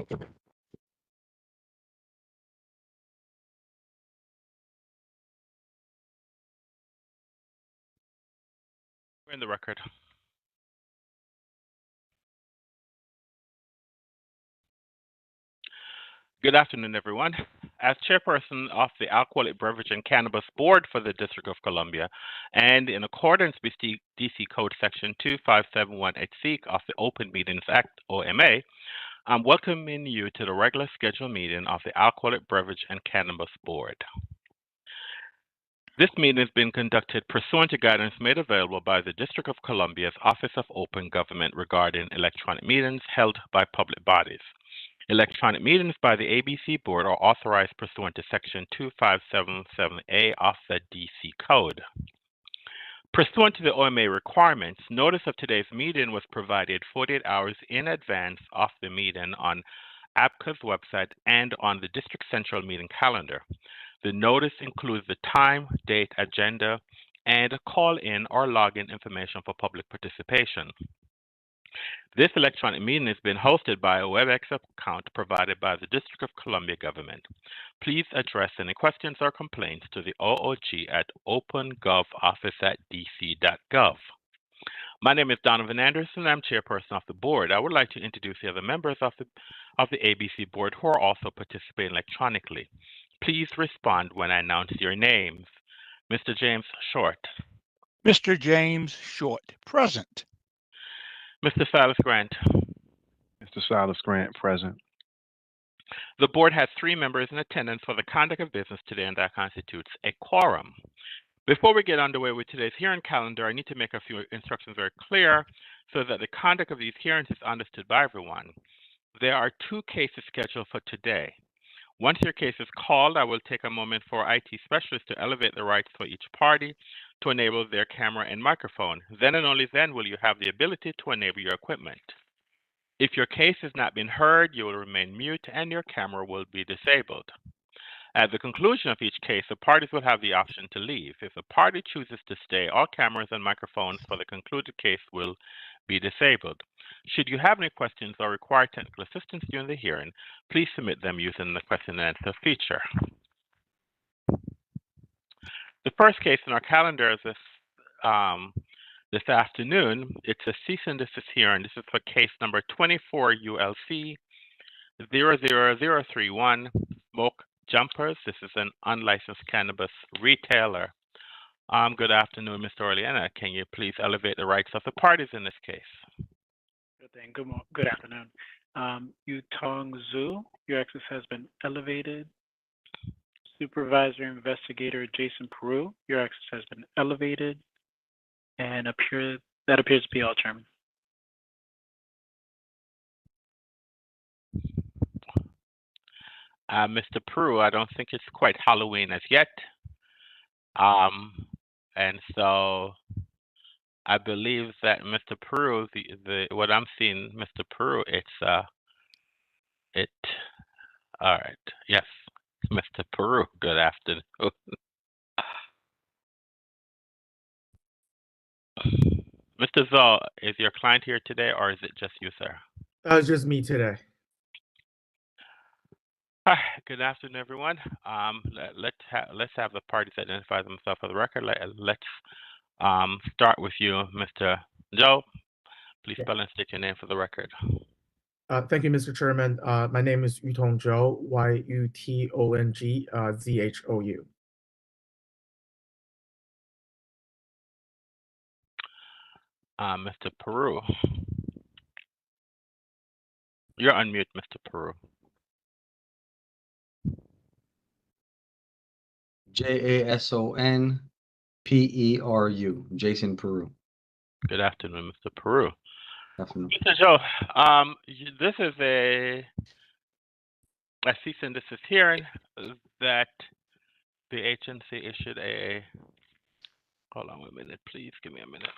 We're in the record. Good afternoon, everyone. As chairperson of the Alcoholic Beverage and Cannabis Board for the District of Columbia, and in accordance with DC Code Section 2571(h) of the Open Meetings Act, OMA, I'm welcoming you to the regular scheduled meeting of the Alcoholic Beverage and Cannabis Board. This meeting has been conducted pursuant to guidance made available by the District of Columbia's Office of Open Government regarding electronic meetings held by public bodies. Electronic meetings by the ABC Board are authorized pursuant to Section 2577A of the DC Code. Pursuant to the OMA requirements, notice of today's meeting was provided 48 hours in advance of the meeting on ABCA's website and on the District Central meeting calendar. The notice includes the time, date, agenda, and call-in or login information for public participation. This electronic meeting is being hosted by a WebEx account provided by the District of Columbia government. Please address any questions or complaints to the OOG at opengovoffice@dc.gov. My name is Donovan Anderson. I'm chairperson of the board. I would like to introduce the other members of the ABC board who are also participating electronically. Please respond when I announce your names. Mr. James Short. Mr. James Short, present. Mr. Silas Grant. Mr. Silas Grant, present. The board has 3 members in attendance for the conduct of business today, and that constitutes a quorum. Before we get underway with today's hearing calendar, I need to make a few instructions very clear so that the conduct of these hearings is understood by everyone. There are 2 cases scheduled for today. Once your case is called, I will take a moment for IT specialists to elevate the rights for each party to enable their camera and microphone. Then and only then will you have the ability to enable your equipment. If your case has not been heard, you will remain mute and your camera will be disabled. At the conclusion of each case, the parties will have the option to leave. If the party chooses to stay, all cameras and microphones for the concluded case will be disabled. Should you have any questions or require technical assistance during the hearing, please submit them using the question and answer feature. The first case in our calendar is this afternoon. It's a cease and desist hearing. This is for case number 24 ULC 00031, Smoke Jumpers. This is an unlicensed cannabis retailer. Good afternoon, Mr. Orleana. Can you please elevate the rights of the parties in this case? Good thing. Good afternoon. Yutong Zhu, your access has been elevated. Supervisor Investigator Jason Peru, your access has been elevated. And that appears to be all, Chairman. Mr. Peru, I don't think it's quite Halloween as yet. And so I believe that Mr. Peru, what I'm seeing, Mr. Peru, all right, yes, Mr. Peru, good afternoon. Mr. Zoll, is your client here today or is it just you, sir? It's just me today. Hi, good afternoon, everyone. Let's have the parties identify themselves for the record. Let's start with you, Mr. Joe. Please spell and state your name for the record. Thank you, Mr. Chairman. My name is Yutong Zhou, Yutong Zhou. Mr. Peru. You're on mute, Mr. Peru. JASON PERU, Jason Peru. Good afternoon, Mr. Peru. Afternoon. Mr. Joe, this is a cease and desist hearing that the agency issued a. Hold on a minute, please. Give me a minute.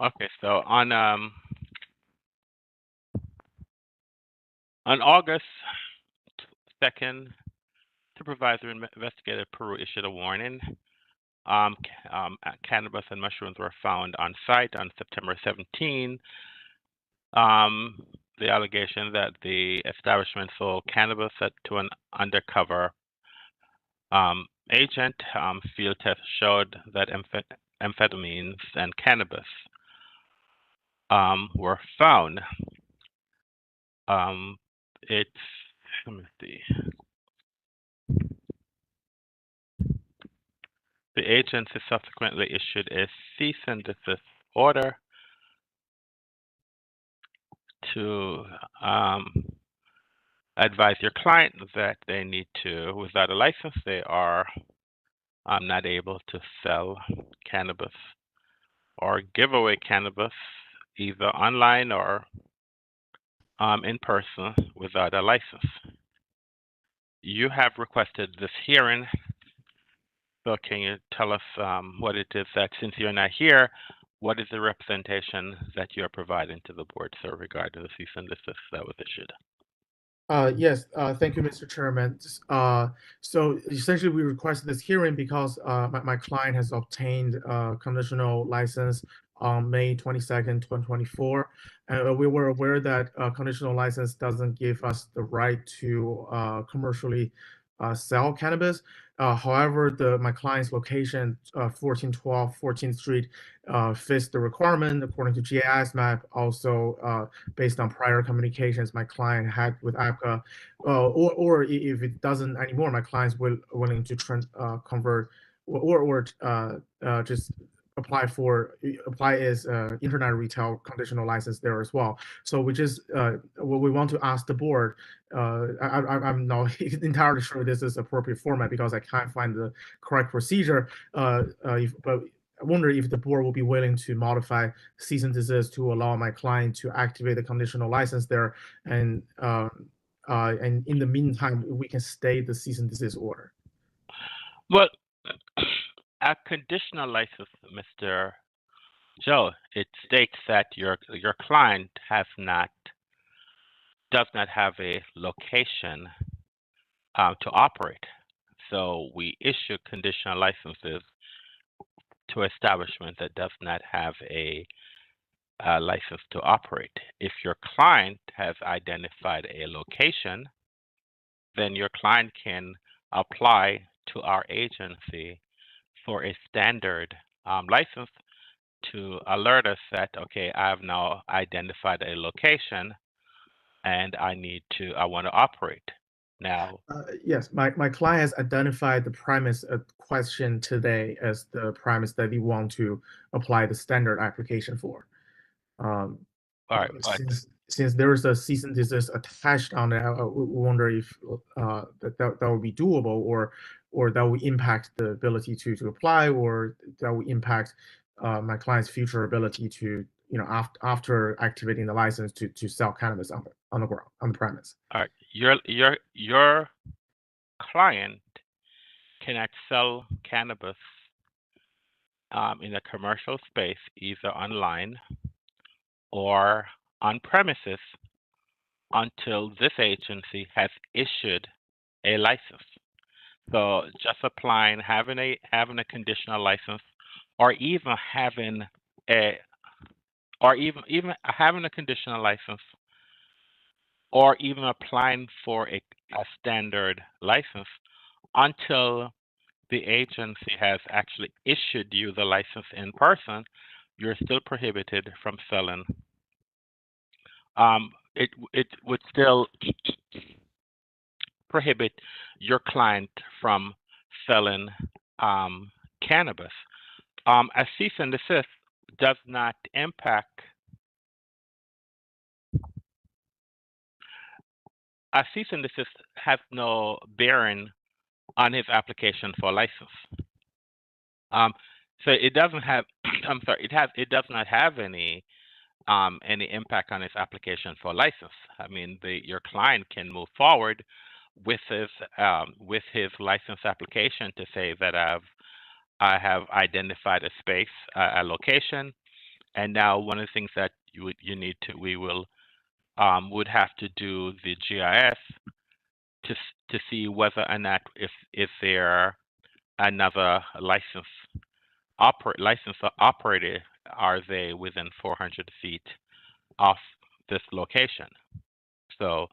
Okay, so on August 22nd, Supervisor Investigator Peru issued a warning. Cannabis and mushrooms were found on site on September 17. The allegation that the establishment sold cannabis to an undercover agent. Field tests showed that amphetamines and cannabis were found. Let me see. The agency subsequently issued a cease and desist order to advise your client that they need to, without a license, they are not able to sell cannabis or give away cannabis either online or in person without a license. You have requested this hearing, so can you tell us what it is that, since you're not here, what is the representation that you are providing to the board, sir, regarding the cease and desist that was issued? Yes, thank you, Mr. Chairman. So essentially, we requested this hearing because my client has obtained a conditional license on May 22nd, 2024. And we were aware that conditional license doesn't give us the right to commercially sell cannabis. However, my client's location, 1412 14th Street, fits the requirement according to GIS map. Also, based on prior communications my client had with ABCA, or if it doesn't anymore, my client's willing to convert or just apply as internet retail conditional license there as well. So we want to ask the board. I'm not entirely sure this is appropriate format because I can't find the correct procedure. But I wonder if the board will be willing to modify cease and desist to allow my client to activate the conditional license there, and in the meantime, we can stay the cease and desist order. Well, a conditional license, Mr. Joe, it states that your client does not have a location to operate. So we issue conditional licenses to establishment that does not have a license to operate. If your client has identified a location, then your client can apply to our agency for a standard license to alert us that, okay, I have now identified a location and I want to operate. Now, Yes, my client has identified the premise of question today as the premise that we want to apply the standard application for. all right, Since there is a cease and desist attached on it, I wonder if that would be doable, or that would impact the ability to apply, or that would impact my client's future ability to, after activating the license to sell cannabis on the ground, on the premise. all right. Your client cannot sell cannabis in a commercial space, either online or on premises, until this agency has issued a license. So just having a conditional license, or even having a conditional license, or even applying for a standard license, until the agency has actually issued you the license in person, you're still prohibited from selling. It would still prohibit your client from selling cannabis. A cease and desist does not impact. A cease and desist has no bearing on his application for a license. So it doesn't have. I'm sorry. It does not have any impact on his application for a license. I mean, your client can move forward with his license application to say that I have identified a space, a location, and now one of the things that we would have to do the GIS to see whether or not if there another licensed operator, are they within 400 feet of this location. So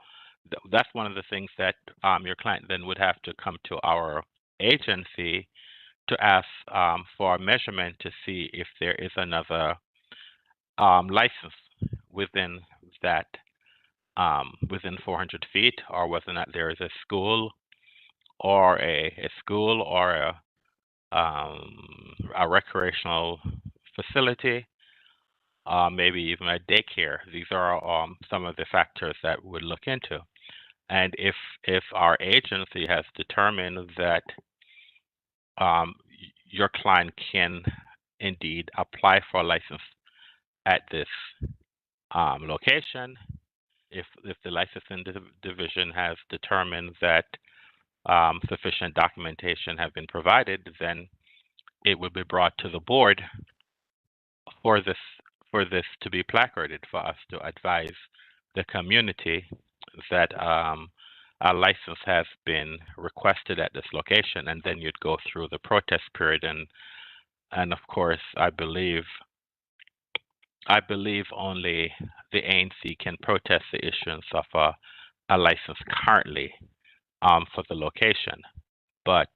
that's one of the things that your client then would have to come to our agency to ask for a measurement to see if there is another license within that within 400 feet, or whether or not there is a school or a recreational facility, maybe even a daycare. These are some of the factors that we'd look into. And if our agency has determined that your client can indeed apply for a license at this location, if the licensing division has determined that sufficient documentation have been provided, then it will be brought to the board for this to be placarded, for us to advise the community that a license has been requested at this location, and then you'd go through the protest period, and of course I believe only the ANC can protest the issuance of a license currently for the location. But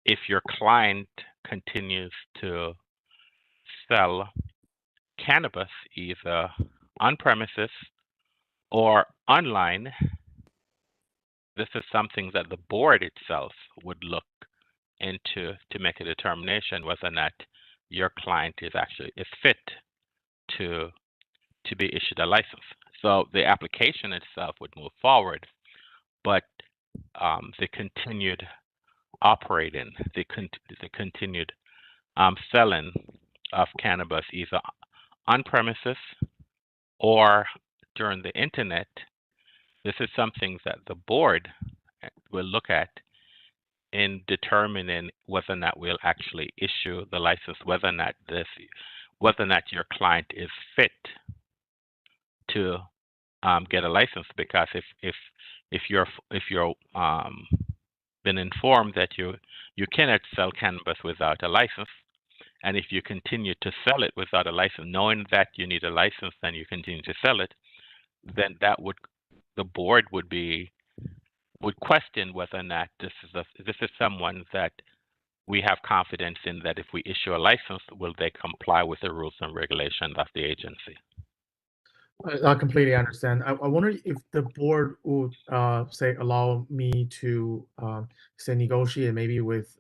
if your client continues to sell cannabis either on premises or online, this is something that the board itself would look into to make a determination whether or not your client is fit to be issued a license. So the application itself would move forward, but the continued operating, the continued selling of cannabis either on premises or during the internet, this is something that the board will look at in determining whether or not we'll actually issue the license, whether or not your client is fit to get a license. Because if you're been informed that you cannot sell cannabis without a license, and if you continue to sell it without a license, knowing that you need a license, then you continue to sell it, then the board would question whether or not this is someone that we have confidence in, that if we issue a license, will they comply with the rules and regulations of the agency. I completely understand. I wonder if the board would say allow me to say negotiate maybe with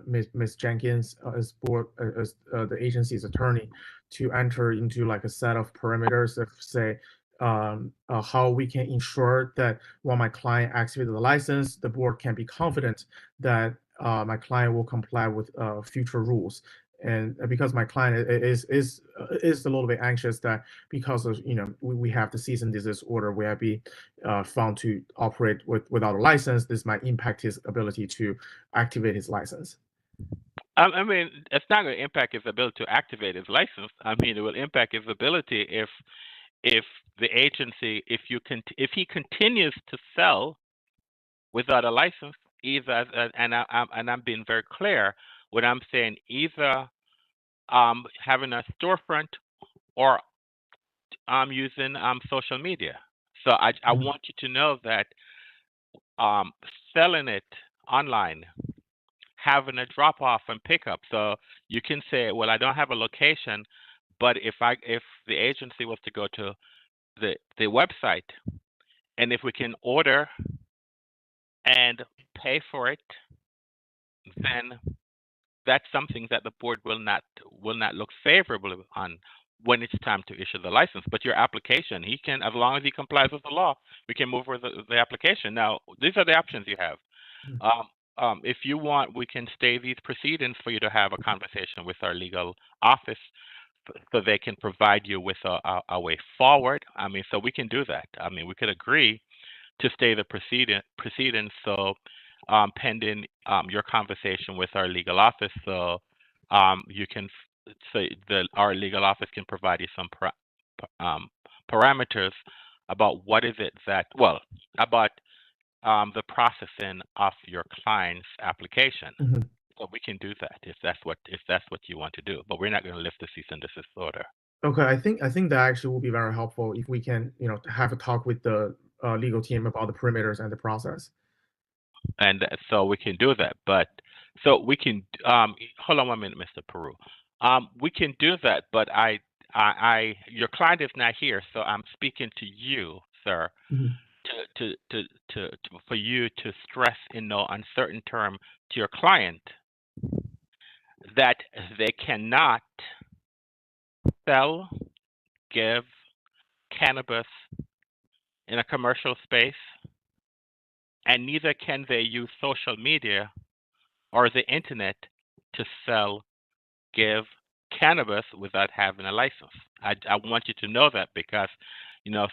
Ms. Jenkins as board as the agency's attorney to enter into like a set of parameters of say how we can ensure that when my client activates the license, the board can be confident that my client will comply with future rules. And because my client is a little bit anxious that because of we have the cease and desist order, we have been found to operate without a license, this might impact his ability to activate his license. I mean, it's not going to impact his ability to activate his license. I mean, it will impact his ability if the agency, if he continues to sell without a license, either, and I'm being very clear when I'm saying either having a storefront or using social media. So I want you to know that selling it online, having a drop off and pickup. So you can say, well, I don't have a location, but if the agency was to go to the website, and if we can order and pay for it, then that's something that the board will not look favorably on when it's time to issue the license. But your application, he can, as long as he complies with the law, we can move with the application. Now, these are the options you have. If you want, we can stay these proceedings for you to have a conversation with our legal office, so they can provide you with a way forward. I mean, so we can do that. I mean, we could agree to stay the proceedings, so pending your conversation with our legal office, so you can say that our legal office can provide you some parameters about what is it that, well, about the processing of your client's application. Mhm. So we can do that if that's what you want to do. But we're not going to lift the cease and desist order. Okay, I think that actually will be very helpful if we can, have a talk with the legal team about the perimeters and the process. And so we can do that. But so we can hold on 1 minute, Mr. Peru. We can do that, but your client is not here, so I'm speaking to you, sir, Mhm. for you to stress in no uncertain term to your client that they cannot sell, give cannabis in a commercial space, and neither can they use social media or the internet to sell, give cannabis without having a license. I want you to know that because,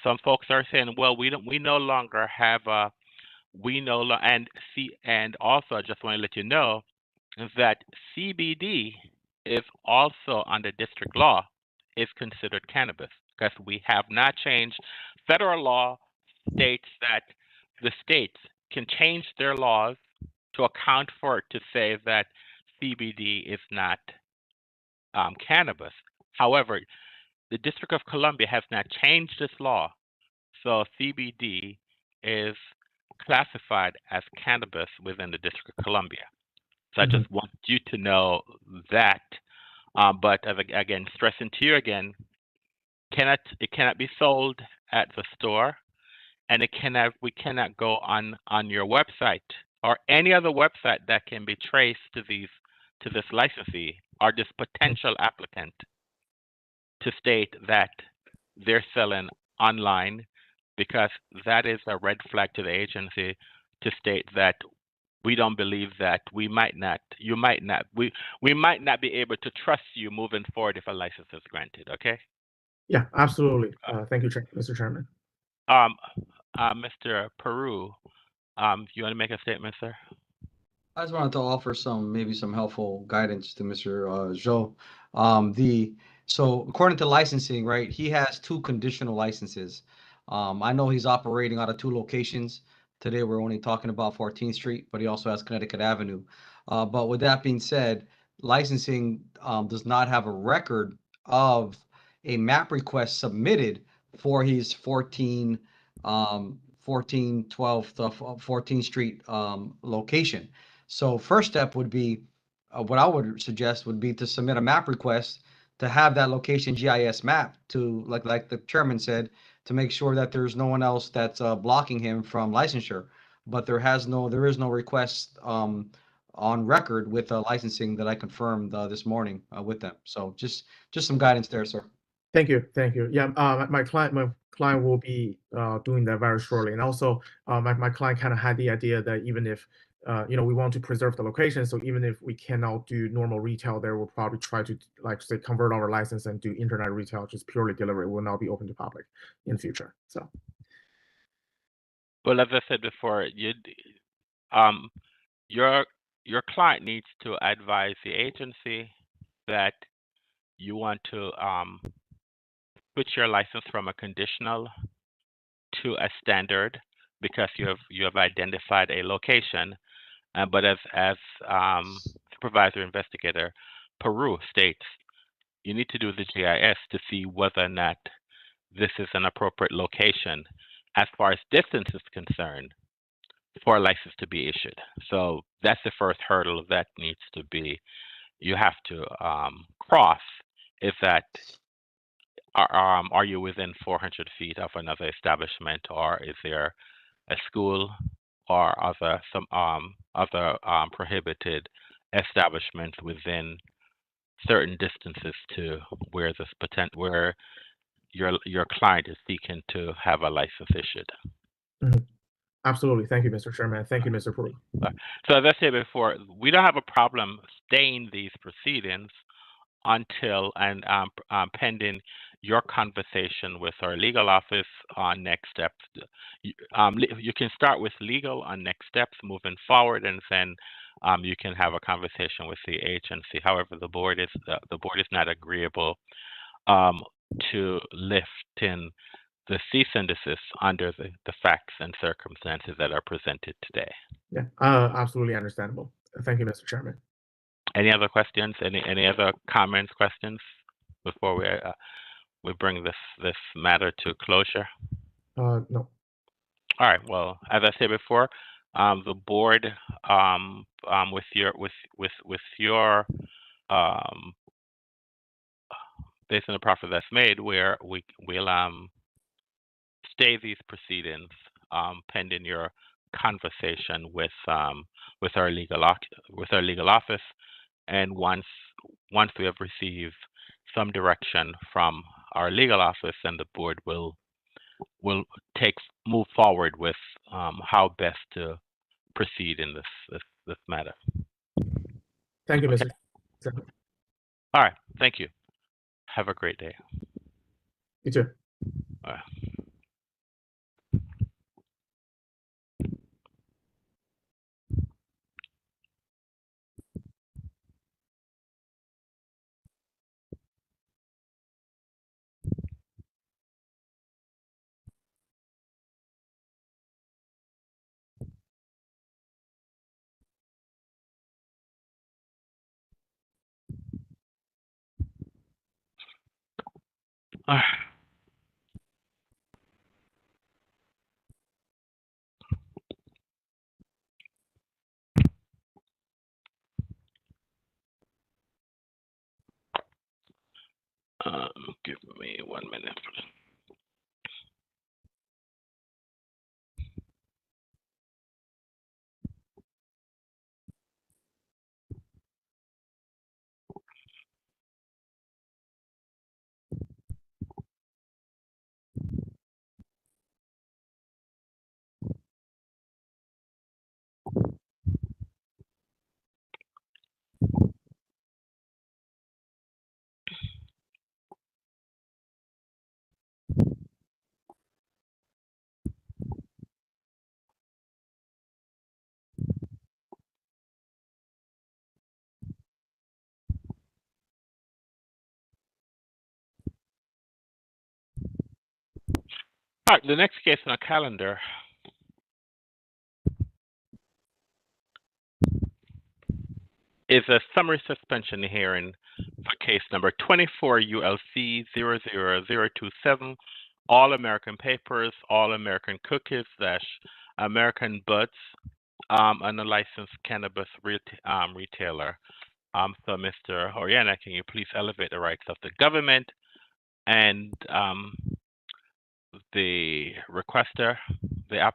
some folks are saying, well, we no longer have and also I just want to let you know that CBD is also under district law is considered cannabis because we have not changed. Federal law states that the states can change their laws to account for it to say that CBD is not cannabis. However, the District of Columbia has not changed its law, so CBD is classified as cannabis within the District of Columbia. So I just want you to know that. But again, stressing to you again, it cannot be sold at the store, and we cannot go on your website or any other website that can be traced to this licensee or this potential applicant to state that they're selling online, because that is a red flag to the agency to state that we don't believe that we might not be able to trust you moving forward if a license is granted. Okay. Yeah, absolutely. Thank you, Mr. Chairman. Mr. Peru, you want to make a statement, sir? I just wanted to offer maybe some helpful guidance to Mr. Zhou. So according to licensing, right, he has 2 conditional licenses. I know he's operating out of 2 locations. Today we're only talking about 14th Street, but he also has Connecticut Avenue. But with that being said, licensing does not have a record of a map request submitted for his 14, 12th, 14th Street location. So first step would be, what I would suggest would be to submit a map request to have that location GIS map to, like the chairman said, to make sure that there's no one else that's blocking him from licensure. But there is no request on record with licensing that I confirmed this morning with them. So just some guidance there, sir. Thank you. Yeah, my client will be doing that very shortly. And also, my client kind of had the idea that even if we want to preserve the location, so even if we cannot do normal retail there, we'll probably try to, like, say, convert our license and do internet retail, just purely delivery. Will not be open to public in future. So. Well, as I said before, your client needs to advise the agency that you want to switch your license from a conditional to a standard because you have identified a location. But as supervisor investigator Peru states, you need to do the GIS to see whether or not this is an appropriate location as far as distance is concerned for a license to be issued. So that's the first hurdle that needs to be, you have to cross, is that are you within 400 feet of another establishment, or is there a school or other prohibited establishments within certain distances to where where your client is seeking to have a license issued. Absolutely. Thank you, Mr. Chairman. Thank you, Mr. Peru. So as I said before, we don't have a problem staying these proceedings until and pending your conversation with our legal office on next steps. You can start with legal on next steps moving forward, and then you can have a conversation with the agency. However, the board is not agreeable to lifting the cease and desist under the facts and circumstances that are presented today. Yeah, absolutely understandable. Thank you, Mr. Chairman. Any other questions? Any other comments, questions before we bring this matter to closure? No. All right. Well, as I said before, the board, with your based on the proffer that's made, where we'll stay these proceedings pending your conversation with our legal office, and once we have received some direction from our legal office, then the board will move forward with how best to proceed in this matter. Thank you, Mr. Chairman. All right. Thank you. Have a great day. You too. All right. All right. Give me 1 minute. All right. The next case on our calendar is a summary suspension hearing for case number 24 ULC 00027, All American Papers, All American Cookies / American Buds, and a licensed cannabis retailer. So, Mr. Oriana, can you please elevate the rights of the government and the requester, the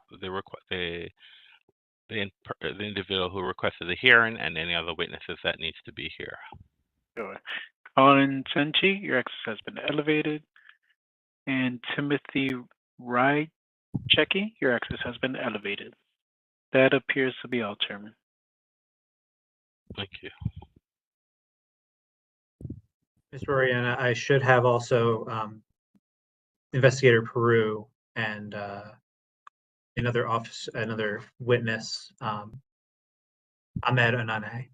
individual who requested the hearing, and any other witnesses that needs to be here. Sure. Colin Senchi, your access has been elevated. And Timothy Rychecki, your access has been elevated. That appears to be all, Chairman. Thank you. Mr. Oriana, I should have also Investigator Peru and another witness, Ahmed Anane.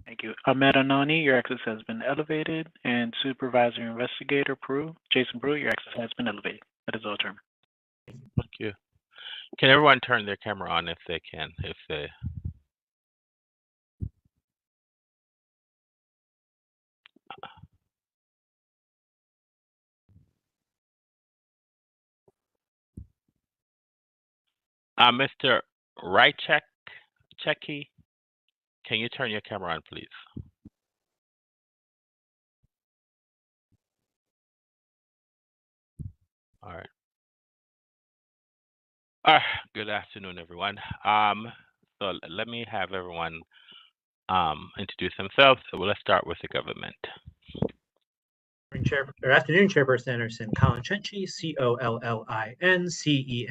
Thank you. Ahmed Anani, your access has been elevated. And Supervisor Investigator Peru, Jason Peru, your access has been elevated. That is all, Chairman. Thank you. Can everyone turn their camera on if they can? Mr. Rychecki, can you turn your camera on, please? All right. Good afternoon, everyone. So let me have everyone introduce themselves. So let's start with the government. Afternoon, Chairperson Anderson. Colin Chenchi, COLLINCENCI,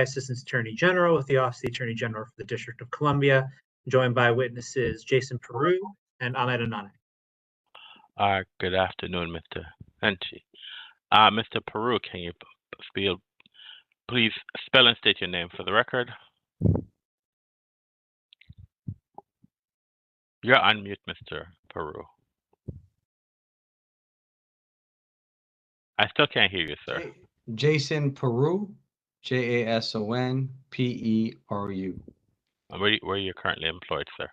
Assistant Attorney General with the Office of the Attorney General for the District of Columbia, joined by witnesses Jason Peru and Ahmed Anane. Good afternoon, Mr. Henchi. Mr. Peru, can you please spell and state your name for the record? You're on mute, Mr. Peru. I still can't hear you, sir. Jason Peru, JASON PERU. Where are you currently employed, sir?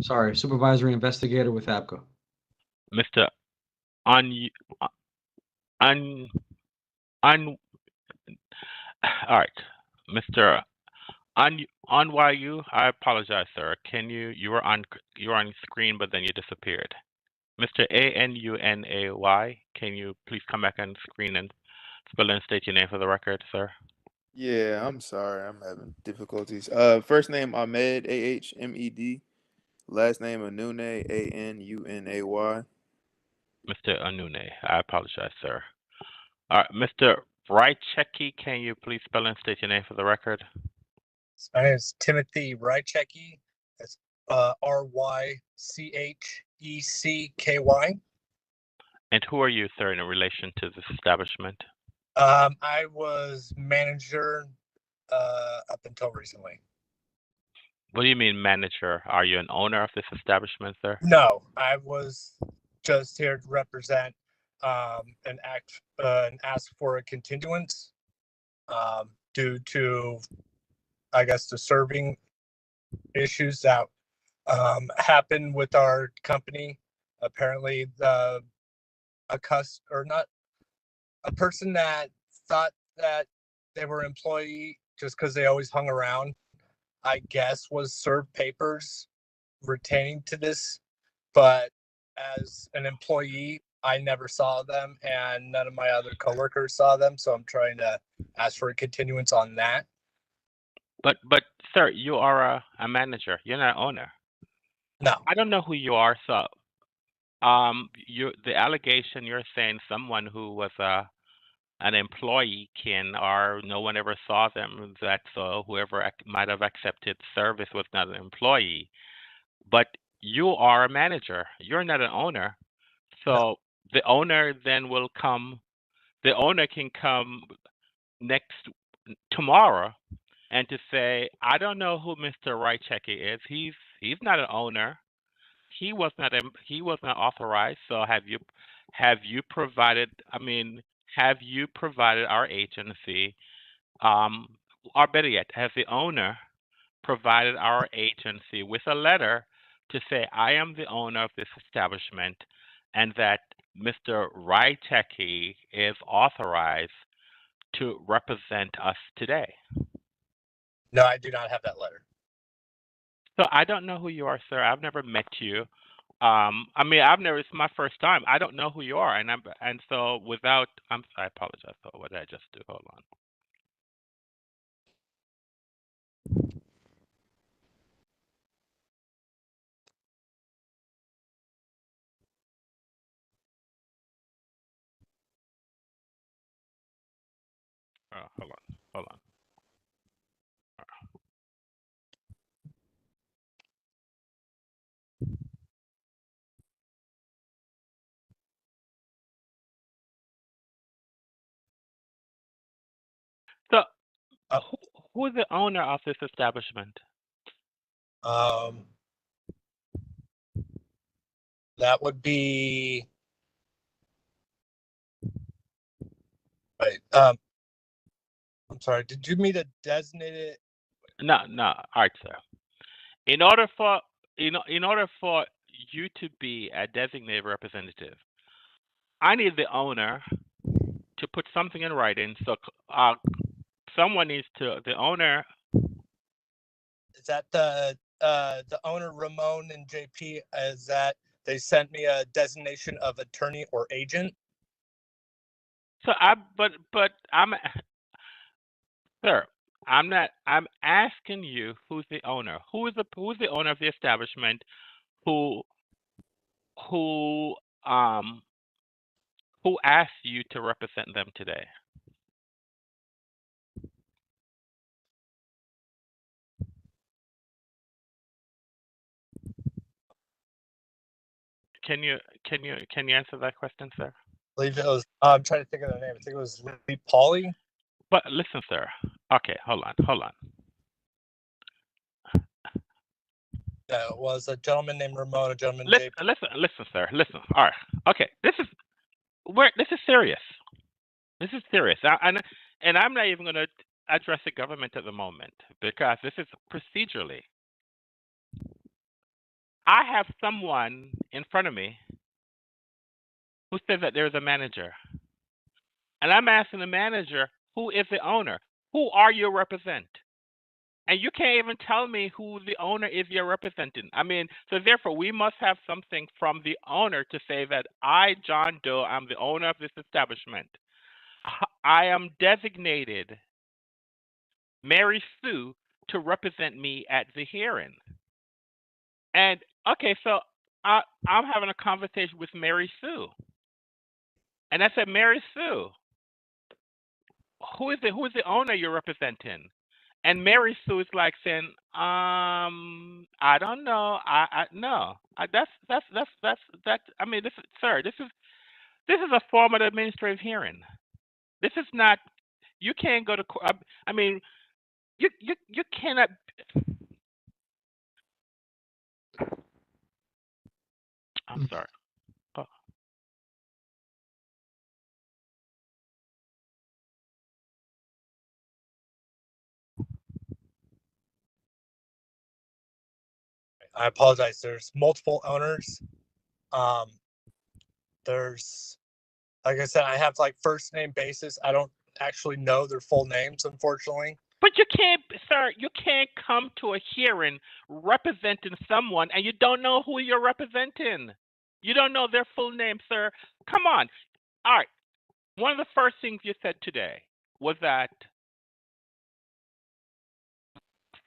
Sorry, supervisory investigator with ABCA. Mr. Un, un, un, all right, Mr. Onwayu, I apologize, sir. Can you were on screen, but then you disappeared. Mr. ANUNAY, can you please come back on screen and spell and state your name for the record, sir? Yeah, I'm sorry. I'm having difficulties. First name Ahmed, AHMED. Last name Anunay, ANUNAY. Mr. Anune, I apologize, sir. All right, Mr. Rychecki, can you please spell and state your name for the record? My name is Timothy Rychecki. That's RYCHECKY. And who are you, sir, in relation to this establishment? I was manager up until recently. What do you mean manager? Are you an owner of this establishment, sir? No, I was just here to represent and ask for a continuance due to, I guess, the serving issues that happened with our company. Apparently, a person that thought that they were an employee just because they always hung around, I guess, was served papers pertaining to this. But as an employee, I never saw them, and none of my other coworkers saw them. So I'm trying to ask for a continuance on that. But sir, you are a manager. You're not an owner. No. I don't know who you are, so the allegation you're saying someone who was an employee or no one ever saw them, that so whoever might have accepted service was not an employee. But you are a manager. You're not an owner. So No. the owner then will come. The owner can come tomorrow and to say, I don't know who Mr. Rychecki is. He's not an owner. He was not authorized. So have you provided? I mean, have you provided our agency, or better yet, has the owner provided our agency with a letter to say, I am the owner of this establishment, and that Mr. Rychecki is authorized to represent us today? No, I do not have that letter. So I don't know who you are, sir. I've never met you. It's my first time. I don't know who you are, and so I apologize. So what did I just do? Hold on. Hold on. So, who is the owner of this establishment? That would be. Wait, I'm sorry. Did you mean to designate it? No. All right, sir. In order for you to be a designated representative, I need the owner to put something in writing. So someone needs to. The owner. Is that the owner, Ramon and JP? Is that they sent me a designation of attorney or agent? So sir, I'm not. I'm asking you who's the owner. Who's the owner of the establishment? Who asked you to represent them today? Can you answer that question, sir? I believe it was. I'm trying to think of the name. I think it was Lee Pauly. But listen, sir. Okay, hold on. It was a gentleman named Ramon, a gentleman Listen, sir. Listen. All right. Okay. This is serious. This is serious. And I'm not even going to address the government at the moment because this is procedurally. I have someone in front of me who says that there's a manager. And I'm asking the manager, who is the owner? Who are you represent? And you can't even tell me who the owner is you're representing. I mean, so therefore, we must have something from the owner to say that I, John Doe, I'm the owner of this establishment. I am designated Mary Sue to represent me at the hearing. And okay, so I'm having a conversation with Mary Sue, and I said, Mary Sue, who is the owner you're representing? And Mary Sue is like saying, I don't know. I no. That's. I mean, this is, sir. This is a form of administrative hearing. This is not. You can't go to court. I mean, you cannot. I'm sorry. Oh. I apologize. There's multiple owners. There's, like I said, I have like first name basis. I don't actually know their full names, unfortunately. But you can't, sir. You can't come to a hearing representing someone and you don't know who you're representing. You don't know their full name, sir. Come on. All right. One of the first things you said today was that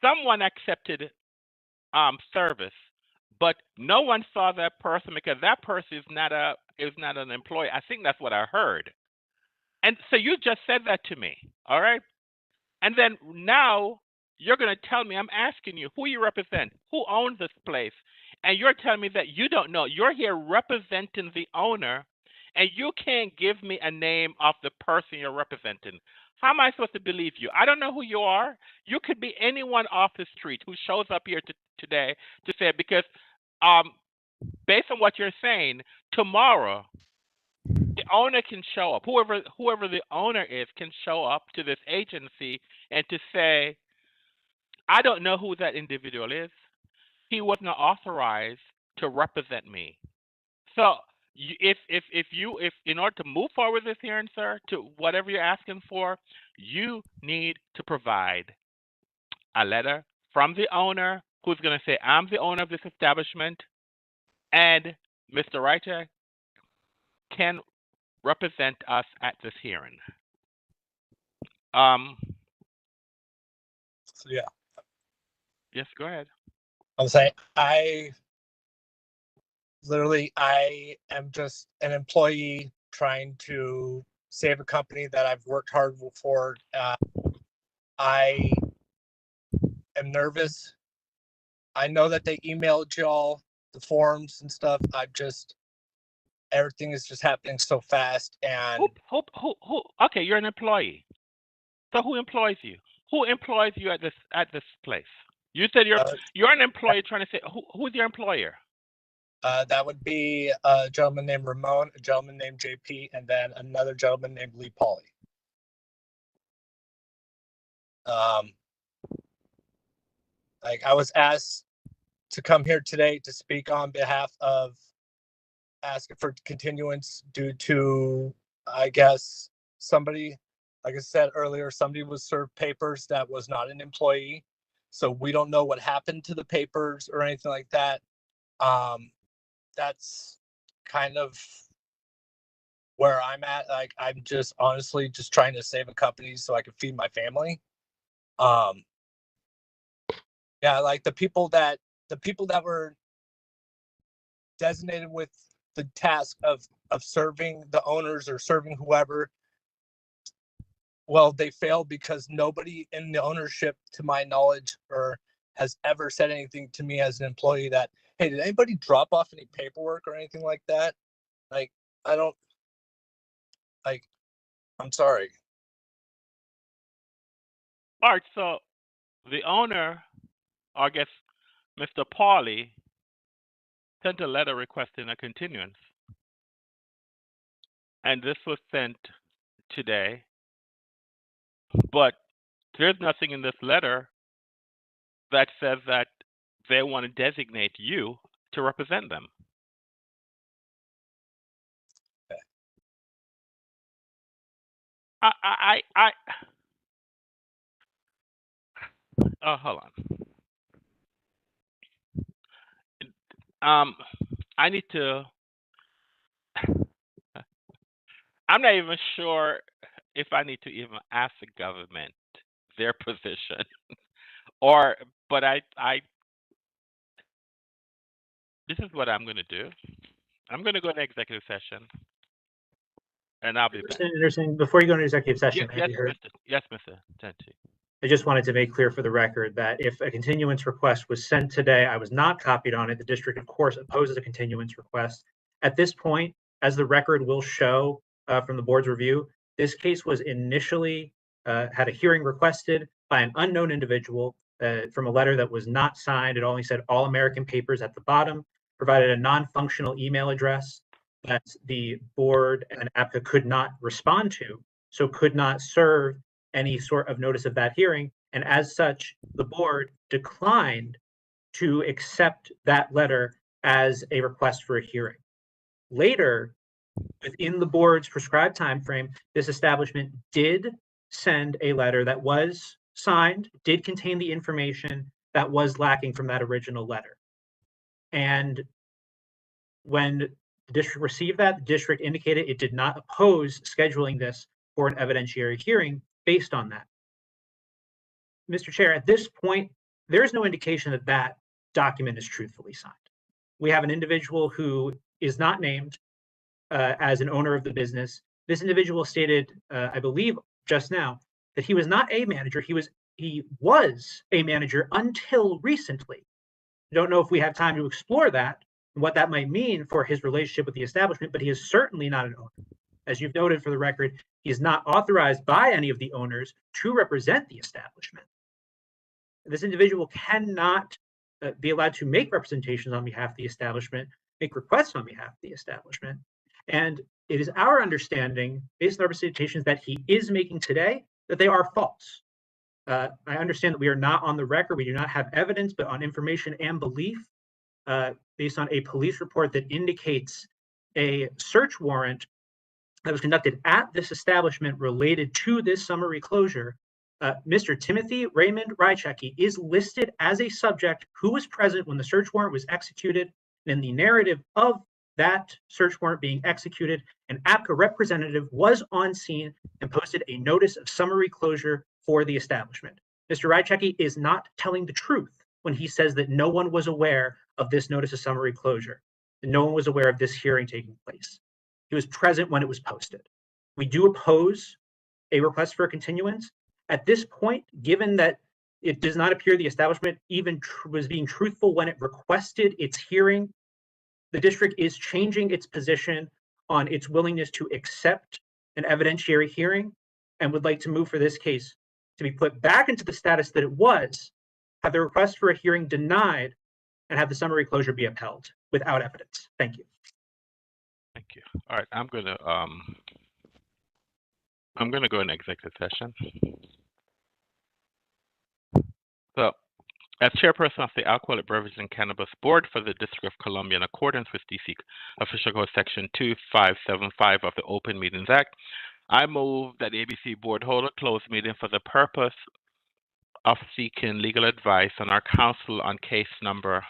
someone accepted service, but no one saw that person because that person is not an employee. I think that's what I heard. And so you just said that to me. All right. And then now you're going to tell me, I'm asking you who you represent, who owns this place. And you're telling me that you don't know. You're here representing the owner, and you can't give me a name of the person you're representing. How am I supposed to believe you? I don't know who you are. You could be anyone off the street who shows up here today to say, because based on what you're saying, tomorrow the owner can show up. Whoever the owner is can show up to this agency and to say, I don't know who that individual is. He was not authorized to represent me. So if in order to move forward with this hearing, sir, to whatever you're asking for, you need to provide a letter from the owner who's going to say, I'm the owner of this establishment, and Mr. Reicher can represent us at this hearing. So yeah, Yes, go ahead. I'm saying I am just an employee trying to save a company that I've worked hard for. I am nervous. I know that they emailed y'all the forms and stuff. Everything is just happening so fast. And Who? Okay, you're an employee. So who employs you? Who employs you at this place? You said you're an employee trying to say who's your employer? That would be a gentleman named Ramon, a gentleman named JP, and then another gentleman named Lee Pauly. Like I was asked to come here today to speak on behalf of asking for continuance due to, I guess, somebody, like I said earlier, somebody was served papers that was not an employee. So we don't know what happened to the papers or anything like that. That's kind of where I'm at. Like I'm just honestly just trying to save a company so I can feed my family. Yeah, like the people that were designated with the task of serving the owners or serving whoever, well, they failed because nobody in the ownership, to my knowledge, or has ever said anything to me as an employee that, hey, did anybody drop off any paperwork or anything like that? Like, I don't, like, I'm sorry. All right, so the owner, I guess Mr. Pauly, sent a letter requesting a continuance. and this was sent today, but there's nothing in this letter that says that they want to designate you to represent them. Hold on. I need to. I'm not even sure if I need to even ask the government their position, but this is what I'm going to do. I'm going to go to executive session, and I'll be back. Mr. Anderson, before you go into executive session, may I Yes, be heard? Mr. Tenti. I just wanted to make clear for the record that if a continuance request was sent today, I was not copied on it. The district, of course, opposes a continuance request. At this point, as the record will show from the board's review, this case was initially had a hearing requested by an unknown individual from a letter that was not signed. It only said All American Papers at the bottom, provided a non-functional email address that the board and ABCA could not respond to, so could not serve any sort of notice of that hearing. And as such, the board declined to accept that letter as a request for a hearing. Later, within the board's prescribed time frame, this establishment did send a letter that was signed, did contain the information that was lacking from that original letter. And when the district received that, the district indicated it did not oppose scheduling this for an evidentiary hearing based on that. Mr. Chair, at this point, there is no indication that that document is truthfully signed. We have an individual who is not named as an owner of the business. This individual stated, I believe just now, that he was not a manager. He was a manager until recently. I don't know if we have time to explore that and what that might mean for his relationship with the establishment, but he is certainly not an owner. As you've noted for the record, he is not authorized by any of the owners to represent the establishment. This individual cannot be allowed to make representations on behalf of the establishment, make requests on behalf of the establishment. And it is our understanding, based on the representations that he is making today, that they are false. I understand that we are not on the record, we do not have evidence, but on information and belief, based on a police report that indicates a search warrant that was conducted at this establishment related to this summary closure, Mr. Timothy Raymond Rychecki is listed as a subject who was present when the search warrant was executed. And in the narrative of that search warrant being executed, an ABCA representative was on scene and posted a notice of summary closure for the establishment. Mr. Rychecki is not telling the truth when he says that no one was aware of this notice of summary closure, and no one was aware of this hearing taking place. He was present when it was posted. We do oppose a request for a continuance. At this point, given that it does not appear the establishment even was being truthful when it requested its hearing, the district is changing its position on its willingness to accept an evidentiary hearing and would like to move for this case to be put back into the status that it was, have the request for a hearing denied, and have the summary closure be upheld without evidence. Thank you. Thank you. All right, I'm gonna go in executive session. So, as chairperson of the Alcoholic Beverages and Cannabis Board for the District of Columbia, in accordance with DC Official Code Section 2575 of the Open Meetings Act, I move that the ABC Board hold a closed meeting for the purpose of seeking legal advice on our counsel on case number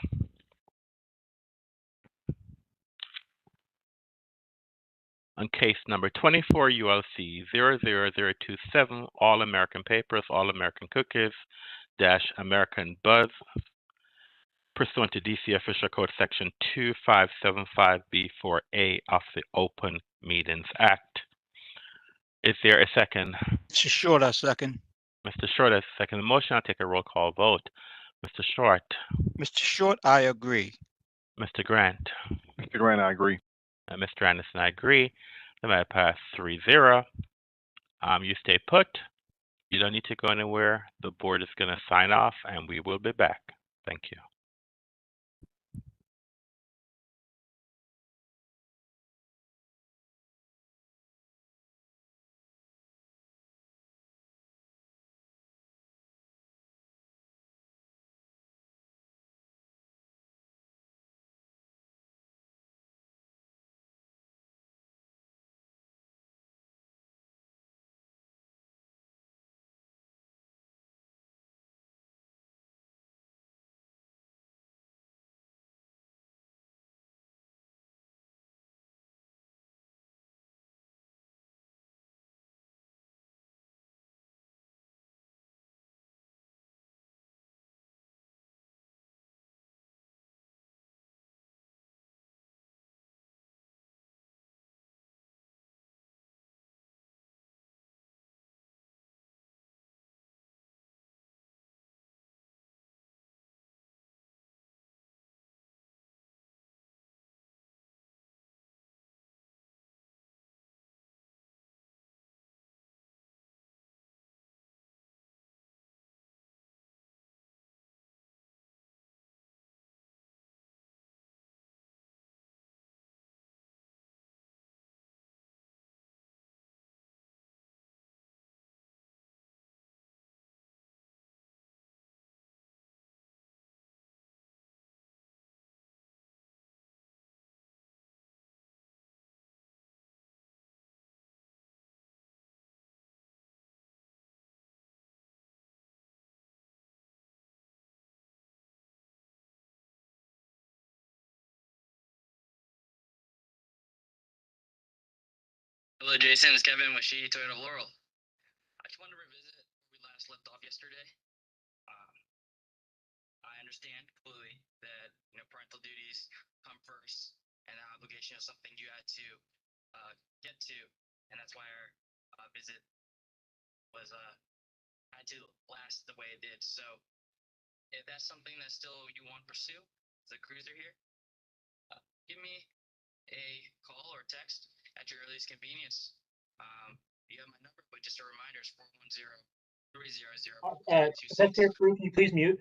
24 ULC 00027, All American Papers, All American Cookies, American Buzz, pursuant to DC Official Code Section 2575B4A of the Open Meetings Act. Is there a second? Mr. Short, I second. Mr. Short has seconded the motion. I'll take a roll call vote. Mr. Short. Mr. Short, I agree. Mr. Grant. Mr. Grant, I agree. Mr. Anderson, I agree. The matter passed 3-0. You stay put. You don't need to go anywhere. The board is going to sign off, and we will be back. Thank you. Hello, Jason. It's Kevin with She Toyota Laurel. I just wanted to revisit where we last left off yesterday. I understand completely that parental duties come first, and the obligation is something you had to get to, and that's why our visit was had to last the way it did. So, if that's something that still you want to pursue, as a cruiser here, give me a call or text at your earliest convenience. You have my number, but just a reminder, it's 410-300-4226. Secretary Prue, can you please mute?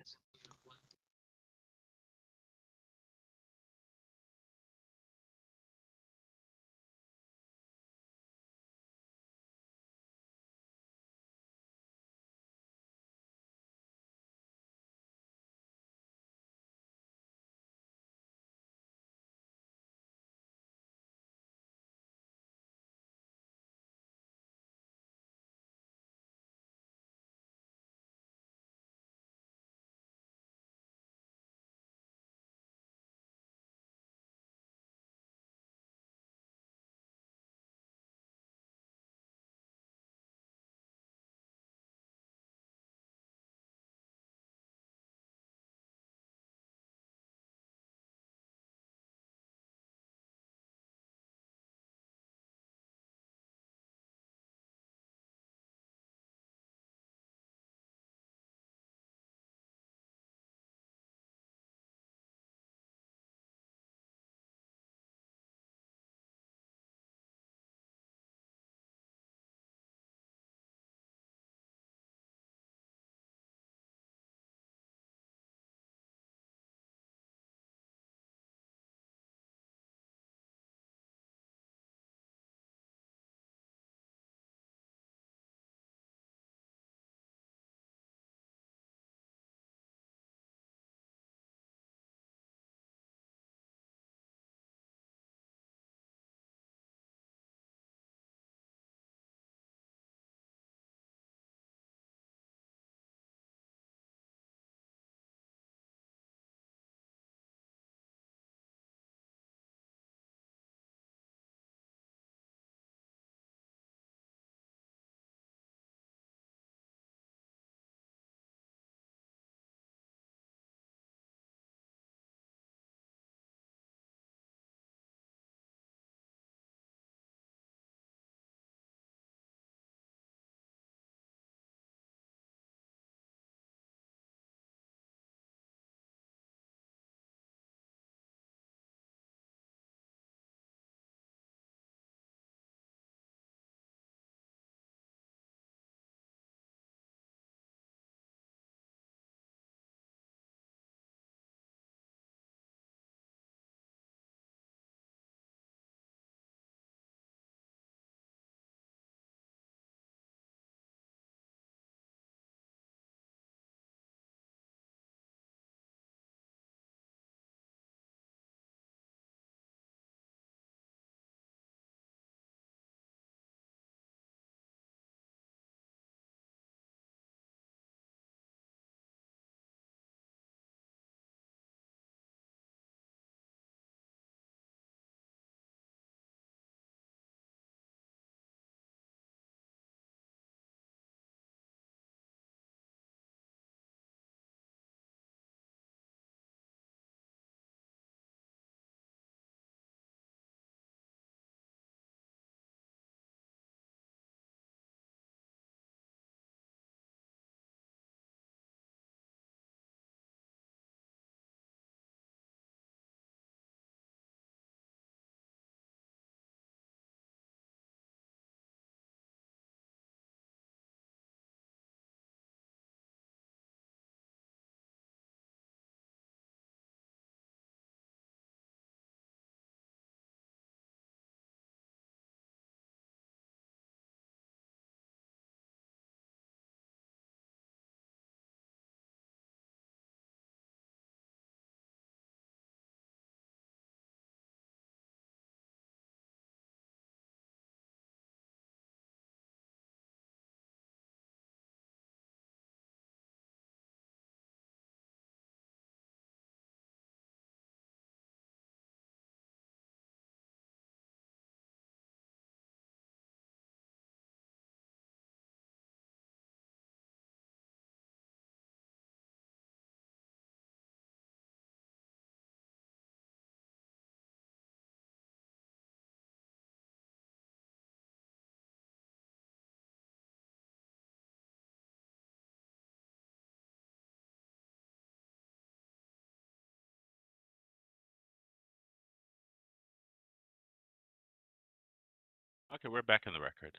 Okay, we're back in the record.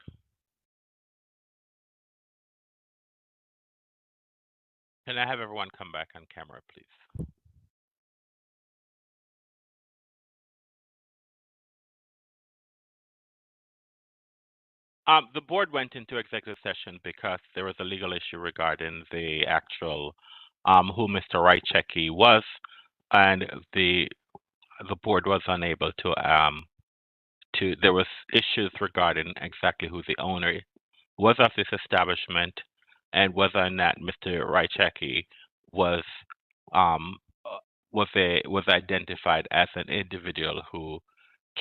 Can I have everyone come back on camera, please? The board went into executive session because there was a legal issue regarding the actual who Mr. Rychecki was, and the board was unable to there was issues regarding exactly who the owner was of this establishment and whether or not Mr. Rychecki was um was identified as an individual who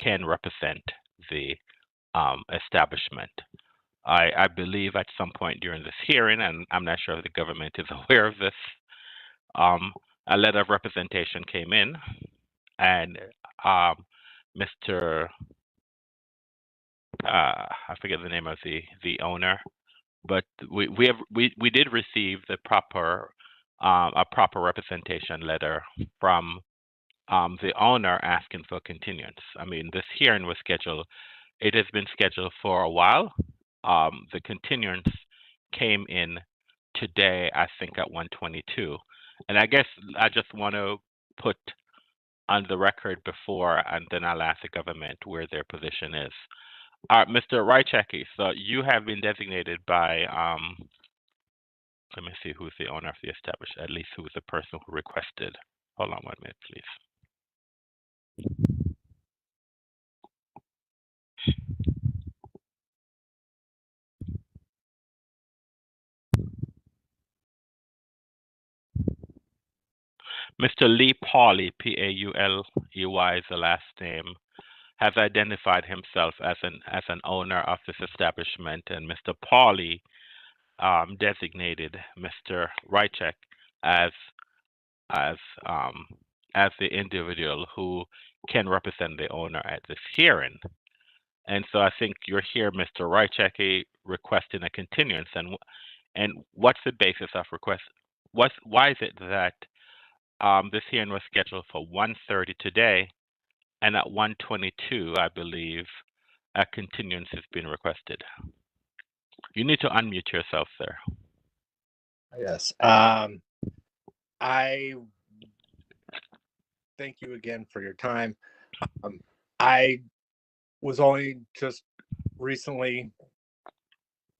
can represent the establishment. I believe at some point during this hearing, and I'm not sure if the government is aware of this, a letter of representation came in, and Mr. I forget the name of the owner, but we did receive the proper a proper representation letter from the owner asking for continuance. I mean, this hearing was scheduled. It has been scheduled for a while. The continuance came in today, I think, at 1:22, and I guess I just want to put on the record before, and then I'll ask the government where their position is. Mr. Rychecki, so you have been designated by, let me see who's the owner of the establishment, at least who's the person who requested. Hold on 1 minute, please. Mr. Lee Pauley, Pauley is the last name, has identified himself as an owner of this establishment, and Mr. Pauley designated Mr. Rychek as as um, as the individual who can represent the owner at this hearing. And so I think you're here, Mr. Rychecki, requesting a continuance. And what's the basis of request? Why is it that this hearing was scheduled for 1:30 today, and at 1:22, I believe, a continuance has been requested? You need to unmute yourself, sir. Yes. I thank you again for your time. I was only just recently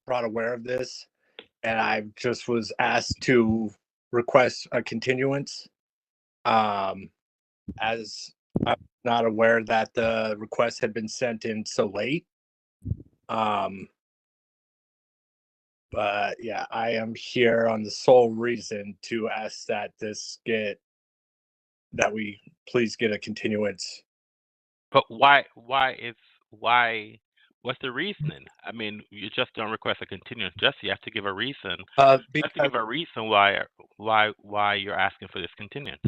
brought aware of this, and I just was asked to request a continuance. As I'm not aware that the request had been sent in so late. But yeah, I am here on the sole reason to ask that we please get a continuance. But why? What's the reasoning? I mean, you just don't request a continuance. Just you have to give a reason. You have to Because give a reason why you're asking for this continuance.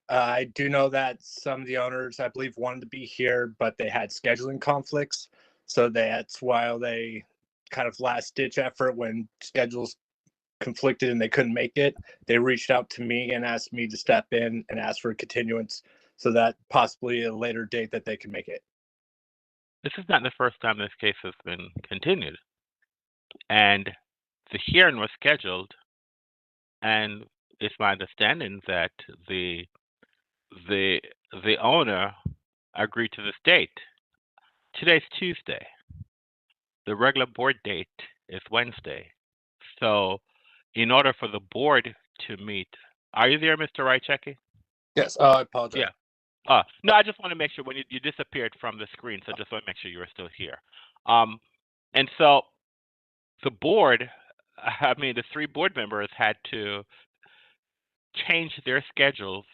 I do know that some of the owners, I believe, wanted to be here, but they had scheduling conflicts. So that's why they kind of last ditch effort when schedules conflicted and they couldn't make it. They reached out to me and asked me to step in and ask for a continuance so that possibly a later date that they can make it. This is not the first time this case has been continued. And the hearing was scheduled, and it's my understanding that the owner agreed to this date. Today's Tuesday. The regular board date is Wednesday. So in order for the board to meet, are you there, Mr. Rychecki? Yes, I apologize. Yeah. No, I just want to make sure when you disappeared from the screen, so just want to make sure you were still here. And so the board, I mean, the 3 board members had to change their schedules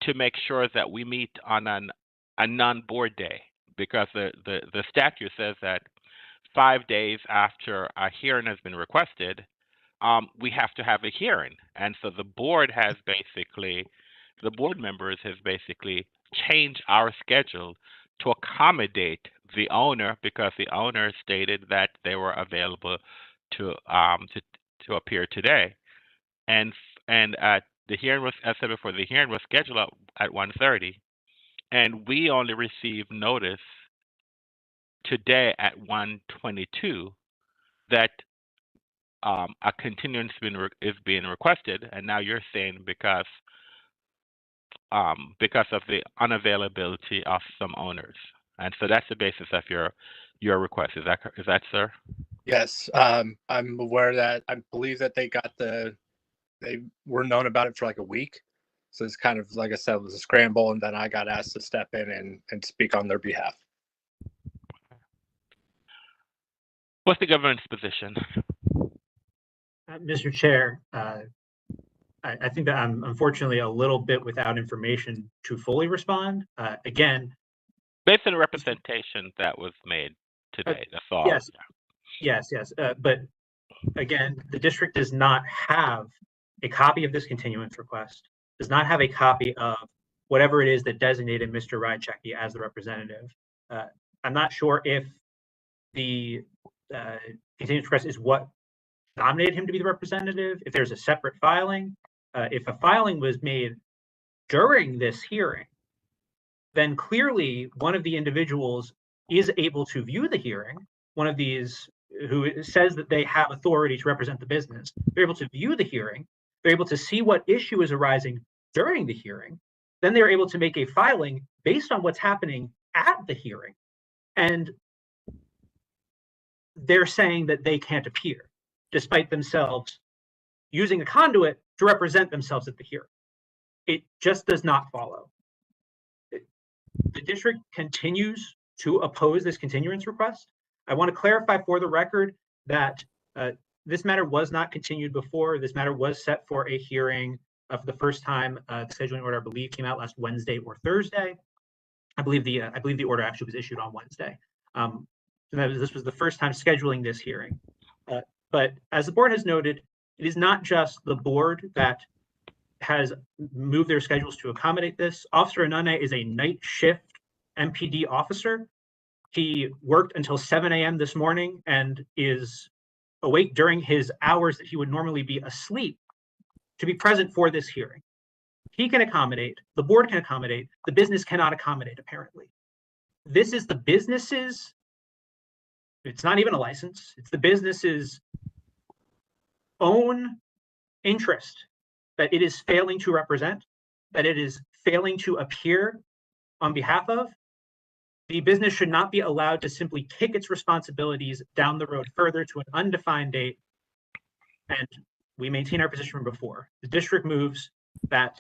to make sure that we meet on a non-board day, because the statute says that 5 days after a hearing has been requested, we have to have a hearing. And so the board members has basically changed our schedule to accommodate the owner, because the owner stated that they were available to appear today. And at the hearing was, as I said before, the hearing was scheduled at 1:30, and we only received notice today at 1:22 that a continuance is being requested, and now you're saying because of the unavailability of some owners, and so that's the basis of your request. Is that sir? Yes, I'm aware that I believe that they were known about it for like a week. So it's kind of, like I said, it was a scramble, and then I got asked to step in and speak on their behalf. What's the government's position? Mr. Chair, I think that I'm unfortunately a little bit without information to fully respond. Again, Based on the representation that was made today, that's all. Yes. But again, the district does not have a copy of this continuance request, does not have a copy of whatever it is that designated Mr. Rychecki as the representative. I'm not sure if the continuance request is what nominated him to be the representative, if there's a separate filing. If a filing was made during this hearing, then clearly one of the individuals is able to view the hearing. One of these who says that they have authority to represent the business, they're able to view the hearing, they're able to see what issue is arising during the hearing, then they're able to make a filing based on what's happening at the hearing. And they're saying that they can't appear, despite themselves using a conduit to represent themselves at the hearing. It just does not follow. The district continues to oppose this continuance request. I want to clarify for the record that this matter was not continued before. This matter was set for a hearing for the first time. The scheduling order, I believe, came out last Wednesday or Thursday. I believe the order actually was issued on Wednesday. This was the first time scheduling this hearing. But as the board has noted, it is not just the board that has moved their schedules to accommodate this. Officer Anane is a night shift MPD officer. He worked until 7 a.m. this morning and is awake during his hours that he would normally be asleep to be present for this hearing. He can accommodate, the board can accommodate, the business cannot accommodate, apparently. This is the business's, it's not even a license, it's the business's own interest that it is failing to represent, that it is failing to appear on behalf of. The business should not be allowed to simply kick its responsibilities down the road further to an undefined date. And we maintain our position from before. The district moves that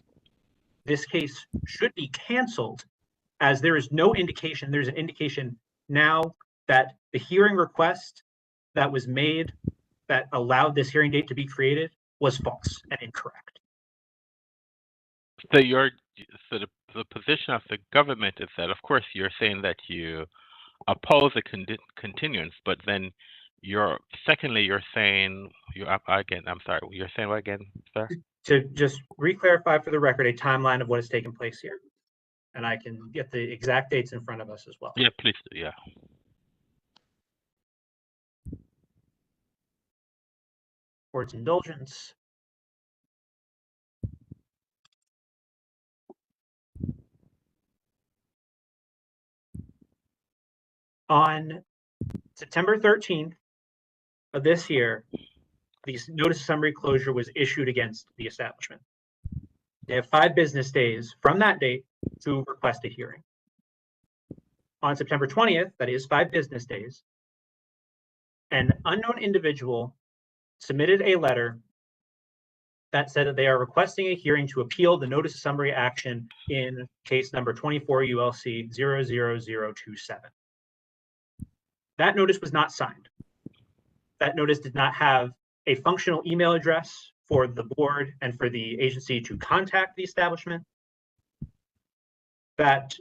this case should be canceled, as there is no indication, there's an indication now that the hearing request that was made that allowed this hearing date to be created was false and incorrect. So the position of the government is that, of course, you're saying that you oppose a continuance, but then you're saying I'm sorry. You're saying what again, sir? To just re-clarify for the record a timeline of what has taken place here, and I can get the exact dates in front of us as well. Yeah, please do. Yeah. Board's indulgence. On September 13th of this year, the notice of summary closure was issued against the establishment. They have 5 business days from that date to request a hearing. On September 20th, that is 5 business days, an unknown individual submitted a letter that said that they are requesting a hearing to appeal the notice of summary action in case number 24 ULC 00027. That notice was not signed. That notice did not have a functional email address for the board and for the agency to contact the establishment. That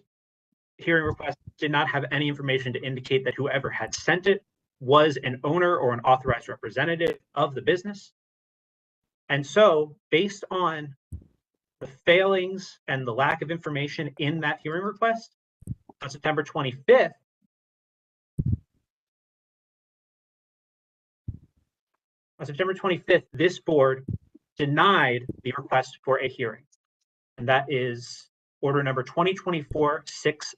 hearing request did not have any information to indicate that whoever had sent it was an owner or an authorized representative of the business. And so, based on the failings and the lack of information in that hearing request, on September 25th, this board denied the request for a hearing. And that is order number 2024-659.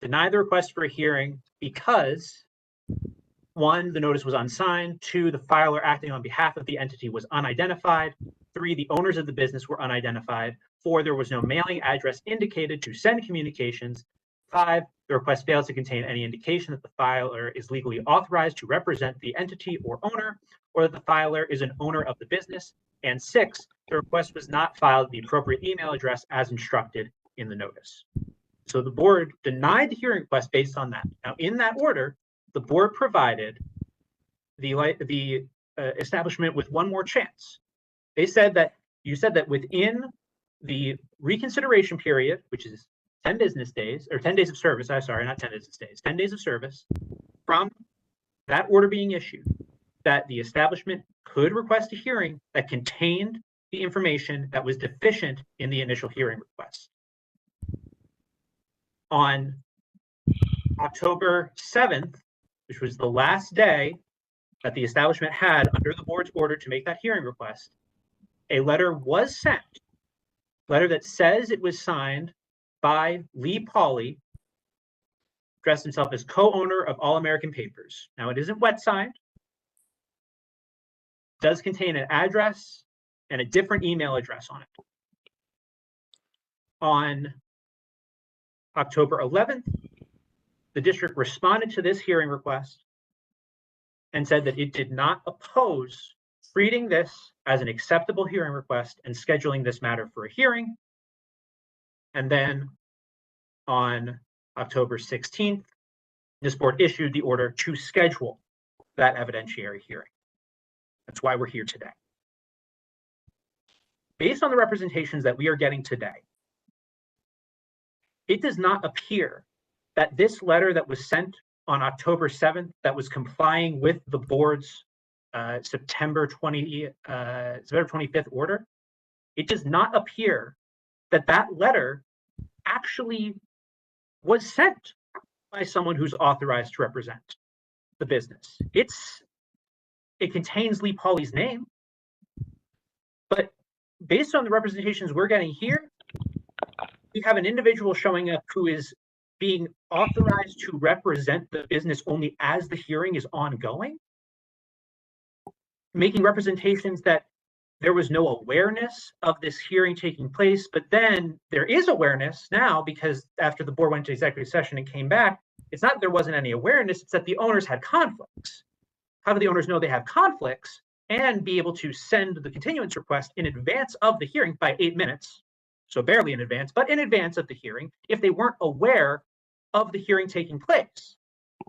denied the request for a hearing because 1, the notice was unsigned, 2, the filer acting on behalf of the entity was unidentified, 3, the owners of the business were unidentified, 4, there was no mailing address indicated to send communications, 5, the request fails to contain any indication that the filer is legally authorized to represent the entity or owner, or that the filer is an owner of the business, and 6, the request was not filed at the appropriate email address as instructed in the notice. So the board denied the hearing request based on that. Now, in that order, the board provided the establishment with one more chance. They said that you said that within the reconsideration period, which is 10 business days, or 10 days of service, I'm sorry, not 10 business days, 10 days of service from that order being issued, that the establishment could request a hearing that contained the information that was deficient in the initial hearing request. On October 7th, which was the last day that the establishment had under the board's order to make that hearing request, a letter was sent, letter that says it was signed by Lee Pauley, addressed himself as co-owner of All American Papers. Now, it isn't wet signed, it does contain an address and a different email address on it. On October 11th, the district responded to this hearing request and said that it did not oppose treating this as an acceptable hearing request and scheduling this matter for a hearing. And then on October 16th, this board issued the order to schedule that evidentiary hearing. That's why we're here today. Based on the representations that we are getting today, it does not appear that this letter that was sent on October 7th that was complying with the board's September 25th order, it does not appear that that letter actually was sent by someone who's authorized to represent the business. It contains Lee Pauley's name, but based on the representations we're getting here, we have an individual showing up who is being authorized to represent the business only as the hearing is ongoing, making representations that there was no awareness of this hearing taking place, but then there is awareness now because after the board went to executive session and came back, it's not that there wasn't any awareness, it's that the owners had conflicts. How do the owners know they have conflicts and be able to send the continuance request in advance of the hearing by 8 minutes? So barely in advance, but in advance of the hearing, if they weren't aware of the hearing taking place.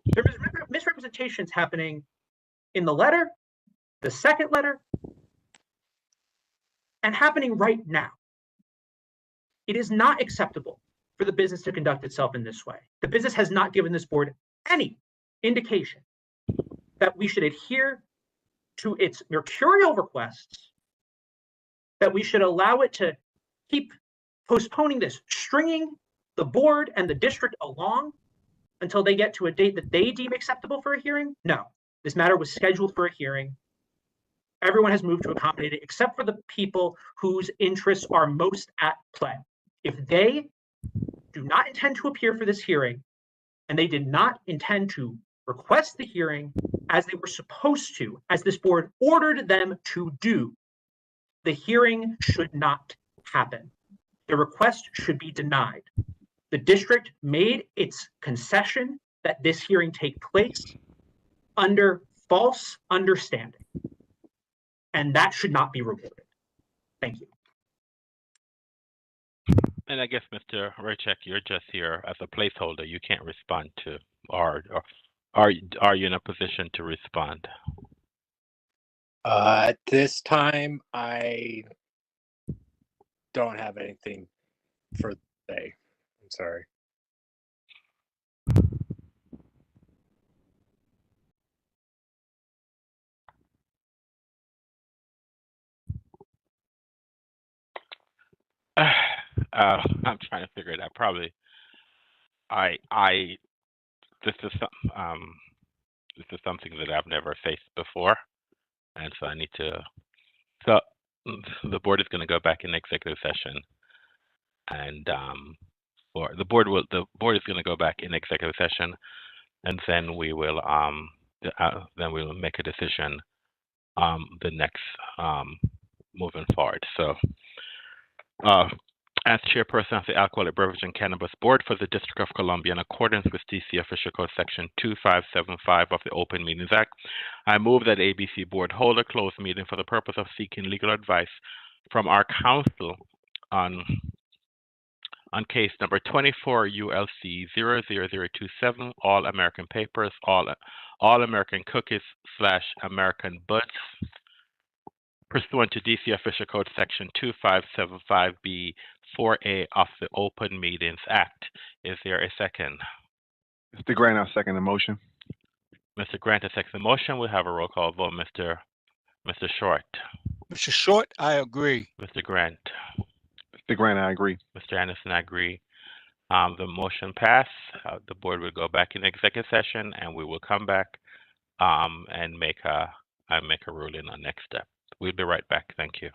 There was misrepresentations happening in the letter, the second letter, and happening right now. It is not acceptable for the business to conduct itself in this way. The business has not given this board any indication that we should adhere to its mercurial requests, that we should allow it to keep postponing this, stringing the board and the district along until they get to a date that they deem acceptable for a hearing? No, this matter was scheduled for a hearing. Everyone has moved to accommodate it except for the people whose interests are most at play. If they do not intend to appear for this hearing and they did not intend to request the hearing as they were supposed to, as this board ordered them to do, the hearing should not happen. The request should be denied. The district made its concession that this hearing take place under false understanding, and that should not be rewarded. Thank you. And I guess, Mr. Raycheck, you're just here as a placeholder. You can't respond to, or are you in a position to respond? At this time, I don't have anything for today. I'm sorry. I'm trying to figure it out. Probably, this is something that I've never faced before, and so I need to. So the board is going to go back in executive session, and or the board is going to go back in executive session, and then we will make a decision the next moving forward. So, as chairperson of the Alcoholic Beverage and Cannabis Board for the District of Columbia, in accordance with DC Official Code Section 2575 of the Open Meetings Act, I move that ABC Board hold a closed meeting for the purpose of seeking legal advice from our counsel on case number 24 ULC 00027, All American Papers, All American Cookies / American Buds, pursuant to DC Official Code Section 2575B 4A of the Open Meetings Act. Is there a second? Mr. Grant, I second the motion. Mr. Grant has seconded the motion. We'll have a roll call vote. Mr. Short. Mr. Short, I agree. Mr. Grant. Mr. Grant, I agree. Mr. Anderson, I agree. The motion passed. The board will go back in executive session, and we will come back and make a ruling on next step. We'll be right back. Thank you.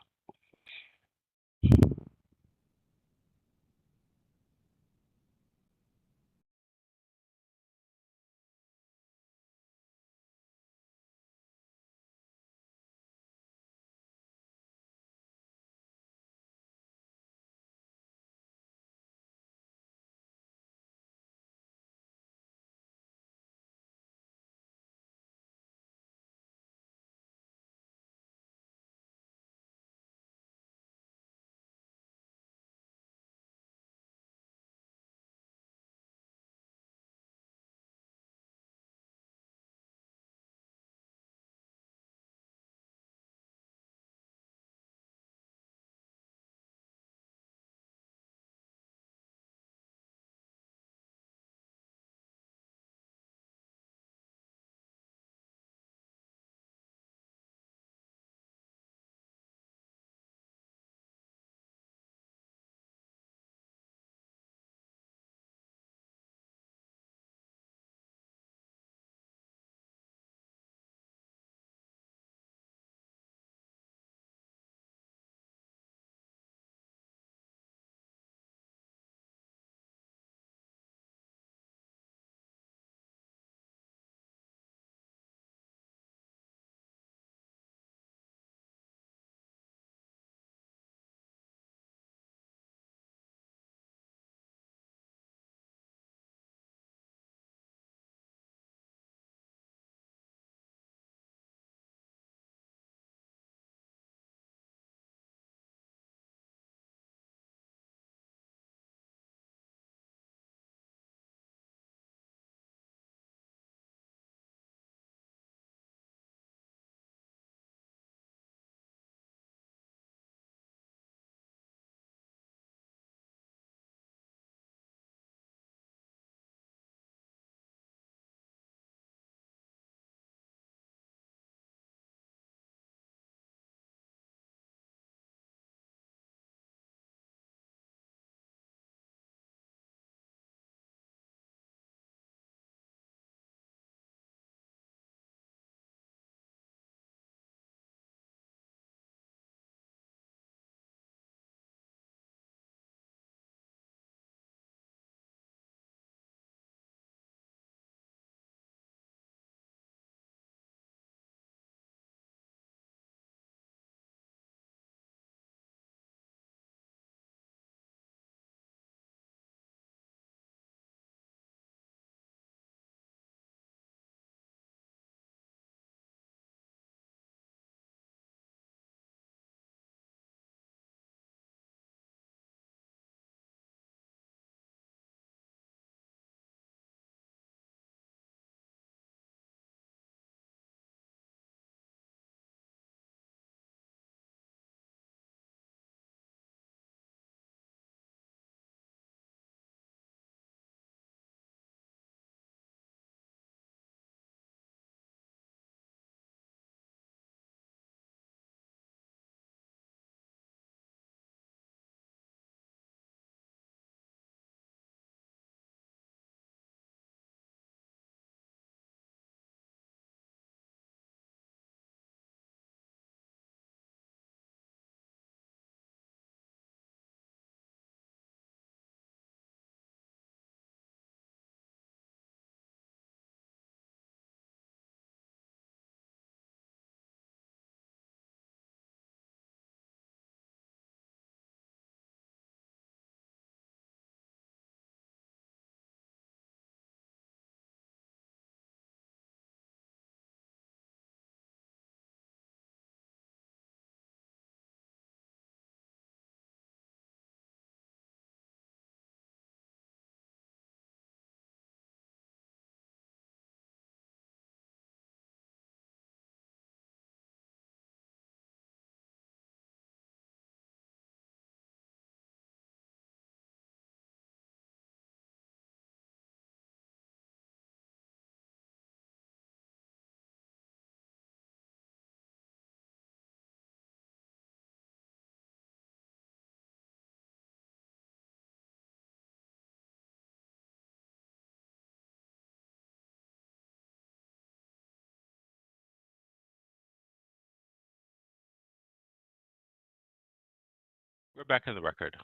We're back in the record.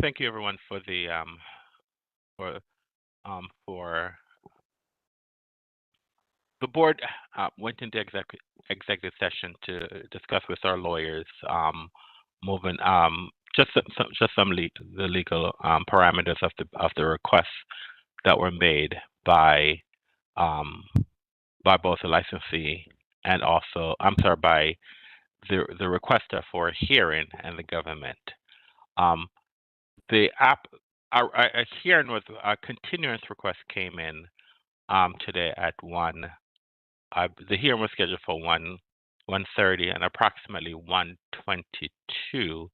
Thank you everyone for the for the board went into executive session to discuss with our lawyers moving just some the legal parameters of the requests that were made by both the licensee and also by the requester for a hearing and the government. A hearing with a continuance request came in today at 1. The hearing was scheduled for 1:30, and approximately 1:22,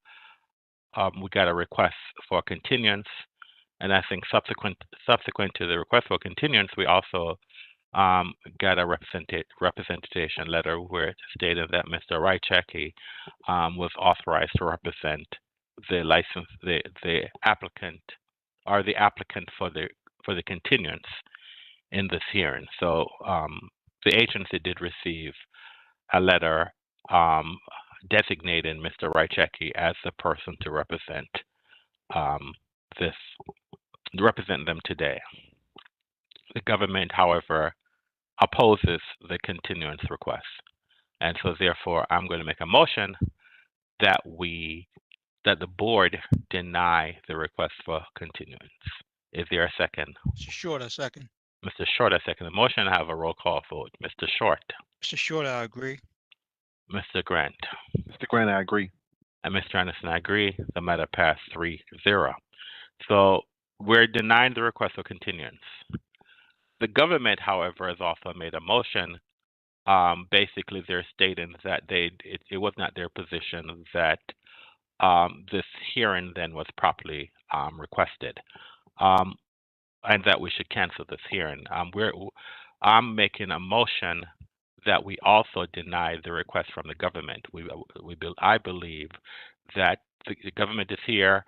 we got a request for continuance. And I think subsequent to the request for continuance, we also got a representation letter where it stated that Mr. Rychecki was authorized to represent the applicant or the applicant for the continuance in this hearing. So the agency did receive a letter designating Mr. Rychecki as the person to represent them today. The government, however, opposes the continuance request, and so therefore I'm going to make a motion that the board deny the request for continuance. Is there a second? Mr. Short, I second. Mr. Short, I second the motion. I have a roll call vote. Mr. Short. Mr. Short, I agree. Mr. Grant. Mr. Grant, I agree. And Mr. Anderson, I agree. The matter passed 3-0. So we're denying the request for continuance. The government, however, has also made a motion. Basically, they're stating that it was not their position that this hearing then was properly requested, and that we should cancel this hearing. I'm making a motion that we also deny the request from the government. I believe that the government is here.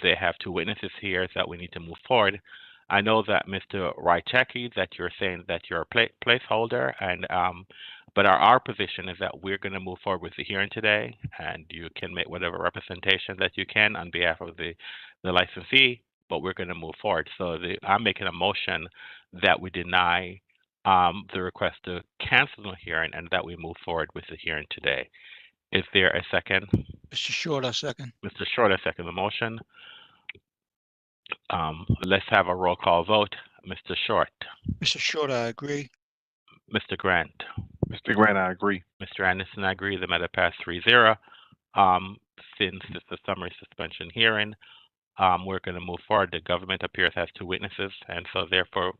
They have 2 witnesses here that we need to move forward. I know that Mr. Rychecki, that you're saying that you're a placeholder, and but our position is that we're going to move forward with the hearing today, and you can make whatever representation that you can on behalf of the licensee, but we're going to move forward. So I'm making a motion that we deny the request to cancel the hearing and that we move forward with the hearing today. Is there a second? Mr. Short, I second. Mr. Short, I second the motion. Let's have a roll call vote. Mr. Short. Mr. Short, I agree. Mr. Grant. Mr. Grant, I agree. Mr. Anderson, I agree. The matter passed 3-0. Since it's a summary suspension hearing, we're going to move forward. The government appears has 2 witnesses, and so therefore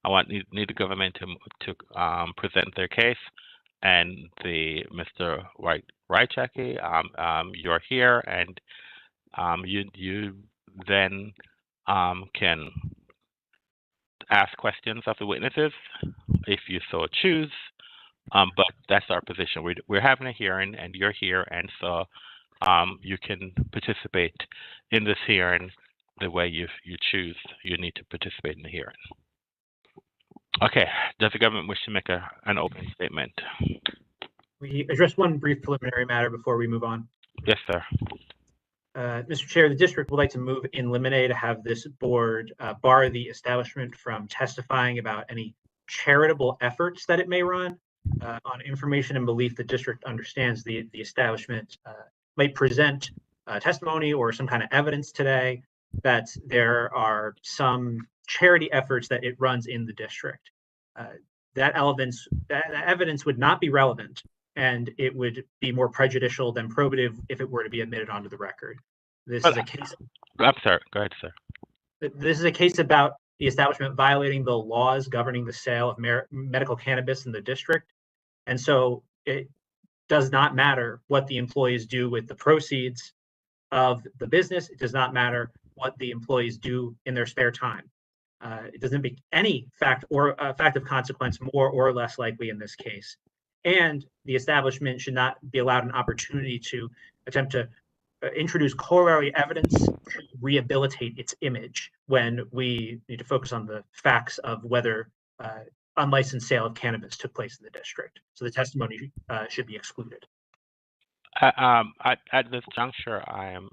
I need the government to present their case. And Mr. Rychecki, you're here, and you then can ask questions of the witnesses if you so choose. But that's our position. We're having a hearing, and you're here, and so you can participate in this hearing the way you choose. You need to participate in the hearing. Okay. Does the government wish to make an open statement? We address one brief preliminary matter before we move on. Yes, sir. Mr. Chair, the district would like to move in limine to have this board bar the establishment from testifying about any charitable efforts that it may run. On information and belief, the district understands the establishment might present testimony or some kind of evidence today that there are some charity efforts that it runs in the district. That evidence would not be relevant, and it would be more prejudicial than probative if it were to be admitted onto the record. This is a case. I'm sorry. Go ahead, sir. This is a case about the establishment violating the laws governing the sale of medical cannabis in the district. And so it does not matter what the employees do with the proceeds of the business. It does not matter what the employees do in their spare time. It doesn't make any fact of consequence more or less likely in this case. And the establishment should not be allowed an opportunity to attempt to introduce corollary evidence to rehabilitate its image when we need to focus on the facts of whether unlicensed sale of cannabis took place in the district. So the testimony should be excluded. At this juncture, I'm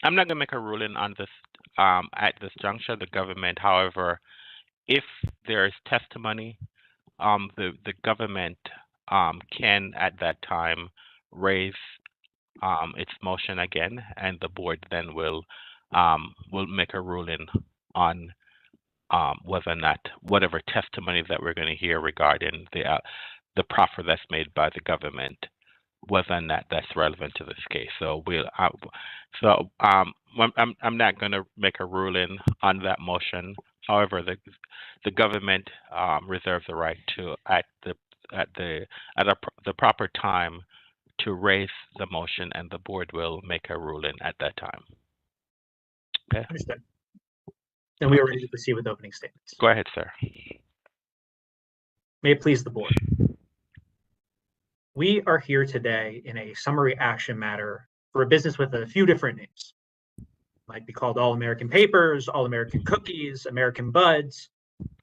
not going to make a ruling on this at this juncture. The government, however, if there is testimony, the government can at that time raise its motion again, and the board then will make a ruling on whether or not whatever testimony that we're going to hear regarding the proffer that's made by the government, whether or not that's relevant to this case. So I'm not going to make a ruling on that motion. However, the government reserves the right to at the proper time to raise the motion, and the board will make a ruling at that time. Okay. Understood. Then we are ready to proceed with opening statements. Go ahead, sir. May it please the board. We are here today in a summary action matter for a business with a few different names. It might be called All American Papers, All American Cookies, American Buds.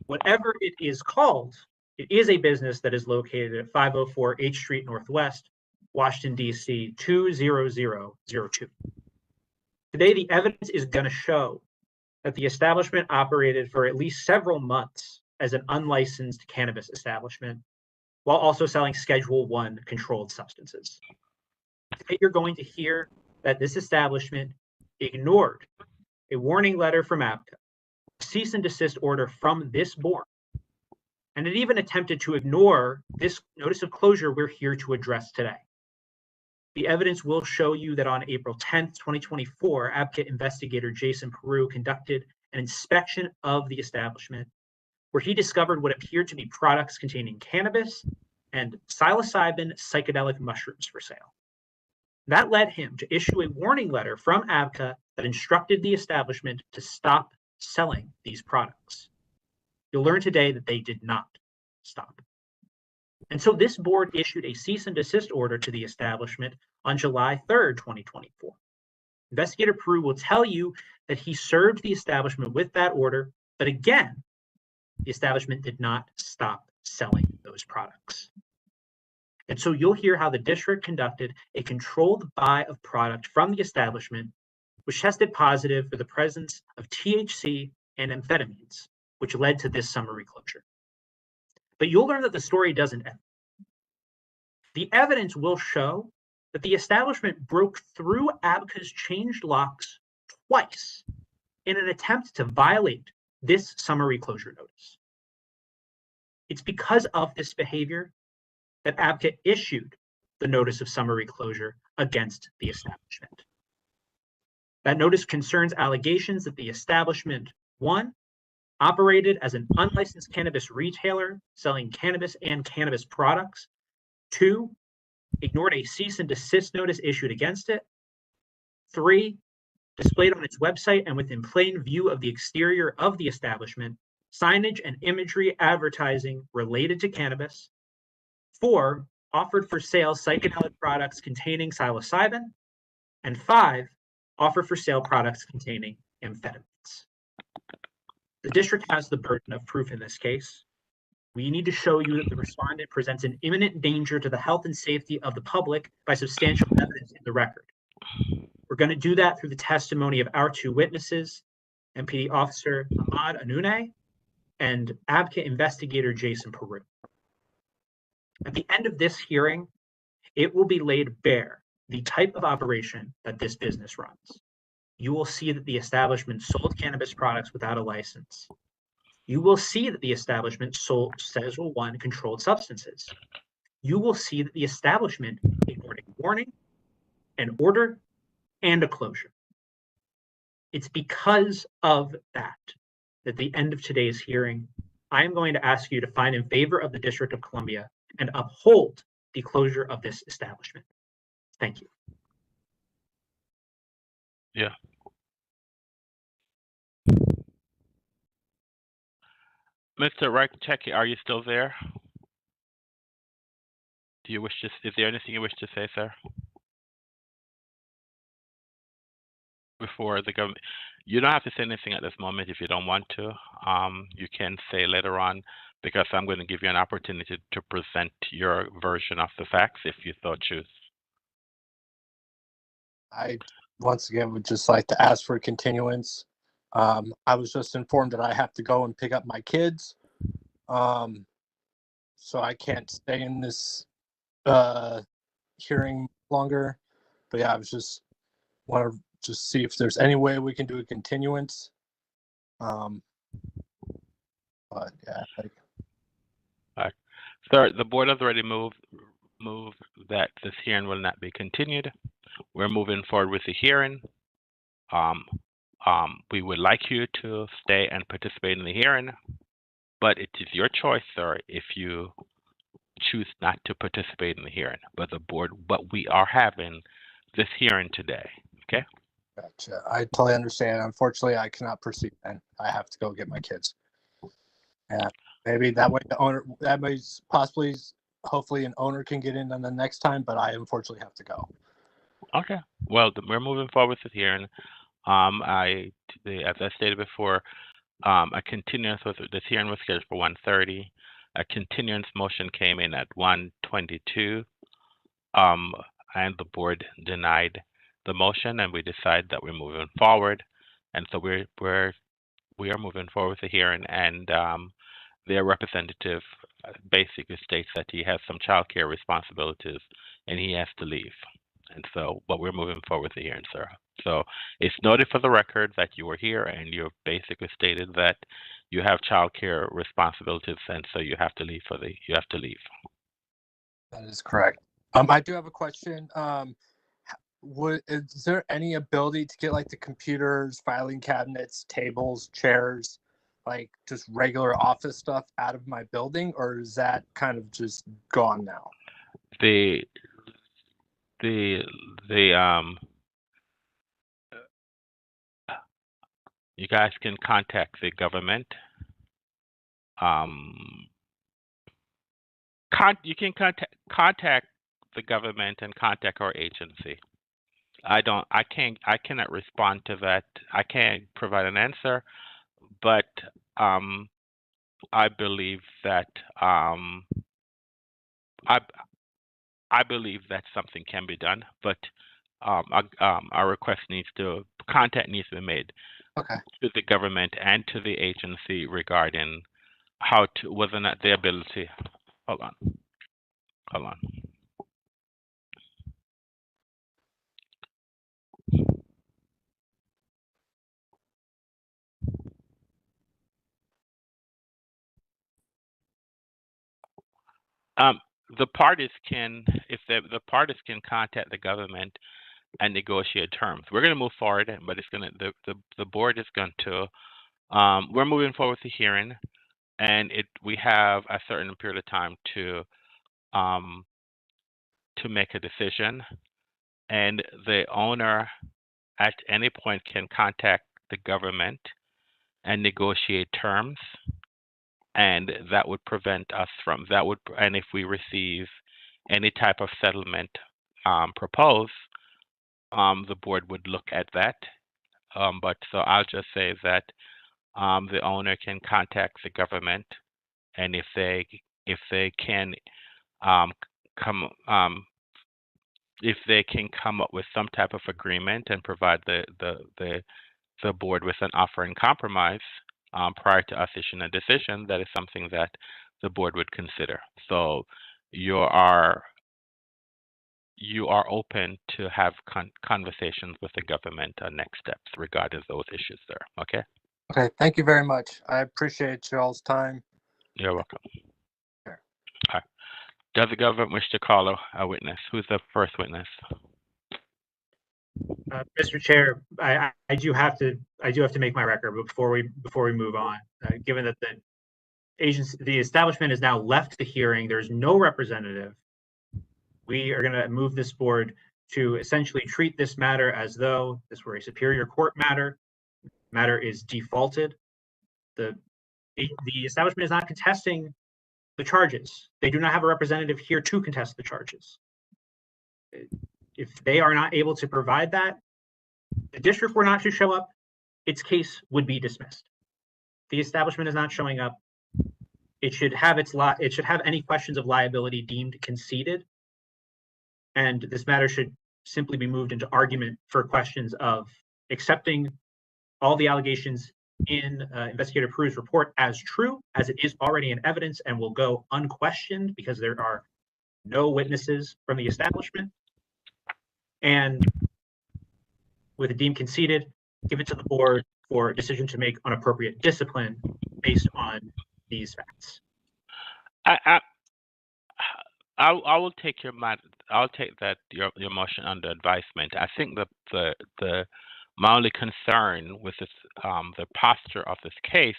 Whatever it is called, it is a business that is located at 504 H Street Northwest, Washington, D.C. 20002. Today, the evidence is going to show that the establishment operated for at least several months as an unlicensed cannabis establishment, while also selling Schedule I controlled substances. Today, you're going to hear that this establishment ignored a warning letter from ABCA, a cease and desist order from this board, and it even attempted to ignore this notice of closure we're here to address today. The evidence will show you that on April 10th, 2024, ABCA investigator Jason Peru conducted an inspection of the establishment where he discovered what appeared to be products containing cannabis and psilocybin psychedelic mushrooms for sale. That led him to issue a warning letter from ABCA that instructed the establishment to stop selling these products. You'll learn today that they did not stop. And so this board issued a cease and desist order to the establishment on July 3rd, 2024. Investigator Peru will tell you that he served the establishment with that order, but again, the establishment did not stop selling those products. And so you'll hear how the district conducted a controlled buy of product from the establishment, which tested positive for the presence of THC and amphetamines, which led to this summary closure. But you'll learn that the story doesn't end. The evidence will show that the establishment broke through ABCA's changed locks twice in an attempt to violate this summary closure notice. It's because of this behavior that ABCA issued the notice of summary closure against the establishment. That notice concerns allegations that the establishment, 1, operated as an unlicensed cannabis retailer selling cannabis and cannabis products, 2, ignored a cease and desist notice issued against it, 3, displayed on its website and within plain view of the exterior of the establishment, signage and imagery advertising related to cannabis, 4, offered for sale psychedelic products containing psilocybin, and 5, offered for sale products containing amphetamines. The district has the burden of proof in this case. We need to show you that the respondent presents an imminent danger to the health and safety of the public by substantial evidence in the record. We're going to do that through the testimony of our 2 witnesses, MPD Officer Ahmad Anoune and ABCA investigator Jason Peru. At the end of this hearing, it will be laid bare the type of operation that this business runs. You will see that the establishment sold cannabis products without a license. You will see that the establishment sold Schedule I controlled substances. You will see that the establishment ignored a warning, an order, and a closure. It's because of that at the end of today's hearing, I am going to ask you to find in favor of the District of Columbia and uphold the closure of this establishment. Thank you. Yeah. Mr. Reichechki, are you still there? Do you wish to? Is there anything you wish to say, sir? Before the government, you don't have to say anything at this moment if you don't want to. You can say later on, because I'm going to give you an opportunity to present your version of the facts if you so choose. I once again would just like to ask for a continuance. I was just informed that I have to go and pick up my kids. So I can't stay in this hearing longer. But yeah, I was just want to just see if there's any way we can do a continuance. But yeah, like, Sir, the board has already moved that this hearing will not be continued. We're moving forward with the hearing. We would like you to stay and participate in the hearing, but it is your choice, sir, if you choose not to participate in the hearing. But we are having this hearing today. Okay. gotcha. I totally understand. Unfortunately, I cannot proceed, and I have to go get my kids. Yeah, maybe that way the owner, that may possibly, hopefully, an owner can get in on the next time. But I unfortunately have to go. Okay. Well, we're moving forward with the hearing. As I stated before, a continuance was this hearing was scheduled for 1:30. A continuance motion came in at 1:22. And the board denied the motion, and we decided that we're moving forward, and so we are moving forward with the hearing. And their representative basically states that he has some child care responsibilities and he has to leave. And so, but we're moving forward with the hearing, sir. So it's noted for the record that you were here and you basically stated that you have child care responsibilities, and so you have to leave That is correct. I do have a question. Is there any ability to get like the computers, filing cabinets, tables, chairs, like just regular office stuff out of my building, or is that kind of just gone now? You guys can contact the government. You can contact the government and contact our agency. I cannot respond to that. I can't provide an answer, but I believe that I believe that something can be done, but our request needs to be made to the government and to the agency regarding whether or not their ability. Hold on. The parties can, if the parties can contact the government and negotiate terms. We're going to move forward, but it's going to the board is going to. We're moving forward with the hearing, and we have a certain period of time to make a decision, and the owner at any point can contact the government and negotiate terms, and that would prevent us from and if we receive any type of settlement proposed, the board would look at that. But so I'll just say that the owner can contact the government, and if they can come up with some type of agreement and provide the board with an offer in compromise prior to us issuing a decision, that is something that the board would consider. So you are open to have conversations with the government on next steps regarding those issues there. Okay? Okay, thank you very much. I appreciate y'all's time. You're welcome. Sure. All right. Does the government wish to call a witness? Who's the first witness? Mr. Chair, I do have to make my record before we move on. Given that the establishment has now left the hearing, there's no representative. We are going to move this board to essentially treat this matter as though this were a Superior Court matter. Matter is defaulted. The The establishment is not contesting the charges. They do not have a representative here to contest the charges. If they are not able to provide that, the district were not to show up, its case would be dismissed. The establishment is not showing up. It should have any questions of liability deemed conceded, and this matter should simply be moved into argument for questions of accepting all the allegations in Investigator Peru's report as true, as it is already in evidence and will go unquestioned because there are no witnesses from the establishment, and with it deemed conceded, give it to the board for a decision to make on appropriate discipline based on these facts. I will take I'll take your motion under advisement. I think my only concern with this the posture of this case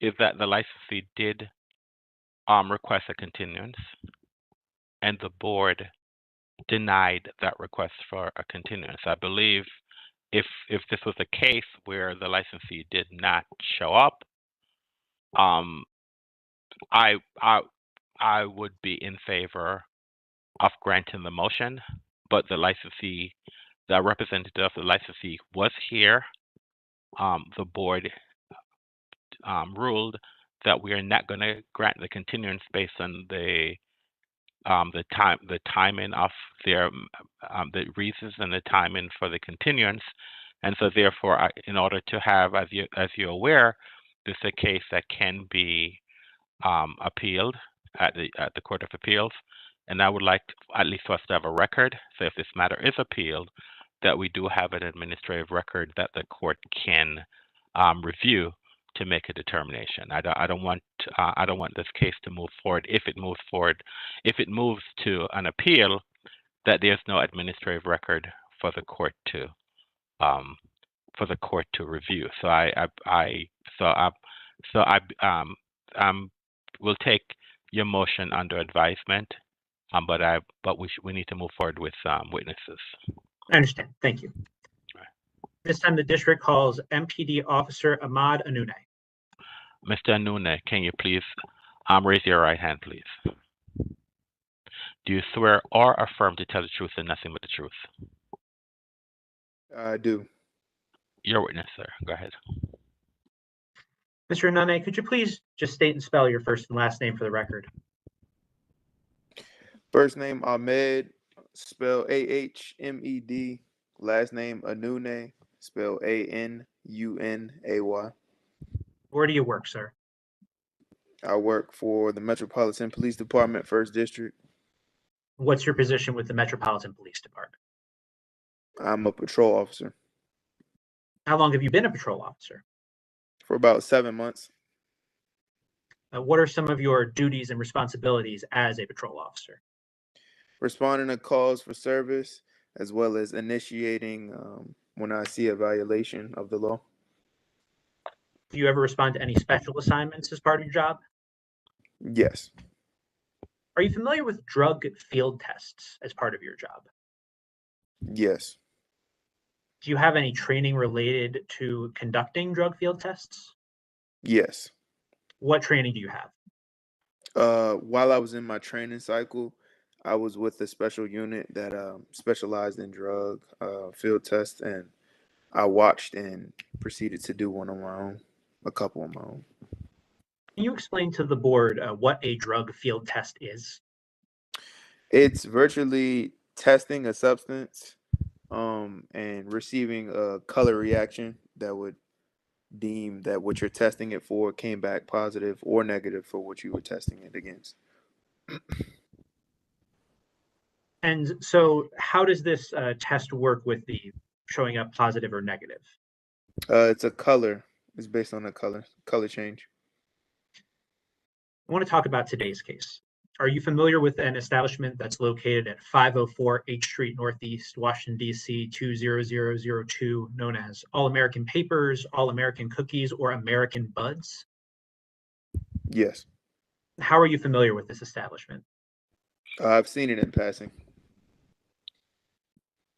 is that the licensee did request a continuance, and the board denied that request for a continuance. I believe if this was a case where the licensee did not show up, I would be in favor of granting the motion, but the representative of the licensee was here. The board ruled that we are not going to grant the continuance based on the timing of their the reasons and the timing for the continuance, and so therefore, in order to have, as you're aware, this is a case that can be appealed at the Court of Appeals, and I would like at least for us to have a record. So if this matter is appealed, that we do have an administrative record that the court can review to make a determination. I don't want this case to move forward. If it moves to an appeal, that there's no administrative record for the court to review. So we'll take your motion under advisement, but we need to move forward with witnesses. I understand. Thank you. This time, the district calls MPD Officer Ahmad Anoune. Mr. Anoune, can you please raise your right hand, please? Do you swear or affirm to tell the truth and nothing but the truth? I do. Your witness, sir. Go ahead. Mr. Anoune, could you please just state and spell your first and last name for the record? First name Ahmed, spell Ahmed. Last name Anoune, spell Anunay. Where do you work, sir? I work for the Metropolitan Police Department, 1st District. What's your position with the Metropolitan Police Department? I'm a patrol officer. How long have you been a patrol officer? For about 7 months. What are some of your duties and responsibilities as a patrol officer? Responding to calls for service, as well as initiating when I see a violation of the law. Do you ever respond to any special assignments as part of your job? Yes. Are you familiar with drug field tests as part of your job? Yes. Do you have any training related to conducting drug field tests? Yes. What training do you have? While I was in my training cycle, I was with a special unit that specialized in drug field tests, and I watched and proceeded to do one on my own, a couple on my own. Can you explain to the board what a drug field test is? It's virtually testing a substance and receiving a color reaction that would deem that what you're testing it for came back positive or negative for what you were testing it against. And so how does this test work with the showing up positive or negative? It's a color. It's based on a color change. I want to talk about today's case. Are you familiar with an establishment that's located at 504 H Street Northeast, Washington, D.C. 20002, known as All American Papers, All American Cookies, or American Buds? Yes. How are you familiar with this establishment? I've seen it in passing.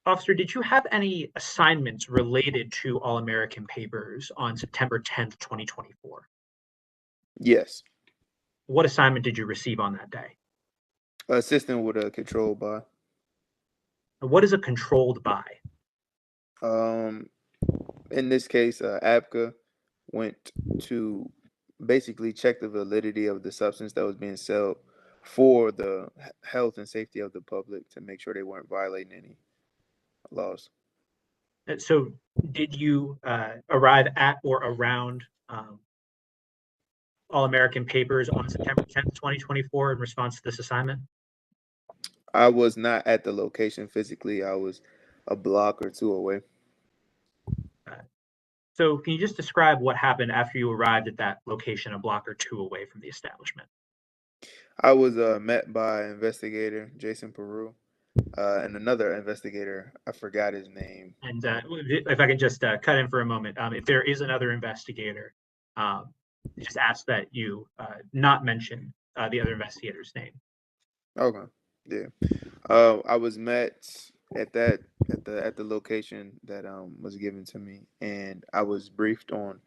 Officer, did you have any assignments related to All American Papers on September 10th, 2024? Yes. What assignment did you receive on that day? Assisting with a controlled buy. What is a controlled buy? In this case, ABCA went to basically check the validity of the substance that was being sold for the health and safety of the public to make sure they weren't violating any laws. So did you arrive at or around All American Papers on September 10th, 2024 in response to this assignment? I was not at the location physically. I was a block or two away. So can you just describe what happened after you arrived at that location a block or two away from the establishment? I was met by investigator Jason Peru and another investigator. I forgot his name. And if I can just cut in for a moment, if there is another investigator, just ask that you not mention the other investigator's name. Okay. Yeah. I was met at the location that was given to me, and I was briefed on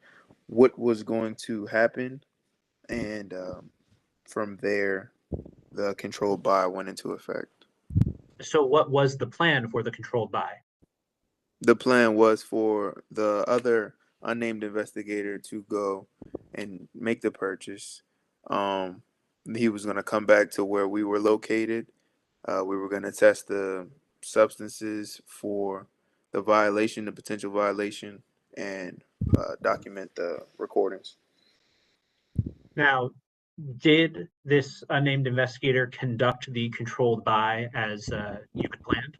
what was going to happen, and from there, the controlled buy went into effect. So what was the plan for the controlled buy? The plan was for the other unnamed investigator to go and make the purchase. He was going to come back to where we were located. We were going to test the substances for the violation, the potential violation, and document the recordings. Now, did this unnamed investigator conduct the controlled buy as you had planned?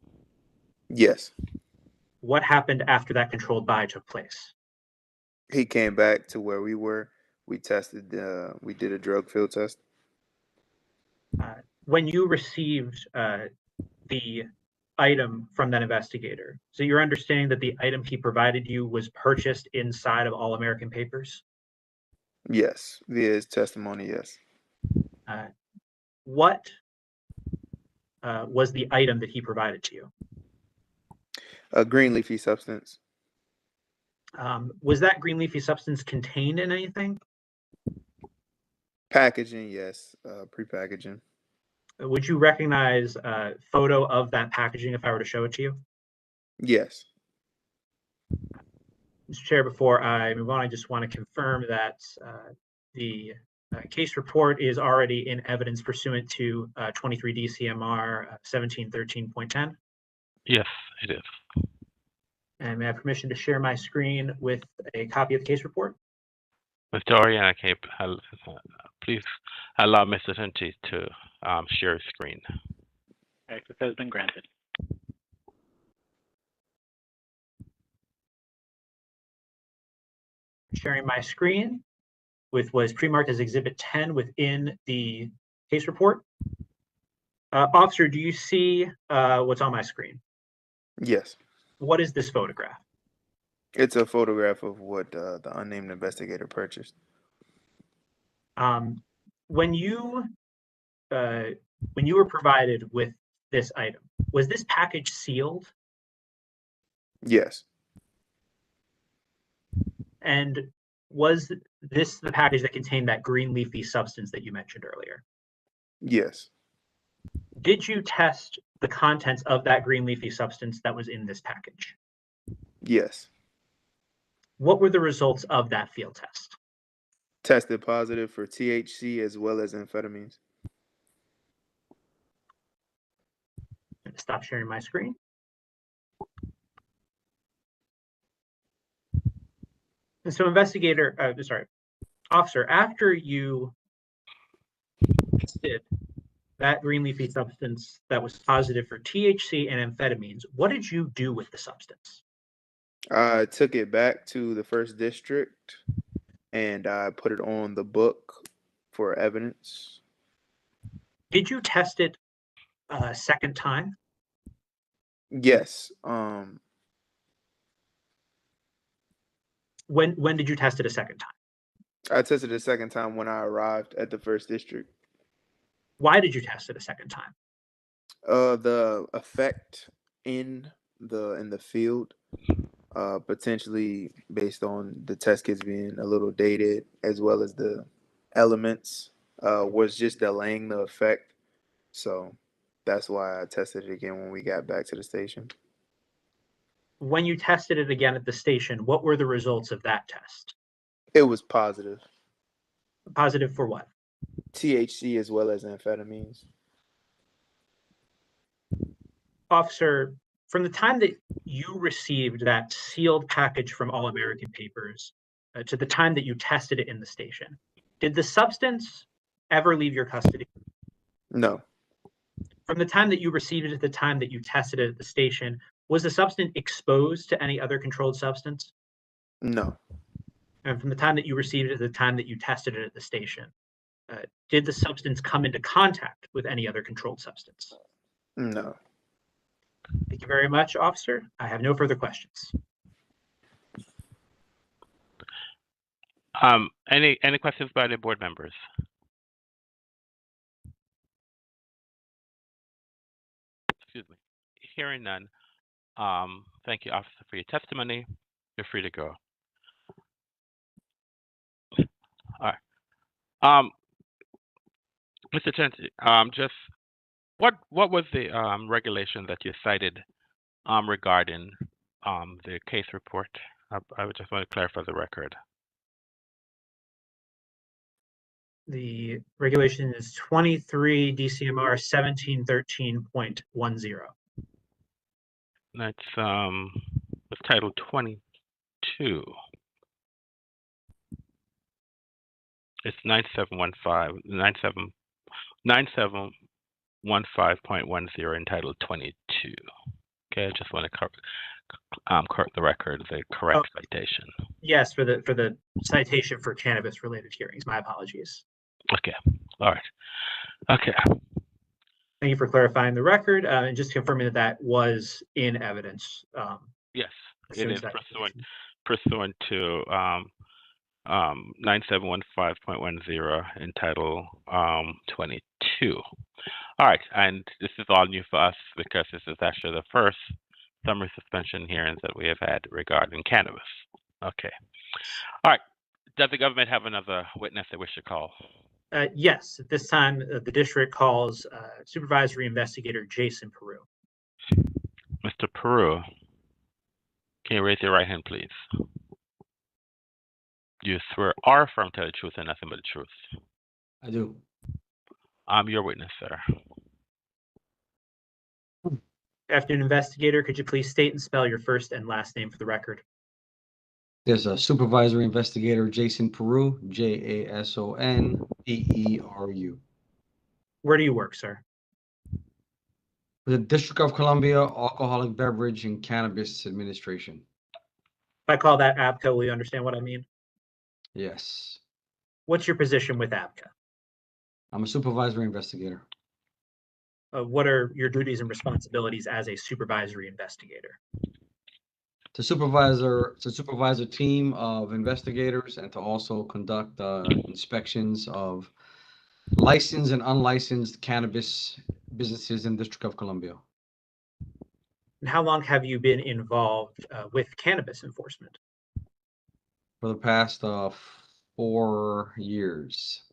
Yes. What happened after that controlled buy took place? He came back to where we were. We tested, we did a drug field test. When you received the item from that investigator, so you're understanding that the item he provided you was purchased inside of All American Papers? Yes, via his testimony, yes. What was the item that he provided to you? A green leafy substance. Was that green leafy substance contained in anything? Packaging, yes. Pre-packaging. Would you recognize a photo of that packaging if I were to show it to you? Yes. Mr. Chair, before I move on, I just want to confirm that the case report is already in evidence pursuant to 23 DCMR 1713.10. Yes, it is. And may I have permission to share my screen with a copy of the case report? Mr. Oriana, please allow Mr. Tinty to share his screen. Access has been granted. Sharing my screen with what is pre-marked as Exhibit 10 within the case report. Officer, do you see what's on my screen? Yes. What is this photograph? It's a photograph of what the unnamed investigator purchased. When you were provided with this item, was this package sealed? Yes. And was this the package that contained that green leafy substance that you mentioned earlier? Yes. Did you test the contents of that green leafy substance that was in this package? Yes. What were the results of that field test? Tested positive for THC as well as amphetamines. Stop sharing my screen. And so officer, after you tested that green leafy substance that was positive for THC and amphetamines, what did you do with the substance? I took it back to the first district and I put it on the book for evidence. Did you test it a second time? Yes. When did you test it a second time? I tested it a second time when I arrived at the first district. Why did you test it a second time? The effect in the field, potentially based on the test kits being a little dated, as well as the elements was just delaying the effect. So that's why I tested it again when we got back to the station. When you tested it again at the station, what were the results of that test? It was positive. Positive for what? THC as well as amphetamines. Officer, from the time that you received that sealed package from All American Papers to the time that you tested it in the station, did the substance ever leave your custody? No. From the time that you received it to the time that you tested it at the station, was the substance exposed to any other controlled substance? No. And from the time that you received it to the time that you tested it at the station, did the substance come into contact with any other controlled substance? No. Thank you very much, officer. I have no further questions. Any questions by the board members? Excuse me. Hearing none. Thank you, officer, for your testimony. You're free to go. All right. Mr. Chanty, just what was the regulation that you cited regarding the case report? I would just want to clarify the record. The regulation is 23 DCMR 1713.10. That's it's Title 22. It's 9715 9715.10 entitled 22. Okay, I just want to correct the record, the correct citation. Yes, for the citation for cannabis related hearings. My apologies. Okay, all right. Okay. Thank you for clarifying the record and just confirming that that was in evidence. Yes, it is pursuant to 9715.10 entitled 22. All right, and this is all new for us because this is actually the first summary suspension hearings that we have had regarding cannabis. Okay. All right. Does the government have another witness they wish to call? Yes, at this time, the district calls Supervisory Investigator Jason Peru. Mr. Peru, can you raise your right hand, please? You swear or affirm to tell the truth and nothing but the truth? I do. I'm your witness, sir. Afternoon, investigator. Could you please state and spell your first and last name for the record? There's a Supervisory Investigator Jason Peru, JASONPERU. Where do you work, sir? The District of Columbia Alcoholic Beverage and Cannabis Administration. If I call that ABCA, will you understand what I mean? Yes. What's your position with ABCA? I'm a supervisory investigator. What are your duties and responsibilities as a supervisory investigator? To supervise a team of investigators and to also conduct inspections of licensed and unlicensed cannabis businesses in the District of Columbia. And how long have you been involved with cannabis enforcement? For the past 4 years.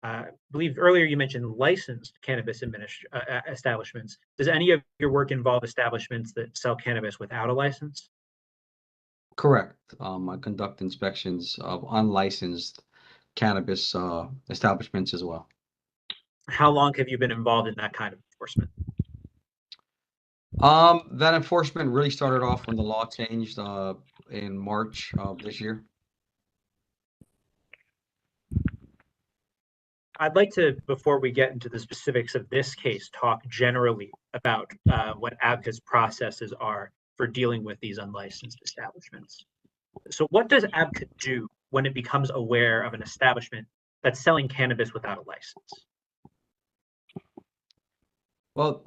I believe earlier you mentioned licensed cannabis establishments. Does any of your work involve establishments that sell cannabis without a license? Correct. I conduct inspections of unlicensed cannabis establishments as well. How long have you been involved in that kind of enforcement? That enforcement really started off when the law changed in March of this year. I'd like to, before we get into the specifics of this case, talk generally about what ABCA's processes are for dealing with these unlicensed establishments. So what does ABCA do when it becomes aware of an establishment that's selling cannabis without a license? Well,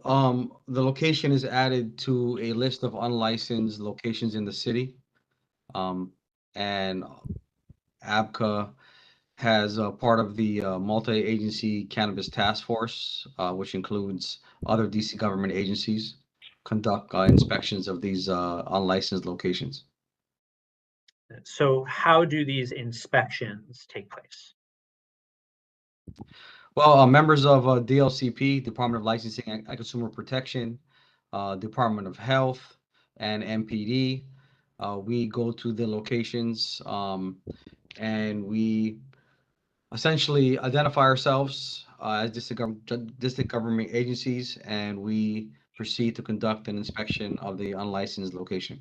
the location is added to a list of unlicensed locations in the city. And ABCA has part of the multi-agency cannabis task force, which includes other DC government agencies, conduct inspections of these unlicensed locations. So how do these inspections take place? Well, members of DLCP, Department of Licensing and Consumer Protection, Department of Health, and MPD, we go to the locations and we essentially identify ourselves as distinct government agencies, and we proceed to conduct an inspection of the unlicensed location.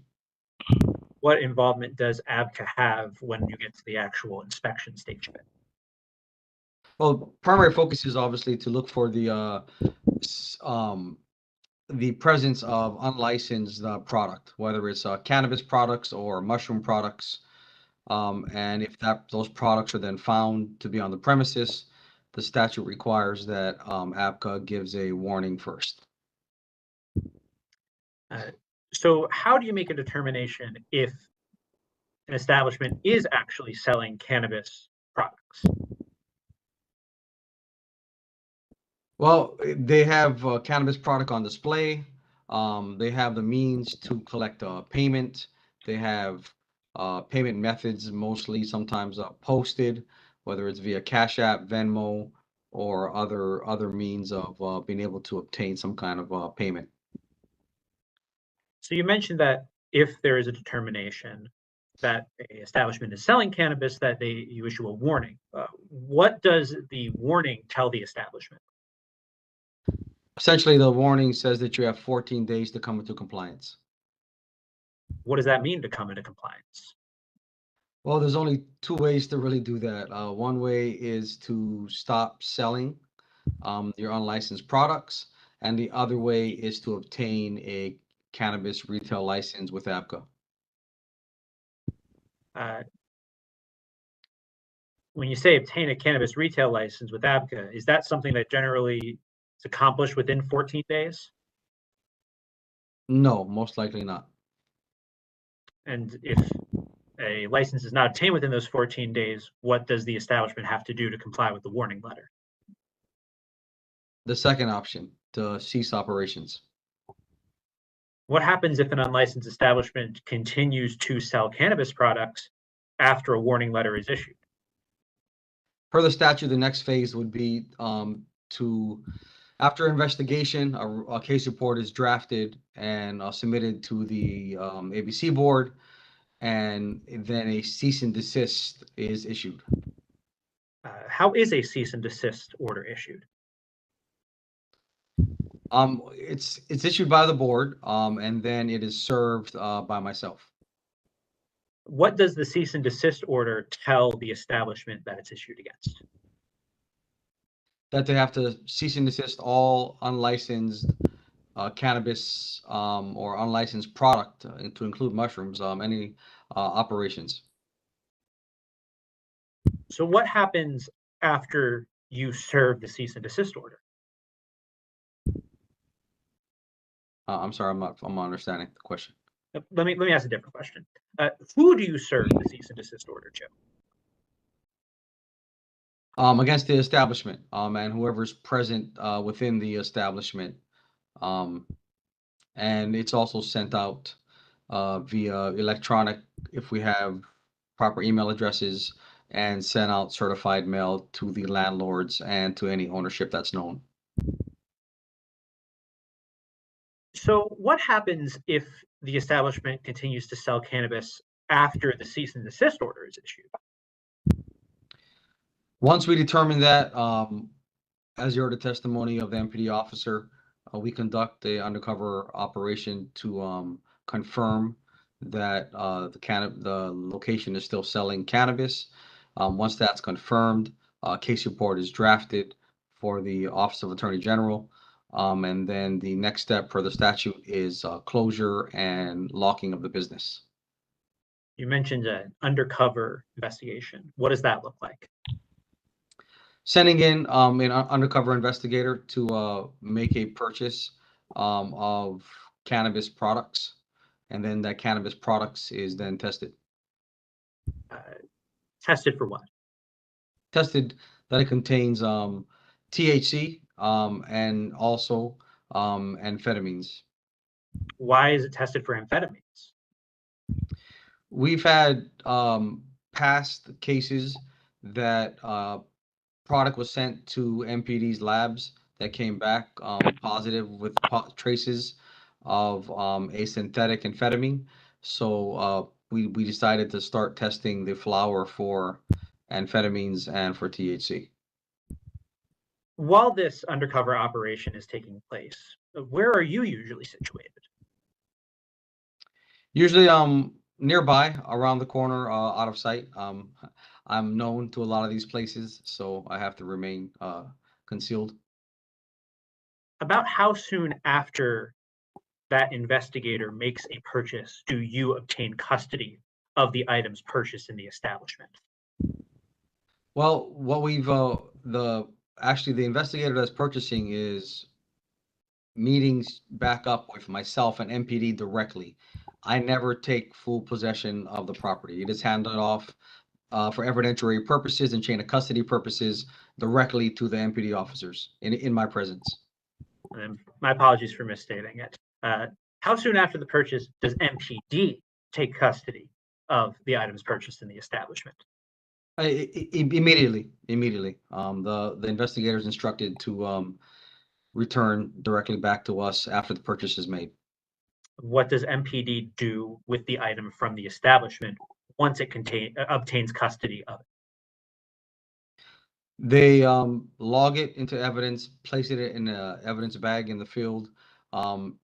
What involvement does ABCA have when you get to the actual inspection stage of it? Well, primary focus is obviously to look for the presence of unlicensed product, whether it's cannabis products or mushroom products. And if those products are then found to be on the premises, the statute requires that ABCA gives a warning first. So how do you make a determination if an establishment is actually selling cannabis products? Well, they have a cannabis product on display. They have the means to collect payment. They have payment methods, mostly sometimes posted, whether it's via Cash App, Venmo, or other means of being able to obtain some kind of payment. So you mentioned that if there is a determination that a establishment is selling cannabis, that you issue a warning. What does the warning tell the establishment? Essentially, the warning says that you have 14 days to come into compliance. What does that mean to come into compliance? Well, there's only two ways to really do that. One way is to stop selling your unlicensed products, and the other way is to obtain a cannabis retail license with ABCA. When you say obtain a cannabis retail license with ABCA, is that something that generally is accomplished within 14 days? No, most likely not. And if a license is not obtained within those 14 days, what does the establishment have to do to comply with the warning letter? The second option, to cease operations. What happens if an unlicensed establishment continues to sell cannabis products after a warning letter is issued? Per the statute, the next phase would be after investigation, a case report is drafted and submitted to the ABC board, and then a cease and desist is issued. How is a cease and desist order issued? It's issued by the board, and then it is served by myself. What does the cease and desist order tell the establishment that it's issued against? That they have to cease and desist all unlicensed cannabis or unlicensed product, to include mushrooms, any operations. So what happens after you serve the cease and desist order? I'm sorry, I'm not understanding the question. Let me ask a different question. Who do you serve the cease and desist order to? Against the establishment, and whoever's present within the establishment. And it's also sent out via electronic if we have proper email addresses, and sent out certified mail to the landlords and to any ownership that's known. So what happens if the establishment continues to sell cannabis after the cease and desist order is issued? Once we determine that, as you heard the testimony of the MPD officer, we conduct a undercover operation to confirm that the location is still selling cannabis. Once that's confirmed, a case report is drafted for the Office of Attorney General, and then the next step per the statute is closure and locking of the business. You mentioned an undercover investigation. What does that look like? Sending in an undercover investigator to make a purchase of cannabis products, and then that cannabis products is then tested. Tested for what? Tested that it contains THC and also amphetamines. Why is it tested for amphetamines? We've had past cases that product was sent to MPD's labs that came back positive with traces of a synthetic amphetamine. So we decided to start testing the flower for amphetamines and for THC. While this undercover operation is taking place, where are you usually situated? Usually nearby, around the corner, out of sight. I'm known to a lot of these places, so I have to remain concealed. About how soon after that investigator makes a purchase do you obtain custody of the items purchased in the establishment? Well, what we've the actually the investigator that's purchasing is meetings back up with myself and MPD directly. I never take full possession of the property. It is handed off for evidentiary purposes and chain of custody purposes directly to the MPD officers in my presence. My apologies for misstating it. How soon after the purchase does MPD take custody of the items purchased in the establishment? Immediately. The investigator is instructed to return directly back to us after the purchase is made. What does MPD do with the item from the establishment once it obtains custody of it? They log it into evidence, place it in an evidence bag in the field.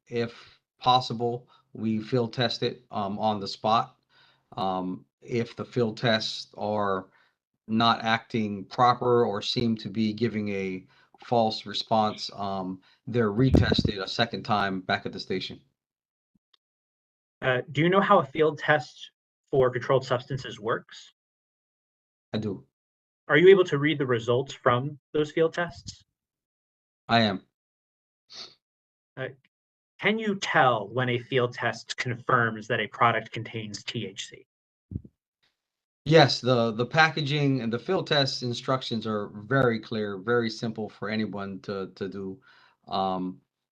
If possible, we field test it on the spot. If the field tests are not acting proper or seem to be giving a false response, they're retested a second time back at the station. Do you know how a field test for controlled substances works? I do. Are you able to read the results from those field tests? I am. Can you tell when a field test confirms that a product contains THC? Yes, the packaging and the field test instructions are very clear, very simple for anyone to do.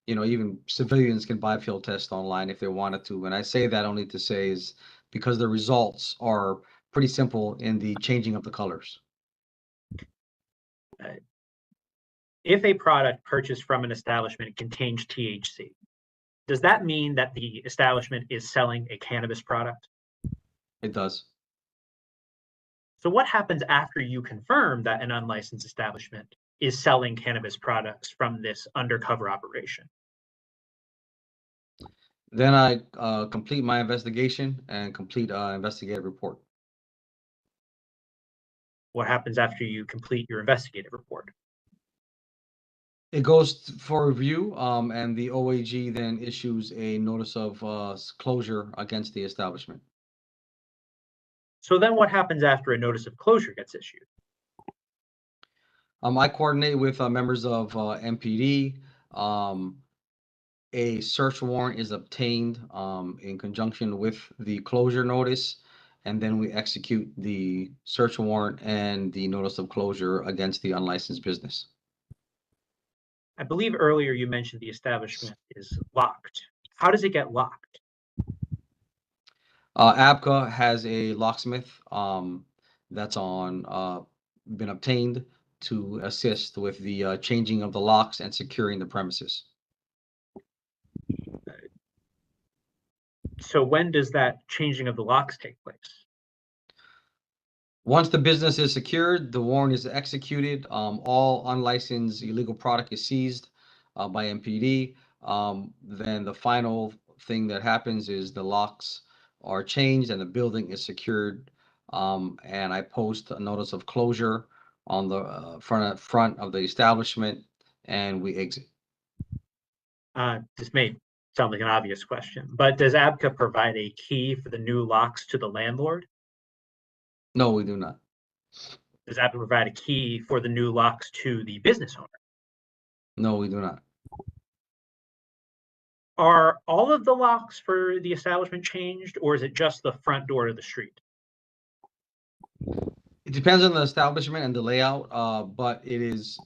Even civilians can buy field tests online if they wanted to. And I say that only to say is because the results are pretty simple in the changing of the colors. If a product purchased from an establishment contains THC, does that mean that the establishment is selling a cannabis product? It does. So what happens after you confirm that an unlicensed establishment is selling cannabis products from this undercover operation? Then I complete my investigation and complete investigative report. What happens after you complete your investigative report? It goes for review, and the OAG then issues a notice of closure against the establishment. So then what happens after a notice of closure gets issued? I coordinate with members of MPD. A search warrant is obtained in conjunction with the closure notice, and then we execute the search warrant and the notice of closure against the unlicensed business. I believe earlier you mentioned the establishment is locked. How does it get locked? ABCA has a locksmith that's been obtained to assist with the changing of the locks and securing the premises. So when does that changing of the locks take place? Once the business is secured, the warrant is executed. All unlicensed illegal product is seized by MPD. Then the final thing that happens is the locks are changed and the building is secured. And I post a notice of closure on the front of the establishment, and we exit. This may sound like an obvious question, but does ABCA provide a key for the new locks to the landlord? No, we do not. Does ABCA provide a key for the new locks to the business owner? No, we do not. Are all of the locks for the establishment changed, or is it just the front door to the street? It depends on the establishment and the layout, but it's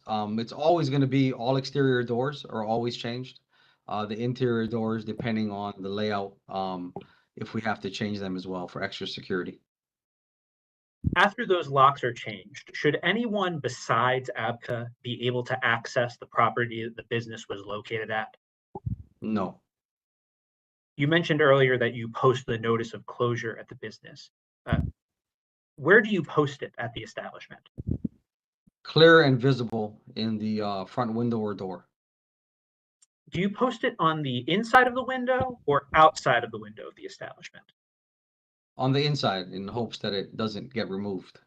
always going to be all exterior doors are always changed. The interior doors, depending on the layout, if we have to change them as well for extra security. After those locks are changed, should anyone besides ABCA be able to access the property that the business was located at? No. You mentioned earlier that you post the notice of closure at the business. Where do you post it at the establishment? Clear and visible in the front window or door. Do you post it on the inside of the window or outside of the window of the establishment? On the inside in hopes that it doesn't get removed.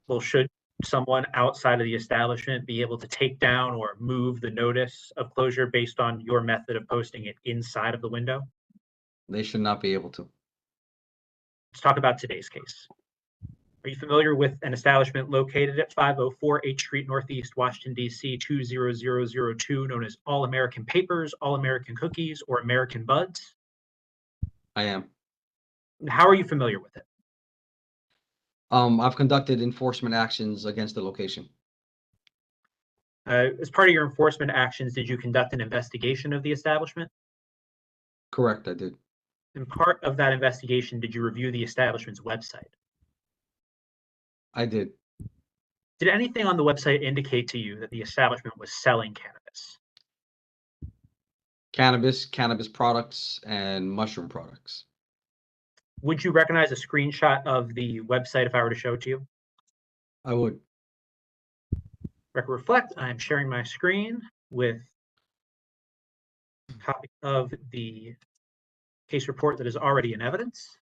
Well, should someone outside of the establishment be able to take down or move the notice of closure based on your method of posting it inside of the window? They should not be able to. Let's talk about today's case. Are you familiar with an establishment located at 504 H Street Northeast, Washington, D.C. 20002, known as All American Papers, All American Cookies, or American Buds? I am. How are you familiar with it? I've conducted enforcement actions against the location. As part of your enforcement actions, did you conduct an investigation of the establishment? Correct, I did. And part of that investigation, did you review the establishment's website? I did. Did anything on the website indicate to you that the establishment was selling cannabis? Cannabis products, and mushroom products. Would you recognize a screenshot of the website if I were to show it to you? I would. Record reflect, I'm sharing my screen with a copy of the case report that is already in evidence.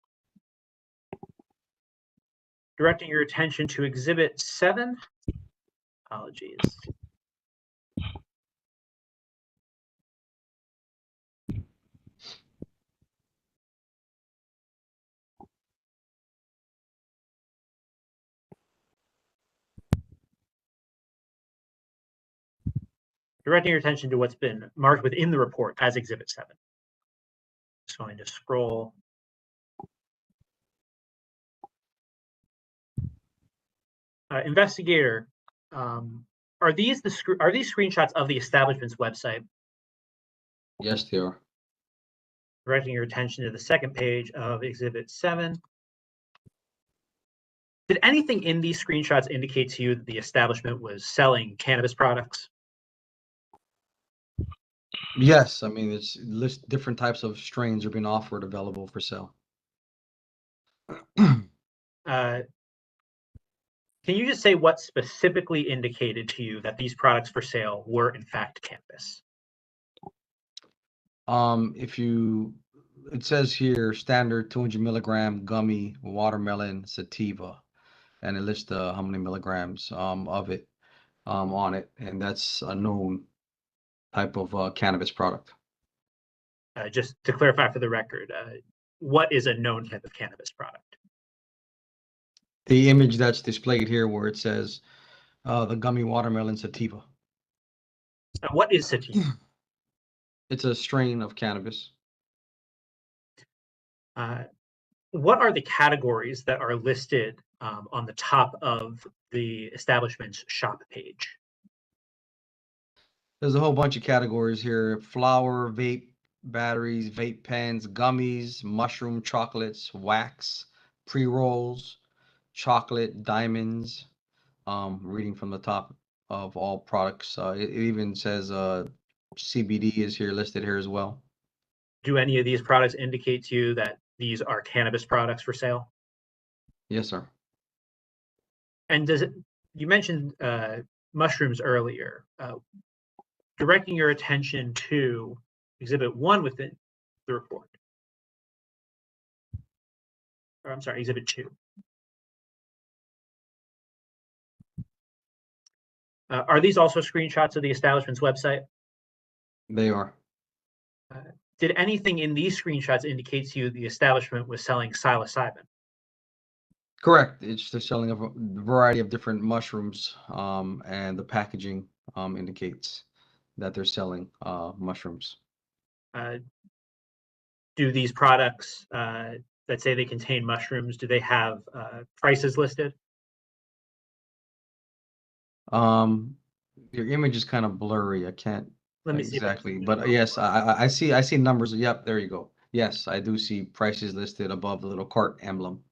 Directing your attention to Exhibit 7. Apologies. Directing your attention to what's been marked within the report as Exhibit 7. Just going to scroll. Investigator, are these screenshots of the establishment's website? Yes, they are. Directing your attention to the second page of Exhibit 7. Did anything in these screenshots indicate to you that the establishment was selling cannabis products? Yes, I mean, it's list different types of strains are being offered available for sale. Can you just say what specifically indicated to you that these products for sale were in fact cannabis? It says here standard 200 milligram gummy watermelon sativa, and it lists how many milligrams of it on it, and that's a known type of cannabis product. Just to clarify for the record, what is a known type of cannabis product? The image that's displayed here where it says the gummy watermelon sativa. What is sativa? It's a strain of cannabis. What are the categories that are listed on the top of the establishment's shop page? There's a whole bunch of categories here: flour, vape, batteries, vape pens, gummies, mushroom chocolates, wax, pre-rolls, chocolate, diamonds. Reading from the top of all products. It even says CBD is here listed here as well. Do any of these products indicate to you that these are cannabis products for sale? Yes, sir. And you mentioned mushrooms earlier. Directing your attention to Exhibit 1 within the report. Or I'm sorry, Exhibit 2. Are these also screenshots of the establishment's website? They are. Did anything in these screenshots indicate to you the establishment was selling psilocybin? Correct. They're selling a variety of different mushrooms, and the packaging indicates that they're selling mushrooms. Do these products that say they contain mushrooms, do they have prices listed? Your image is kind of blurry. I can't Let me see. exactly, but yes, I see numbers. Yep, there you go. Yes, I do see prices listed above the little cart emblem.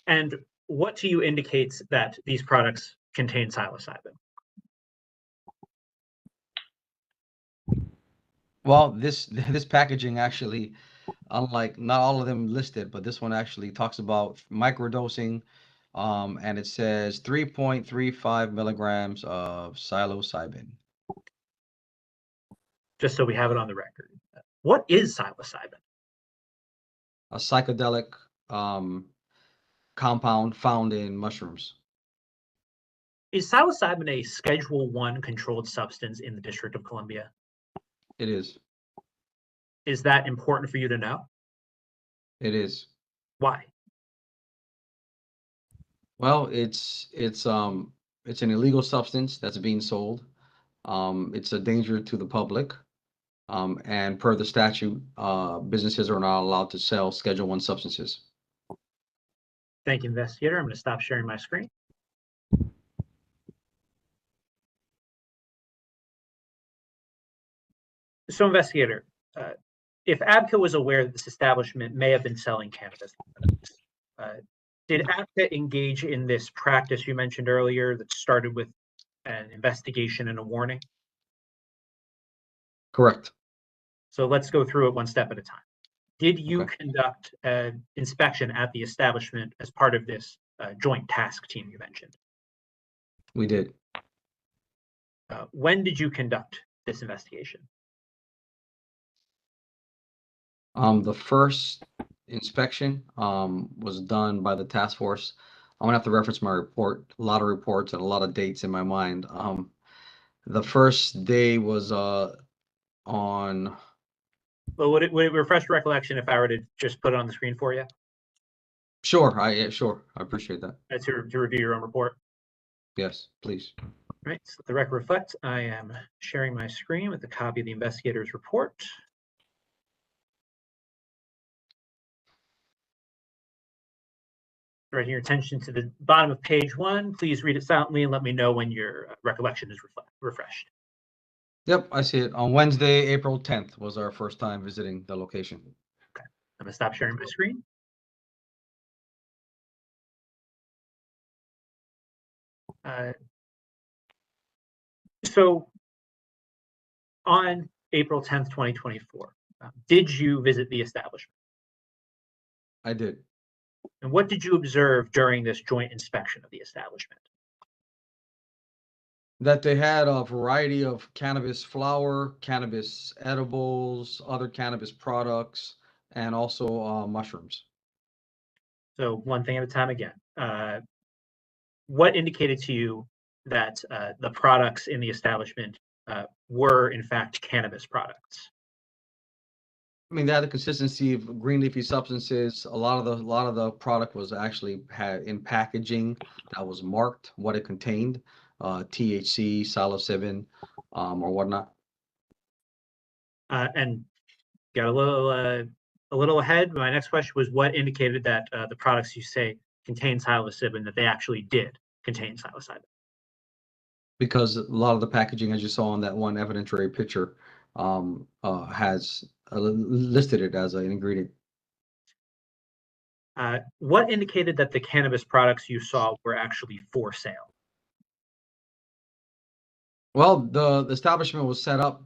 And what to you indicates that these products contain psilocybin? Well, this packaging actually, unlike not all of them listed, but this one actually talks about microdosing, and it says 3.35 milligrams of psilocybin. Just so we have it on the record. What is psilocybin? A psychedelic compound found in mushrooms. Is psilocybin a Schedule 1 controlled substance in the District of Columbia? It is. Is that important for you to know? It is. Why? Well, it's an illegal substance that's being sold. It's a danger to the public. And per the statute, businesses are not allowed to sell Schedule 1 substances. Thank you, investigator. I'm going to stop sharing my screen. So, investigator, if ABCA was aware that this establishment may have been selling cannabis, did ABCA engage in this practice you mentioned earlier that started with an investigation and a warning? Correct. So let's go through it one step at a time. Did you Okay. conduct an inspection at the establishment as part of this joint task team you mentioned? We did. When did you conduct this investigation? The first inspection was done by the task force. I'm gonna have to reference my report, a lot of reports and a lot of dates in my mind. The first day was on. Well, would it refresh recollection if I were to just put it on the screen for you? Sure, sure. I appreciate that. To review your own report. Yes, please. All right, so let the record reflect, I am sharing my screen with a copy of the investigator's report. Directing your attention to the bottom of page 1, please read it silently and let me know when your recollection is refreshed. Yep, I see it. On Wednesday, April 10th was our first time visiting the location. Okay, I'm gonna stop sharing my screen. So on April 10th, 2024, did you visit the establishment? I did. And what did you observe during this joint inspection of the establishment? That they had a variety of cannabis flower, cannabis edibles, other cannabis products, and also mushrooms. So one thing at a time again. What indicated to you that the products in the establishment were in fact cannabis products? I mean, they had the consistency of green leafy substances. A lot of the product was actually had in packaging that was marked what it contained, THC, psilocybin, or whatnot. And got a little ahead. My next question was what indicated that the products you say contain psilocybin, that they actually did contain psilocybin? Because a lot of the packaging, as you saw on that one evidentiary picture, has listed it as an ingredient. What indicated that the cannabis products you saw were actually for sale? Well, the establishment was set up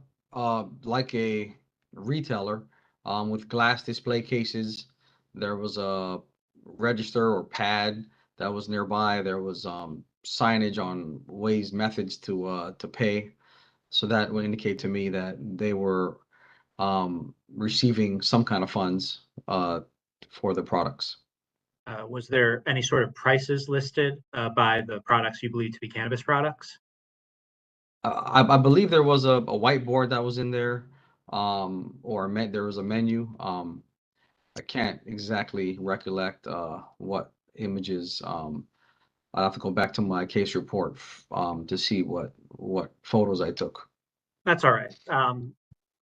like a retailer with glass display cases. There was a register or pad that was nearby. There was signage on methods to pay. So that would indicate to me that they were receiving some kind of funds for the products. Was there any sort of prices listed by the products you believe to be cannabis products? I believe there was a whiteboard that was in there, there was a menu. I can't exactly recollect what images. I'll have to go back to my case report to see what photos I took. That's all right.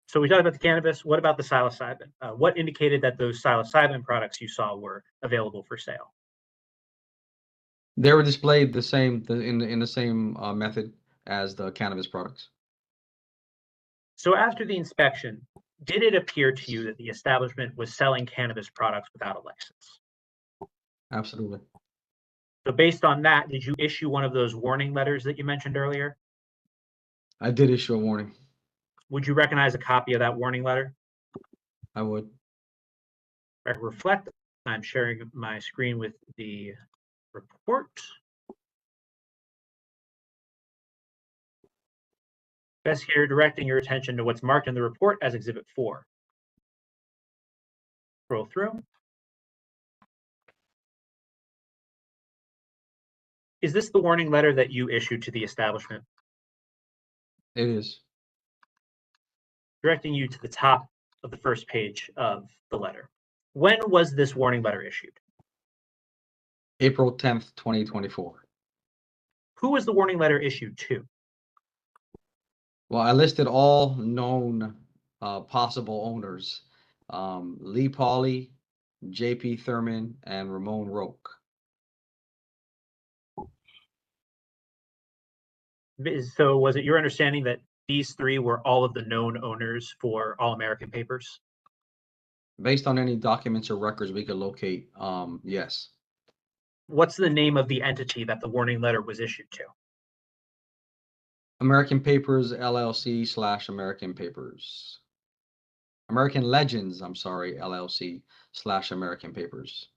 So we talked about the cannabis. What about the psilocybin? What indicated that those psilocybin products you saw were available for sale? They were displayed in the same method as the cannabis products. So after the inspection, did it appear to you that the establishment was selling cannabis products without a license? Absolutely. So based on that, did you issue one of those warning letters that you mentioned earlier? I did issue a warning. Would you recognize a copy of that warning letter? I would. Reflect. I'm sharing my screen with the report. Investigator directing your attention to what's marked in the report as Exhibit 4. Scroll through. Is this the warning letter that you issued to the establishment? It is. Directing you to the top of the first page of the letter. When was this warning letter issued? April 10th, 2024. Who was the warning letter issued to? Well, I listed all known possible owners. Lee Pauley, J.P. Thurman, and Ramon Roque. So was it your understanding that these three were all of the known owners for All American Papers? Based on any documents or records we could locate, yes. What's the name of the entity that the warning letter was issued to? American Papers, LLC / American Papers. American Legends, I'm sorry, LLC / American Papers.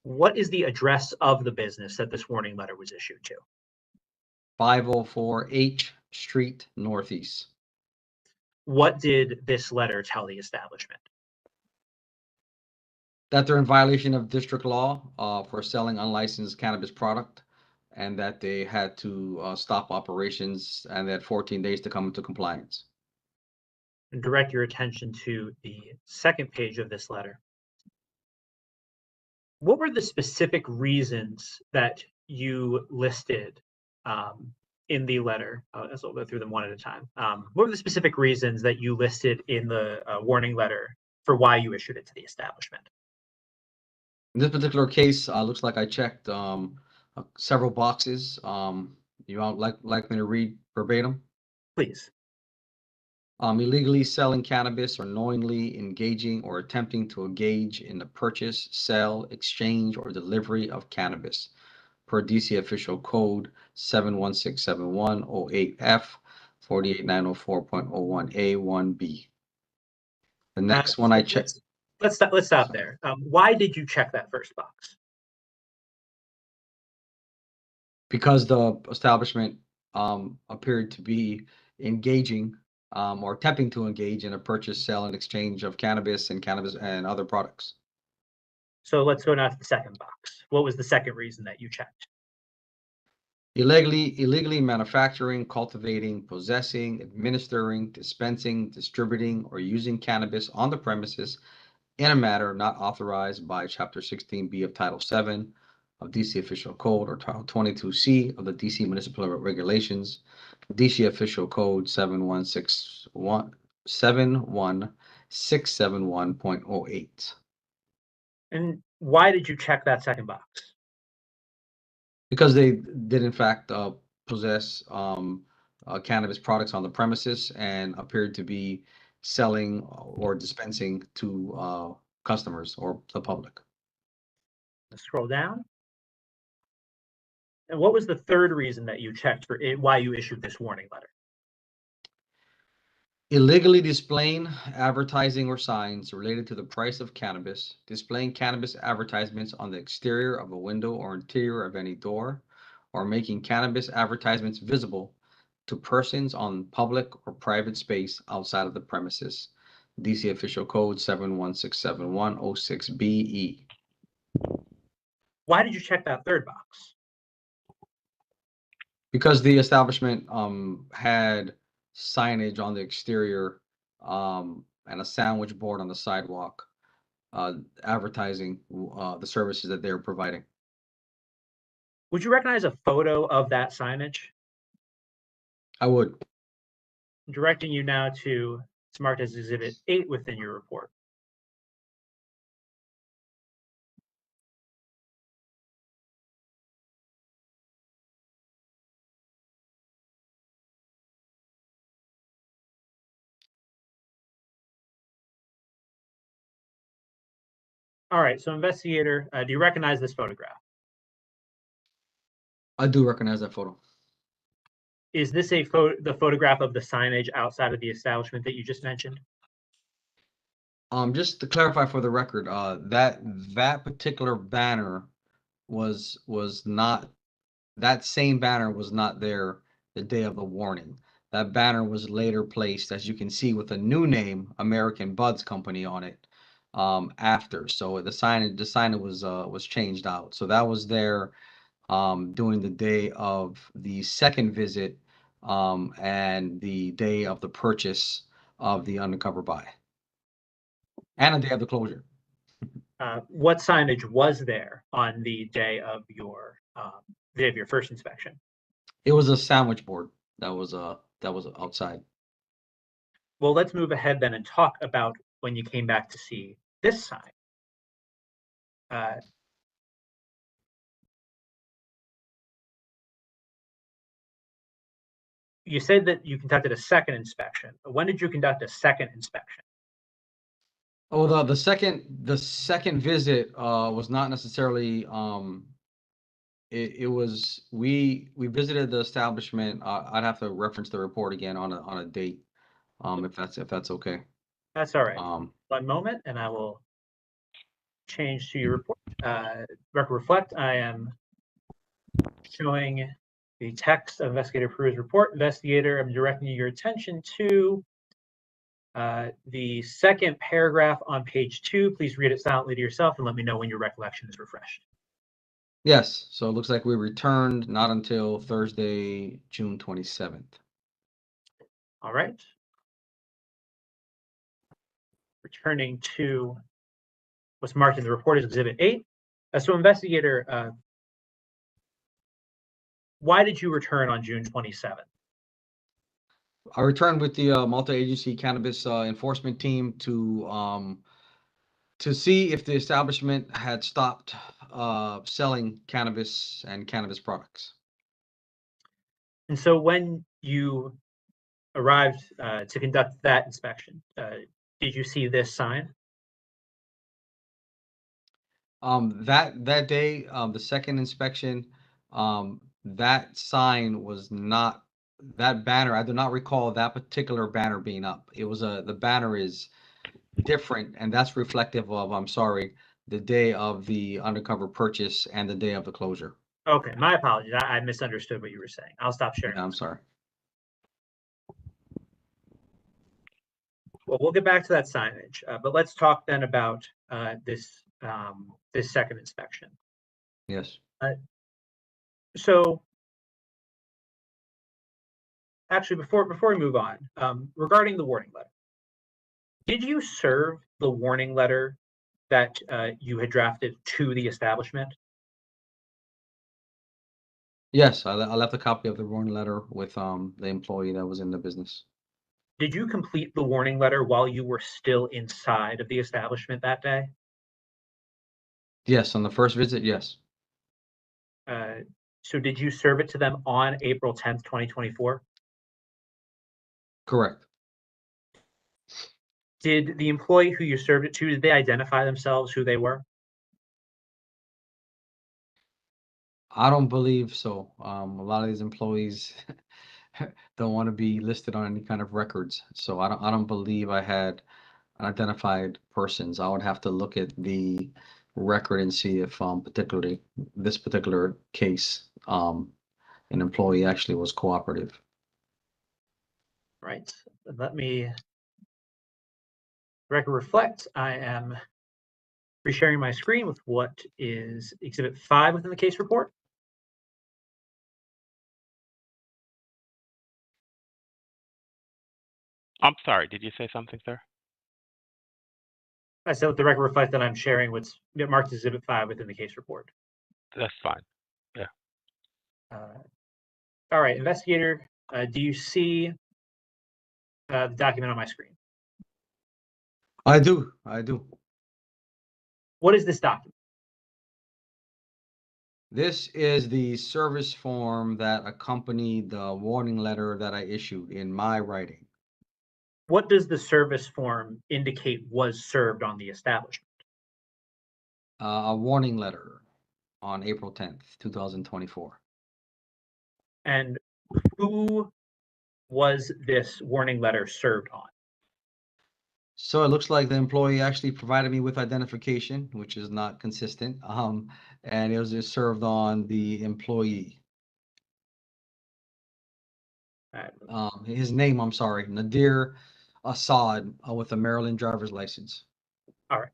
What is the address of the business that this warning letter was issued to? 504 H Street, Northeast. What did this letter tell the establishment? That they're in violation of district law for selling unlicensed cannabis product, and that they had to stop operations, and they had 14 days to come into compliance. And direct your attention to the second page of this letter. What were the specific reasons that you listed in the letter? So we'll go through them one at a time. What were the specific reasons that you listed in the warning letter for why you issued it to the establishment? In this particular case, looks like I checked several boxes. You would like me to read verbatim? Please. Illegally selling cannabis or knowingly engaging or attempting to engage in the purchase, sale, exchange, or delivery of cannabis per DC Official Code 7167108F 48904.01A1B. The next one I checked. Let's stop there. Why did you check that first box? Because the establishment appeared to be engaging or attempting to engage in a purchase, sale, and exchange of cannabis and other products. So let's go now to the second box. What was the second reason that you checked? Illegally manufacturing, cultivating, possessing, administering, dispensing, distributing, or using cannabis on the premises in a manner not authorized by Chapter 16B of Title 7 of DC Official Code or Title 22C of the DC Municipal Regulations, DC Official Code 71671.08. And why did you check that second box? Because they did in fact possess cannabis products on the premises and appeared to be selling or dispensing to customers or the public. Let's scroll down. And what was the third reason that you checked for it, why you issued this warning letter? Illegally displaying advertising or signs related to the price of cannabis, displaying cannabis advertisements on the exterior of a window or interior of any door, or making cannabis advertisements visible to persons on public or private space outside of the premises. DC Official Code 7167106BE. Why did you check that third box? Because the establishment had signage on the exterior and a sandwich board on the sidewalk advertising the services that they're providing. Would you recognize a photo of that signage? I would. Directing you now to, it's marked as Exhibit 8 within your report. All right, so investigator, do you recognize this photograph? I do recognize that photo. Is this the photograph of the signage outside of the establishment that you just mentioned? Just to clarify for the record, that particular banner was not, that same banner was not there the day of the warning. That banner was later placed, as you can see, with a new name, American Buds Company, on it after. So the sign was changed out. So that was there during the day of the second visit and the day of the purchase of the undercover buy and the day of the closure. What signage was there on the day of your first inspection? It was a sandwich board that was outside. Well, let's move ahead then and talk about when you came back to see this sign. You said that you conducted a second inspection. When did you conduct a second inspection? Oh, the second visit was not necessarily it was we visited the establishment. I'd have to reference the report again on a date, if that's okay. That's all right. 1 moment, and I will change to your report. Record reflect, I am showing the text of Investigator Peru's report. Investigator, I'm directing your attention to the second paragraph on page 2. Please read it silently to yourself and let me know when your recollection is refreshed. Yes, so it looks like we returned not until Thursday, June 27th. All right. Returning to what's marked in the report as Exhibit 8. So investigator, why did you return on June 27th? I returned with the multi-agency cannabis enforcement team to see if the establishment had stopped selling cannabis and cannabis products. And so when you arrived to conduct that inspection, did you see this sign? That day, the second inspection, that sign was not, that banner, I do not recall that particular banner being up. It was the banner is different, and that's reflective of, I'm sorry, the day of the undercover purchase and the day of the closure. Okay, my apologies. I misunderstood what you were saying. I'll stop sharing. Yeah, I'm sorry. Well, we'll get back to that signage, but let's talk then about this second inspection. Yes. So, actually, before we move on, regarding the warning letter, did you serve the warning letter that you had drafted to the establishment? Yes, I left a copy of the warning letter with the employee that was in the business. Did you complete the warning letter while you were still inside of the establishment that day? Yes, on the first visit, yes. So did you serve it to them on April 10th, 2024? Correct. Did the employee who you served it to, did they identify themselves who they were? I don't believe so. A lot of these employees don't want to be listed on any kind of records, so I don't believe I had identified persons. I would have to look at the record and see if particularly this particular case an employee actually was cooperative. Right. Let me record reflect. I am resharing my screen with what is Exhibit 5 within the case report. I'm sorry, did you say something, sir? I said with the record reflect that I'm sharing what's marked as Exhibit 5 within the case report. That's fine. Yeah. All right, investigator, do you see the document on my screen? I do. What is this document? This is the service form that accompanied the warning letter that I issued in my writing. What does the service form indicate was served on the establishment? A warning letter on April 10th, 2024. And who was this warning letter served on? So it looks like the employee actually provided me with identification, which is not consistent. And it was just served on the employee. His name, I'm sorry, Nadir Assad, with a Maryland driver's license. All right.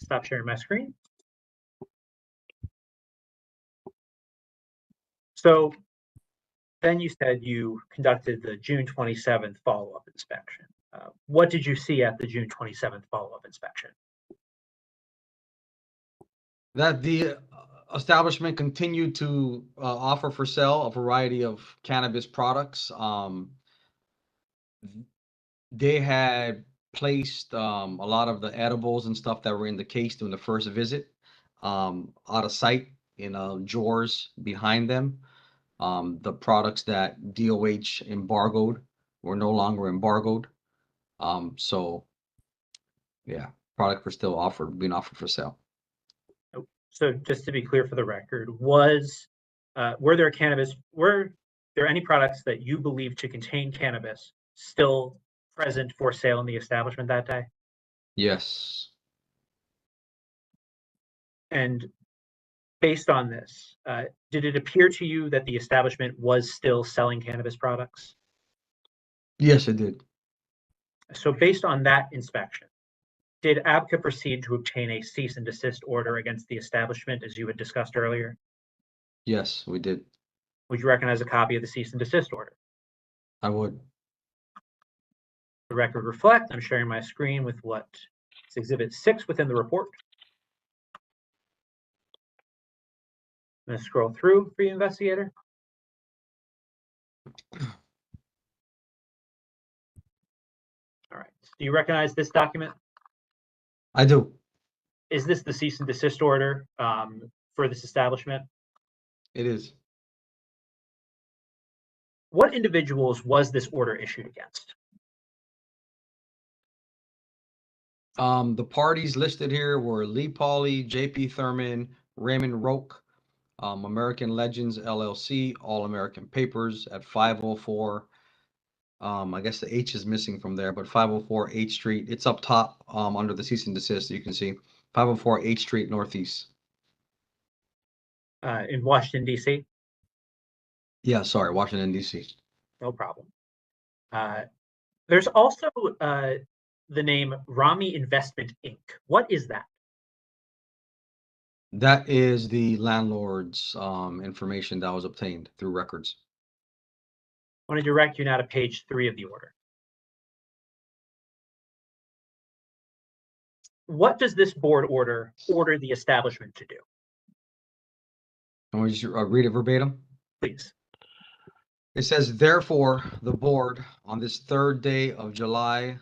Stop sharing my screen. So then you said you conducted the June 27th follow-up inspection. What did you see at the June 27th follow-up inspection? That the establishment continued to offer for sale a variety of cannabis products. They had placed a lot of the edibles and stuff that were in the case during the first visit out of sight in drawers behind them. The products that DOH embargoed were no longer embargoed. So yeah, product were still being offered for sale. So just to be clear for the record, were there any products that you believe to contain cannabis still present for sale in the establishment that day? Yes. And based on this, did it appear to you that the establishment was still selling cannabis products? Yes, it did. So based on that inspection, did ABCA proceed to obtain a cease and desist order against the establishment as you had discussed earlier? Yes, we did. Would you recognize a copy of the cease and desist order? I would. The record reflect, I'm sharing my screen with what is Exhibit 6 within the report. I'm going to scroll through for you, investigator. All right. Do you recognize this document? I do. Is this the cease and desist order for this establishment? It is. What individuals was this order issued against? The parties listed here were Lee Pauley, J.P. Thurman, Raymond Roque, American Legends LLC, All American Papers at 504. I guess the H is missing from there, but 504 H Street. It's up top under the cease and desist. You can see 504 H Street Northeast. In Washington, D.C.? Yeah, sorry, Washington, D.C. No problem. There's also the name Rami Investment Inc. What is that? That is the landlord's information that was obtained through records. I want to direct you now to page 3 of the order. What does this board order the establishment to do? Can we just read it verbatim? Please. It says, therefore, the board on this 3rd day of July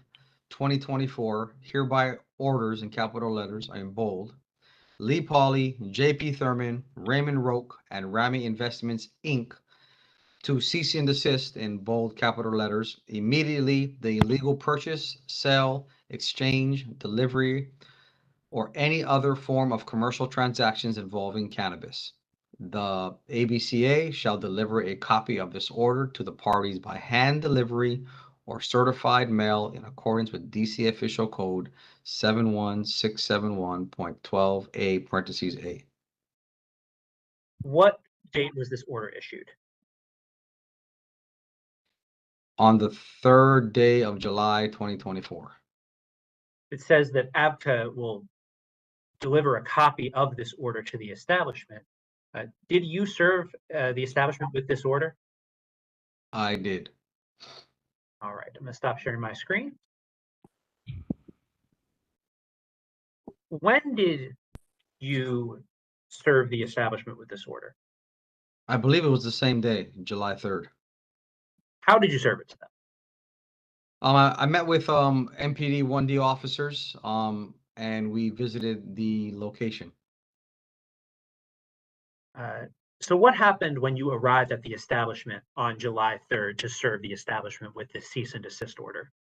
2024 hereby orders in capital letters, I am bold, Lee Pauley, J.P. Thurman, Raymond Roque, and Rami Investments, Inc. to cease and desist in bold capital letters immediately the illegal purchase, sale, exchange, delivery, or any other form of commercial transactions involving cannabis. The ABCA shall deliver a copy of this order to the parties by hand delivery or certified mail in accordance with DC Official Code 71671.12A parentheses A. What date was this order issued? On the 3rd day of July 2024. It says that ABCA will deliver a copy of this order to the establishment. Did you serve the establishment with this order? I did. All right, I'm going to stop sharing my screen. When did you serve the establishment with this order? I believe it was the same day, July 3rd. How did you serve it to them? I met with MPD 1D officers and we visited the location. So what happened when you arrived at the establishment on July 3rd to serve the establishment with this cease and desist order?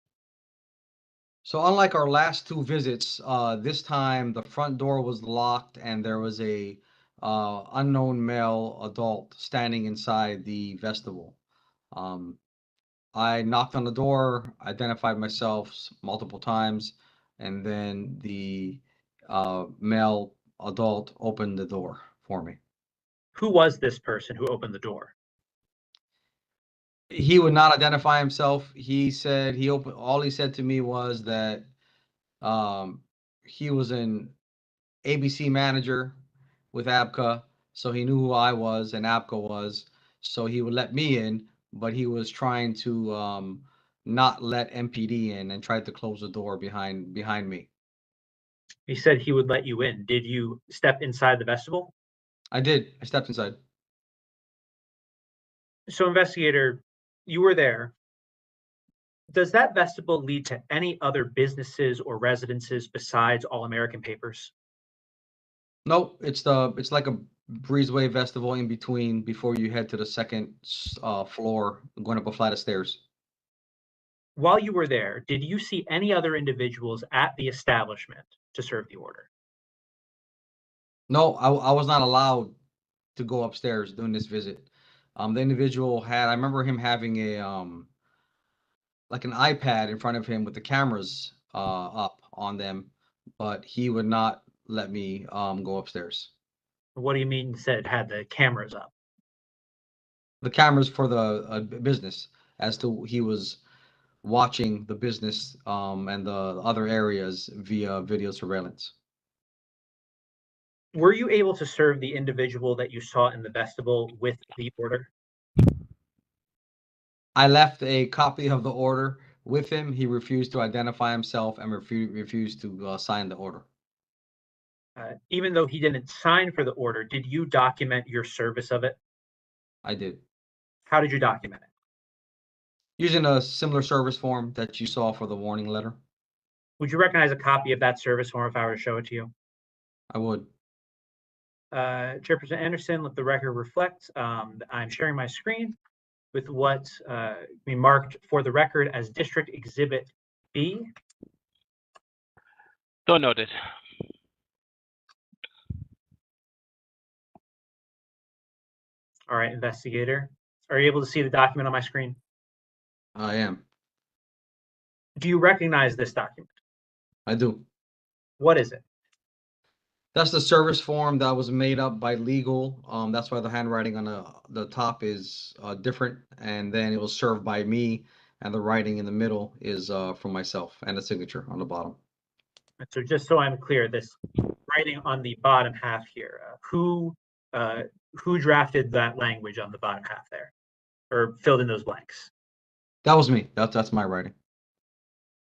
So unlike our last two visits, this time the front door was locked and there was a unknown male adult standing inside the vestibule. I knocked on the door, identified myself multiple times, and then the male adult opened the door for me. Who was this person who opened the door? He would not identify himself. He said all he said to me was that he was an ABC manager with ABCA, so he knew who I was and ABCA was, so he would let me in, but he was trying to not let MPD in and tried to close the door behind me. He said he would let you in. Did you step inside the vestibule? I did. I stepped inside. So, investigator, you were there. Does that vestibule lead to any other businesses or residences besides All American Papers? Nope, it's like a breezeway vestibule in between before you head to the second floor, going up a flight of stairs. While you were there, did you see any other individuals at the establishment to serve the order? No, I was not allowed to go upstairs during this visit. The individual I remember him having a like an iPad in front of him with the cameras up on them, but he would not let me go upstairs. What do you mean said had the cameras up? The cameras for the business, as to he was watching the business and the other areas via video surveillance. Were you able to serve the individual that you saw in the vestibule with the order? I left a copy of the order with him. He refused to identify himself and refused to sign the order. Even though he didn't sign for the order, did you document your service of it? I did. How did you document it? Using a similar service form that you saw for the warning letter. Would you recognize a copy of that service form if I were to show it to you? I would. Chairperson Anderson, let the record reflect. I'm sharing my screen with what we marked for the record as District Exhibit B. So noted. All right, investigator. Are you able to see the document on my screen? I am. Do you recognize this document? I do. What is it? That's the service form that was made up by legal. That's why the handwriting on the top is different, and then it was served by me, and the writing in the middle is from myself, and the signature on the bottom. So just so I'm clear, this writing on the bottom half here, who drafted that language on the bottom half there, or filled in those blanks? That was me. That's my writing.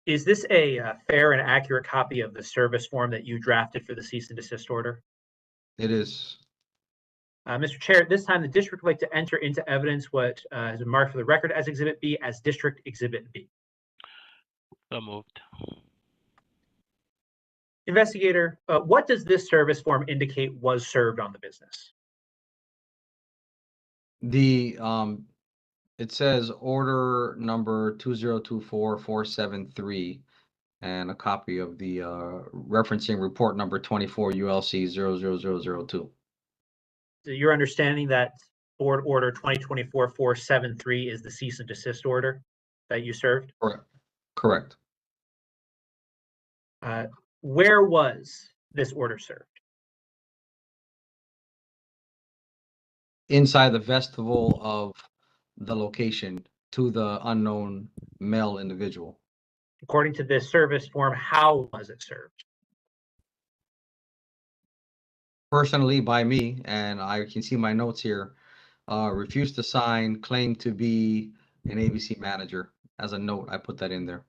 Is this a fair and accurate copy of the service form that you drafted for the cease and desist order? It is. Mr. Chair, at this time, the district would like to enter into evidence what has been marked for the record as Exhibit B as District Exhibit B. So moved. Investigator, what does this service form indicate was served on the business? It says order number 2024473 and a copy of the referencing report number 24 ULC 00002. So you're understanding that board order 2024-473 is the cease and desist order that you served? Correct. Where was this order served? Inside the vestibule of the location to the unknown male individual. According to this service form, how was it served? Personally by me, and I can see my notes here, refused to sign, claimed to be an ABC manager. As a note, I put that in there.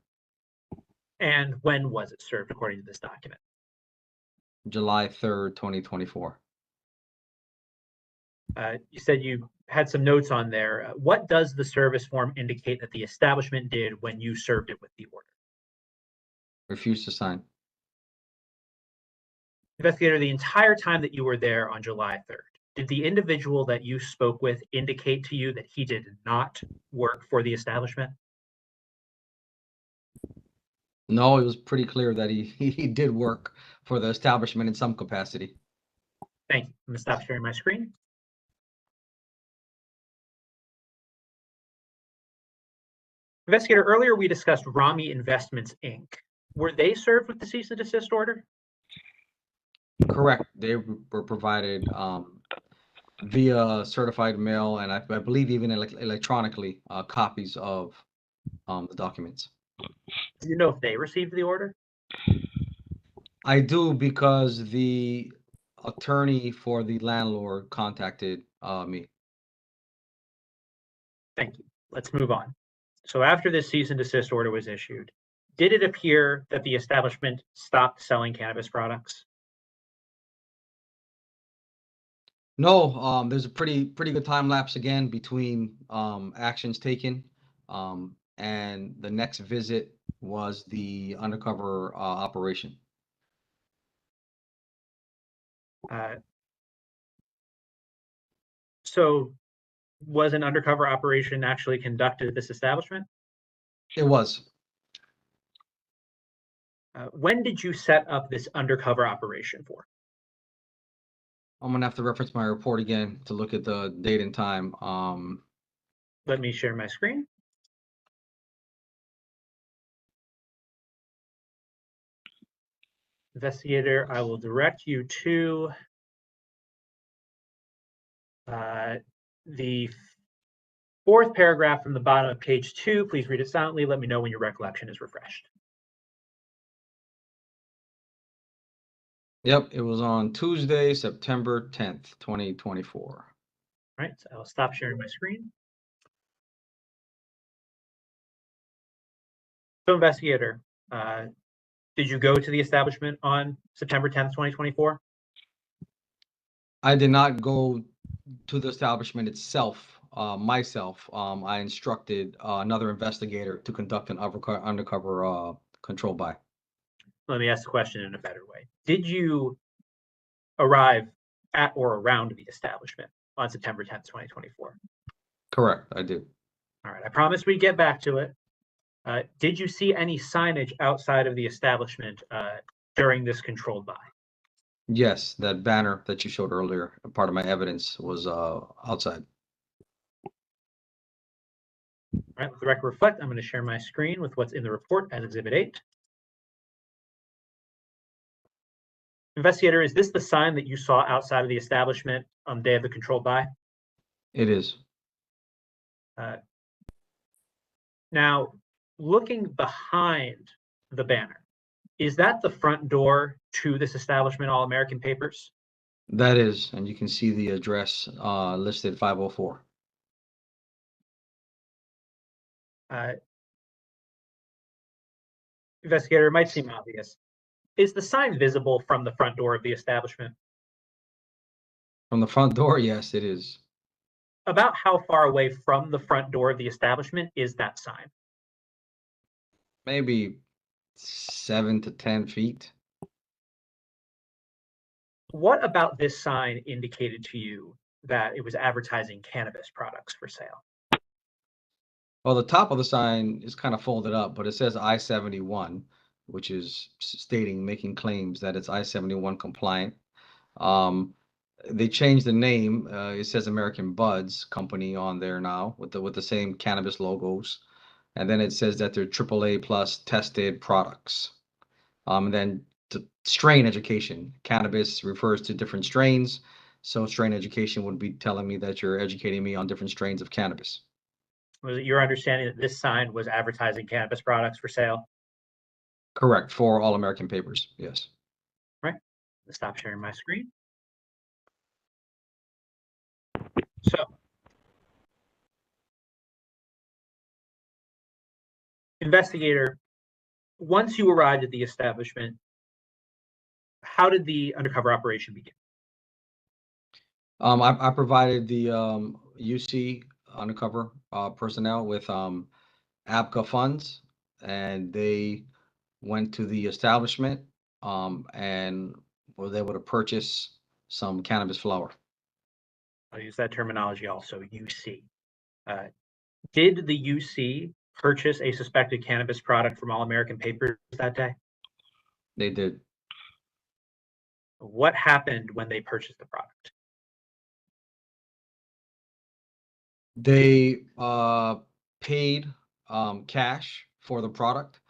And when was it served according to this document? July 3rd, 2024. You said you had some notes on there. What does the service form indicate that the establishment did when you served it with the order? Refused to sign. Investigator, the entire time that you were there on July 3rd, did the individual that you spoke with indicate to you that he did not work for the establishment? No, it was pretty clear that he did work for the establishment in some capacity. Thank you. I'm gonna stop sharing my screen. Investigator, earlier we discussed Rami Investments, Inc. Were they served with the cease and desist order? Correct. They were provided via certified mail, and I believe even electronically copies of the documents. Do you know if they received the order? I do, because the attorney for the landlord contacted me. Thank you. Let's move on. So after this cease and desist order was issued, did it appear that the establishment stopped selling cannabis products? No, there's a pretty good time lapse again between actions taken, and the next visit was the undercover operation. So was an undercover operation actually conducted at this establishment? It was. When did you set up this undercover operation for? I'm gonna have to reference my report again to look at the date and time. Let me share my screen. Investigator, I will direct you to the fourth paragraph from the bottom of page 2. Please read it silently. Let me know when your recollection is refreshed. Yep, it was on Tuesday, September 10th, 2024. All right, so I'll stop sharing my screen. So, investigator, did you go to the establishment on September 10th, 2024? I did not go to the establishment itself, myself. I instructed another investigator to conduct an undercover control buy. Let me ask the question in a better way. Did you arrive at or around the establishment on September 10th, 2024? Correct, I did. All right, I promised we'd get back to it. Did you see any signage outside of the establishment during this controlled buy? Yes, that banner that you showed earlier, part of my evidence, was outside. All right, let the record reflect. I'm going to share my screen with what's in the report as Exhibit 8. Investigator, is this the sign that you saw outside of the establishment on the day of the controlled buy? It is. Now, looking behind the banner, is that the front door to this establishment, All American Papers? That is, and you can see the address listed 504. Investigator, it might seem obvious. Is the sign visible from the front door of the establishment? From the front door, yes, it is. About how far away from the front door of the establishment is that sign? Maybe 7 to 10 feet. What about this sign indicated to you that it was advertising cannabis products for sale? Well, the top of the sign is kind of folded up, but it says I-71, which is stating, making claims that it's I-71 compliant. They changed the name. It says American Buds Company on there now with the same cannabis logos, and then it says that they're AAA plus tested products. And then the strain education. Cannabis refers to different strains, so strain education would be telling me that you're educating me on different strains of cannabis. Was it your understanding that this sign was advertising cannabis products for sale? Correct, for All American Papers, yes. Right. Let's stop sharing my screen. So, investigator, once you arrived at the establishment, how did the undercover operation begin? I provided the UC undercover personnel with ABCA funds, and they went to the establishment and was able to purchase some cannabis flower. I'll use that terminology also, UC. Did the UC purchase a suspected cannabis product from All American Papers that day? They did. What happened when they purchased the product? They paid cash for the product,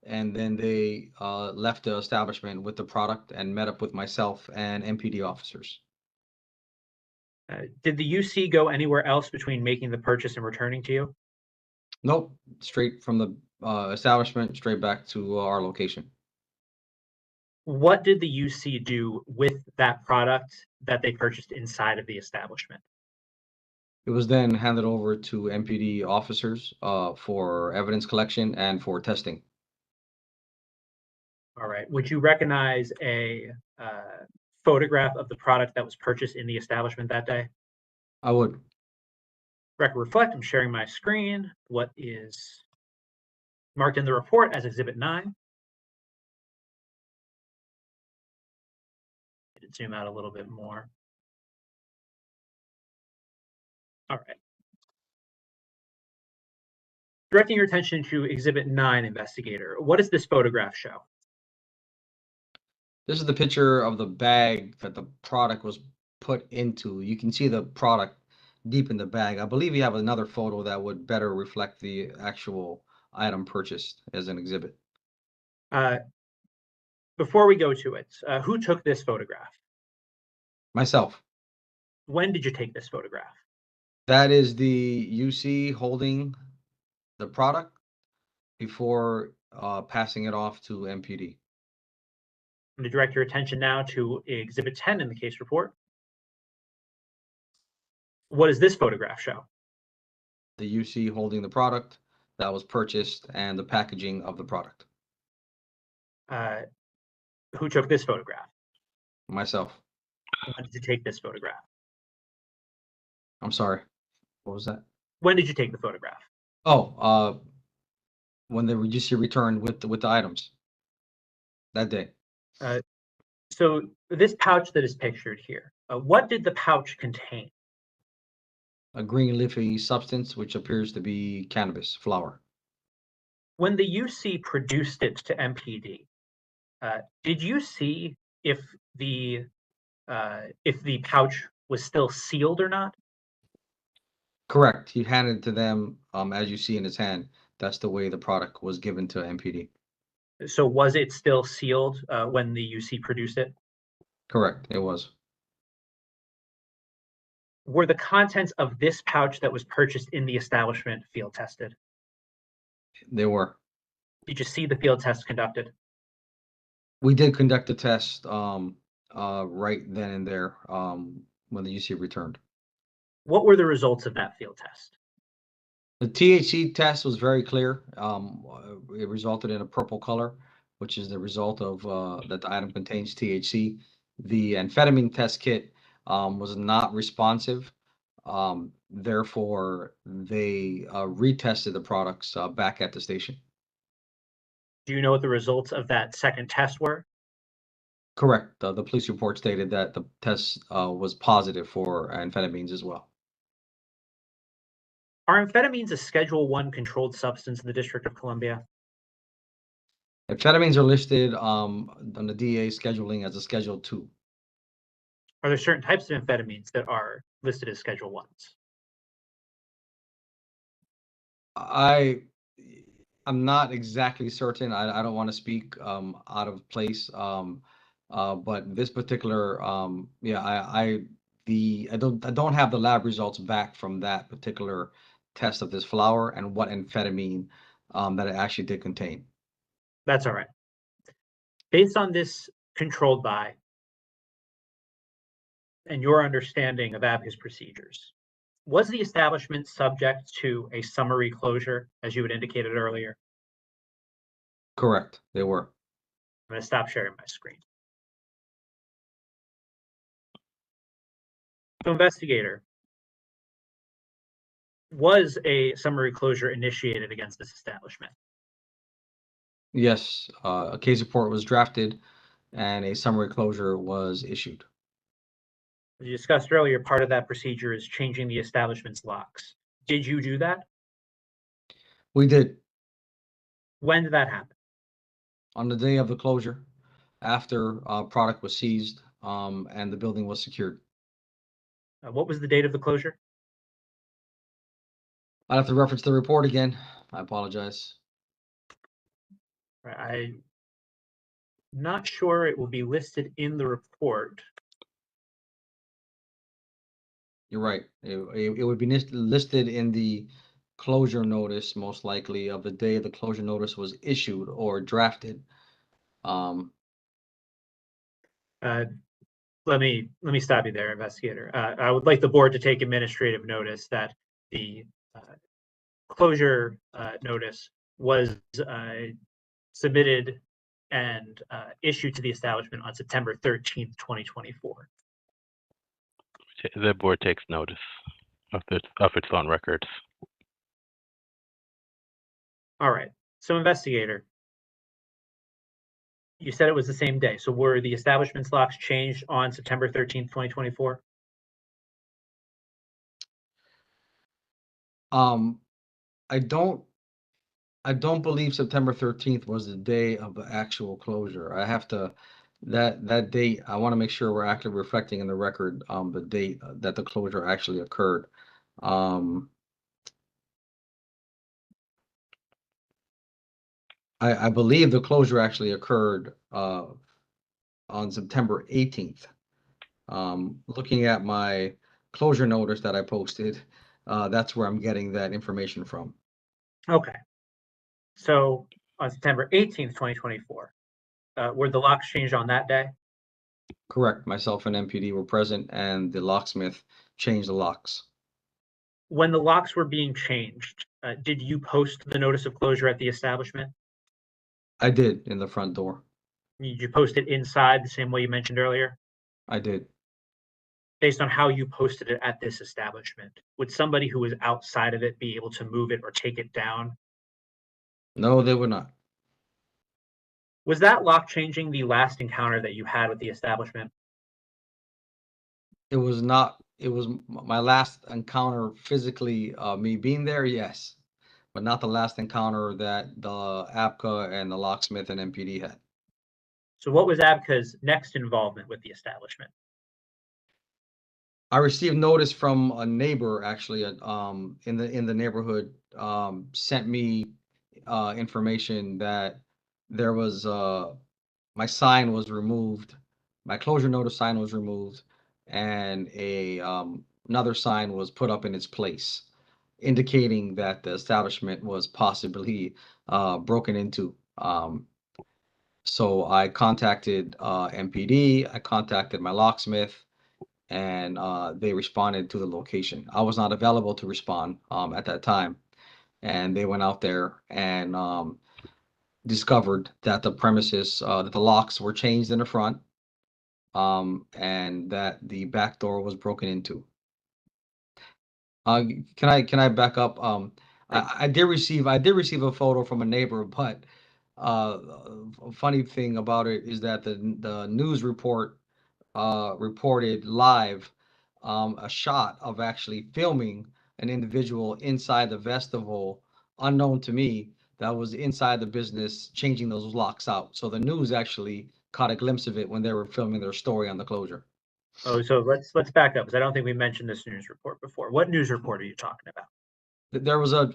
and then they left the establishment with the product and met up with myself and MPD officers. Did the UC go anywhere else between making the purchase and returning to you? Nope, straight from the establishment, straight back to our location. What did the UC do with that product that they purchased inside of the establishment? It was then handed over to MPD officers for evidence collection and for testing. All right. Would you recognize a photograph of the product that was purchased in the establishment that day? I would. Record reflect, I'm sharing my screen. What is marked in the report as Exhibit 9? Zoom out a little bit more. All right. Directing your attention to Exhibit 9, investigator. What does this photograph show? This is the picture of the bag that the product was put into. You can see the product deep in the bag. I believe you have another photo that would better reflect the actual item purchased as an exhibit. Before we go to it, who took this photograph? Myself. When did you take this photograph? That is the UC holding the product before passing it off to MPD. I'm going to direct your attention now to Exhibit 10 in the case report. What does this photograph show? The UC holding the product that was purchased and the packaging of the product. Who took this photograph? Myself. When did you take this photograph? I'm sorry. What was that? When did you take the photograph? Oh, when the UC returned with the items that day. So this pouch that is pictured here, what did the pouch contain? A green leafy substance, which appears to be cannabis flower. When the UC produced it to MPD, did you see if the pouch was still sealed or not? Correct. He handed it to them, as you see in his hand. That's the way the product was given to MPD. So was it still sealed when the UC produced it? Correct. It was. Were the contents of this pouch that was purchased in the establishment field tested? They were. Did you see the field test conducted? We did conduct a test right then and there when the UC returned. What were the results of that field test? The THC test was very clear. It resulted in a purple color, which is the result of that the item contains THC. The amphetamine test kit was not responsive. Therefore, they retested the products back at the station. Do you know what the results of that second test were? Correct. The police report stated that the test was positive for amphetamines as well. Are amphetamines a Schedule I controlled substance in the District of Columbia? Amphetamines are listed on the DA scheduling as a Schedule II. Are there certain types of amphetamines that are listed as Schedule Is? I'm not exactly certain. I don't want to speak out of place. But this particular, I don't have the lab results back from that particular test of this flower and what amphetamine that it actually did contain. That's all right. Based on this controlled by and your understanding of ABCA's procedures, was the establishment subject to a summary closure, as you had indicated earlier? Correct, they were. I'm going to stop sharing my screen. So, investigator, was a summary closure initiated against this establishment? Yes, a case report was drafted and a summary closure was issued. As you discussed earlier, part of that procedure is changing the establishment's locks. Did you do that? We did. When did that happen? On the day of the closure, after product was seized and the building was secured. What was the date of the closure? I'd have to reference the report again. I apologize. I'm not sure it will be listed in the report. You're right. It would be listed in the closure notice, most likely, of the day the closure notice was issued or drafted. Let me stop you there, investigator. I would like the board to take administrative notice that the closure notice was submitted and issued to the establishment on September 13th, 2024. The board takes notice of its own records. All right. So, investigator, you said it was the same day. So were the establishment's locks changed on September 13th, 2024? I don't believe September 13th was the day of the actual closure. I have to that date. I want to make sure we're actually reflecting in the record the date that the closure actually occurred. I believe the closure actually occurred on September 18th. Looking at my closure notice that I posted, that's where I'm getting that information from. Okay. So on September 18th, 2024, were the locks changed on that day? Correct. Myself and MPD were present, and the locksmith changed the locks. When the locks were being changed, did you post the notice of closure at the establishment? I did, in the front door. Did you post it inside the same way you mentioned earlier? I did. Based on how you posted it at this establishment, would somebody who was outside of it be able to move it or take it down? No, they were not. Was that lock changing the last encounter that you had with the establishment? It was not. It was my last encounter physically, me being there, yes, but not the last encounter that the ABCA and the locksmith and MPD had. So what was ABCA's next involvement with the establishment? I received notice from a neighbor, actually, in the neighborhood, sent me information that there was my sign was removed, my closure notice sign was removed, and another sign was put up in its place, indicating that the establishment was possibly broken into. So I contacted MPD, I contacted my locksmith, and they responded to the location. I was not available to respond at that time, and they went out there and discovered that the premises, that the locks were changed in the front, and that the back door was broken into. Can I back up? I did receive a photo from a neighbor, but a funny thing about it is that the news report reported live a shot of actually filming an individual inside the vestibule, unknown to me, that was inside the business changing those locks out. So the news actually caught a glimpse of it when they were filming their story on the closure. Oh, so let's back up because I don't think we mentioned this news report before. What news report are you talking about? There was I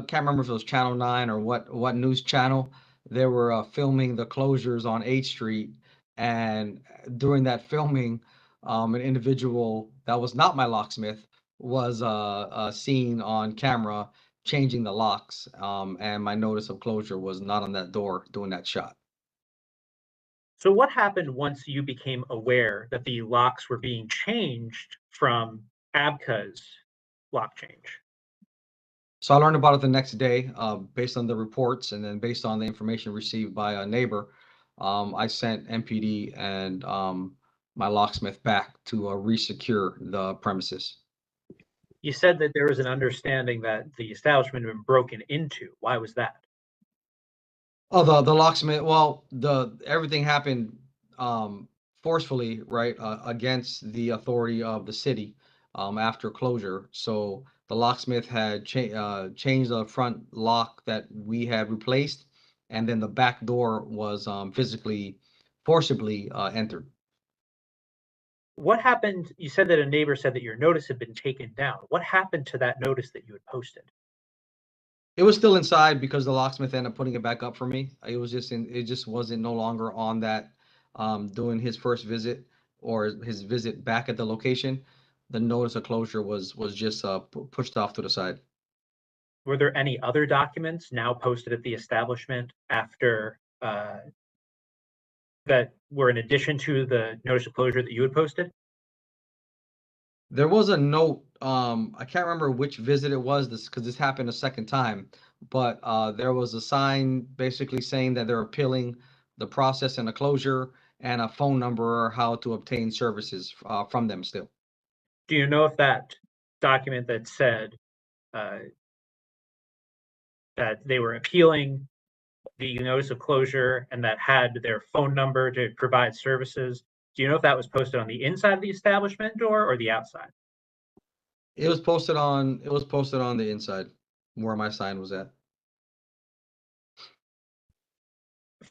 can't remember if it was Channel 9 or what news channel. They were filming the closures on 8th Street, and during that filming, an individual that was not my locksmith was seen on camera changing the locks, and my notice of closure was not on that door doing that shot. So what happened once you became aware that the locks were being changed from ABCA's lock change? So I learned about it the next day, based on the reports, and then based on the information received by a neighbor. I sent MPD and my locksmith back to re-secure the premises. You said that there was an understanding that the establishment had been broken into. Why was that? Oh, the locksmith. Well, everything happened forcefully, right, against the authority of the city after closure. So the locksmith had changed the front lock that we had replaced, and then the back door was physically, forcibly entered. What happened? You said that a neighbor said that your notice had been taken down. What happened to that notice that you had posted? It was still inside because the locksmith ended up putting it back up for me. It was just it just wasn't no longer on that doing his first visit or his visit back at the location. The notice of closure was just pushed off to the side. Were there any other documents now posted at the establishment after that were in addition to the notice of closure that you had posted? There was a note, I can't remember which visit it was this because this happened a second time, but there was a sign basically saying that they're appealing the process and the closure and a phone number or how to obtain services from them still. Do you know if that document that said that they were appealing the notice of closure and that had their phone number to provide services, do you know if that was posted on the inside of the establishment door or the outside? It was posted on the inside where my sign was at.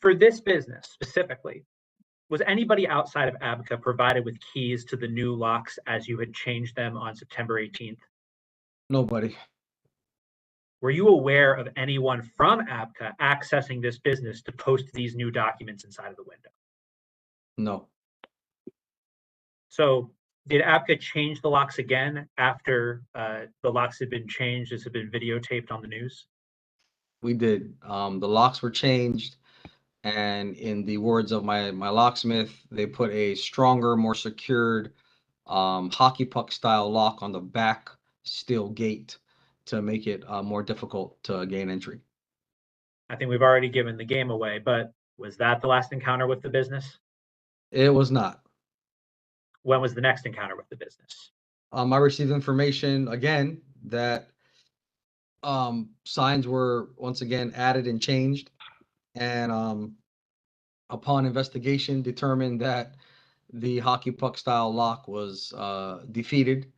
For this business specifically, was anybody outside of ABCA provided with keys to the new locks as you had changed them on September 18th? Nobody. Were you aware of anyone from ABCA accessing this business to post these new documents inside of the window? No. So did ABCA change the locks again after the locks had been changed? This had been videotaped on the news? We did. The locks were changed, and in the words of my locksmith, they put a stronger, more secured hockey puck style lock on the back steel gate to make it more difficult to gain entry. I think we've already given the game away, but was that the last encounter with the business? It was not. When was the next encounter with the business? I received information again that signs were once again added and changed, and upon investigation, determined that the hockey puck style lock was defeated,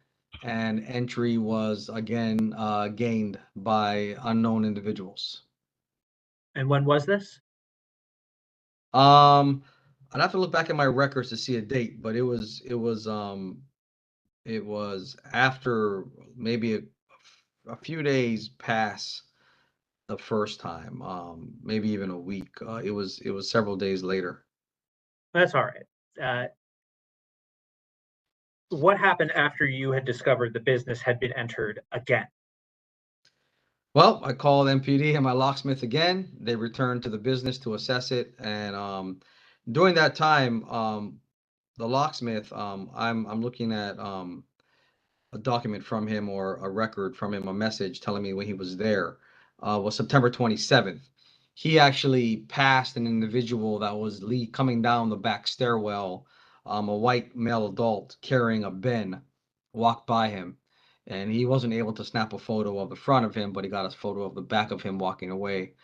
and entry was again gained by unknown individuals. And when was this? I'd have to look back at my records to see a date, but it was after maybe a few days past the first time, maybe even a week. It was several days later. That's all right. What happened after you had discovered the business had been entered again? Well, I called MPD and my locksmith again. They returned to the business to assess it, and during that time, the locksmith, I'm looking at a document from him or a record from him, a message telling me when he was there, was September 27th. He actually passed an individual that was coming down the back stairwell. A white male adult carrying a bin walked by him, and he wasn't able to snap a photo of the front of him, but he got a photo of the back of him walking away.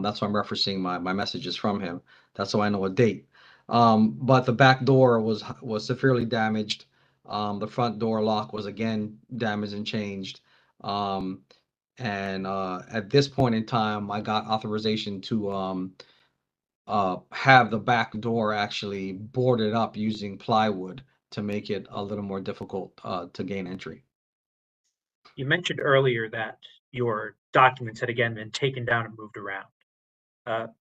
That's why I'm referencing my messages from him. That's so I know a date. But the back door was severely damaged. The front door lock was again damaged and changed. And at this point in time, I got authorization to have the back door actually boarded up using plywood to make it a little more difficult to gain entry. You mentioned earlier that your documents had again been taken down and moved around.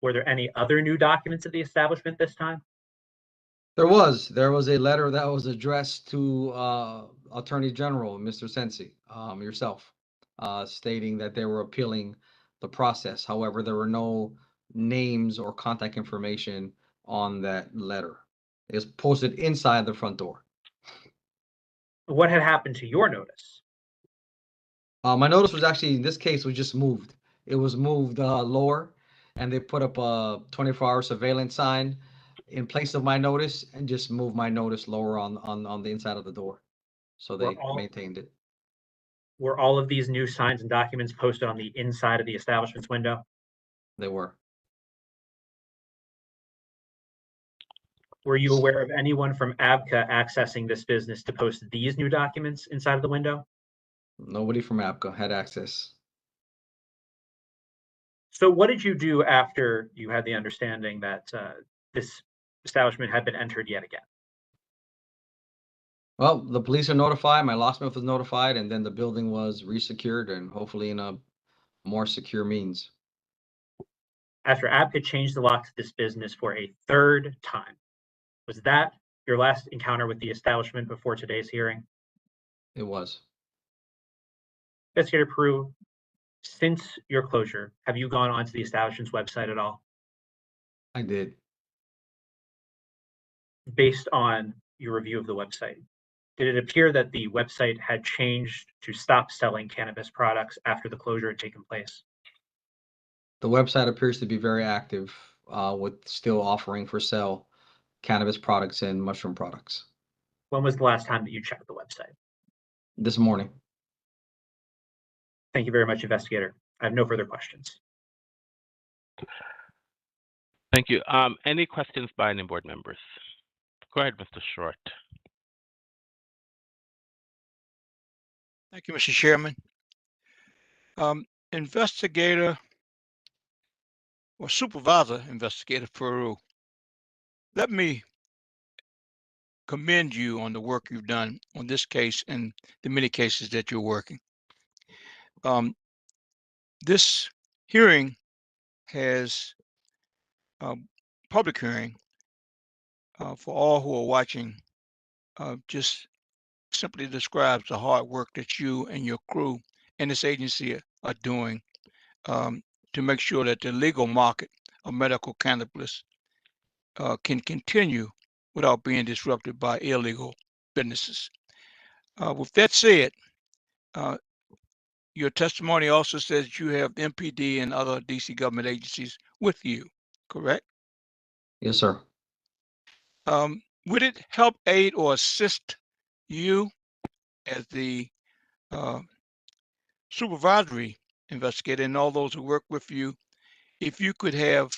Were there any other new documents at the establishment this time? There was a letter that was addressed to Attorney General, Mr. Sensi, yourself, stating that they were appealing the process. However, there were no names or contact information on that letter. It was posted inside the front door. What had happened to your notice? My notice was actually, in this case, was just moved. It was moved lower, and they put up a 24-hour surveillance sign in place of my notice and just moved my notice lower on the inside of the door. So they maintained it. Were all of these new signs and documents posted on the inside of the establishment's window? They were. Were you aware of anyone from ABCA accessing this business to post these new documents inside of the window? Nobody from ABCA had access. So what did you do after you had the understanding that this establishment had been entered yet again? Well, the police are notified, my locksmith was notified, and then the building was resecured and hopefully in a more secure means. After ABCA changed the lock to this business for a third time, was that your last encounter with the establishment before today's hearing? It was. Investigator Peru, since your closure, have you gone onto the establishment's website at all? I did. Based on your review of the website, did it appear that the website had changed to stop selling cannabis products after the closure had taken place? The website appears to be very active, with still offering for sale cannabis products and mushroom products. When was the last time that you checked the website? This morning. Thank you very much, investigator. I have no further questions. Thank you. Any questions by any board members? Go ahead, Mr. Short. Thank you, Mr. Chairman. Investigator or Supervisor Investigator Peru, let me commend you on the work you've done on this case and the many cases that you're working. This hearing has public hearing for all who are watching just simply describes the hard work that you and your crew and this agency are doing to make sure that the legal market of medical cannabis can continue without being disrupted by illegal businesses. With that said, your testimony also says you have MPD and other DC government agencies with you, correct? Yes, sir. Would it help, aid, or assist you as the supervisory investigator and all those who work with you if you could have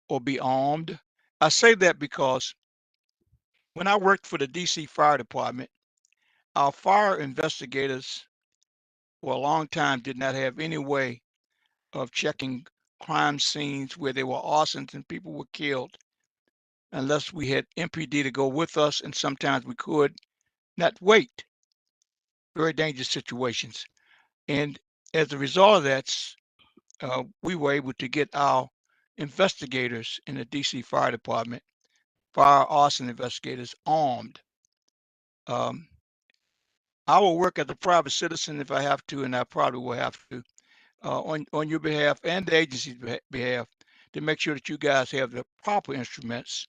or be armed? I say that because when I worked for the DC Fire Department, our fire investigators for a long time did not have any way of checking crime scenes where there were arsons and people were killed unless we had MPD to go with us, and sometimes we could not wait. Very dangerous situations. And as a result of that, we were able to get our investigators in the DC Fire Department, fire arson investigators, armed. I will work as a private citizen if I have to, and I probably will have to, on your behalf and the agency's behalf, to make sure that you guys have the proper instruments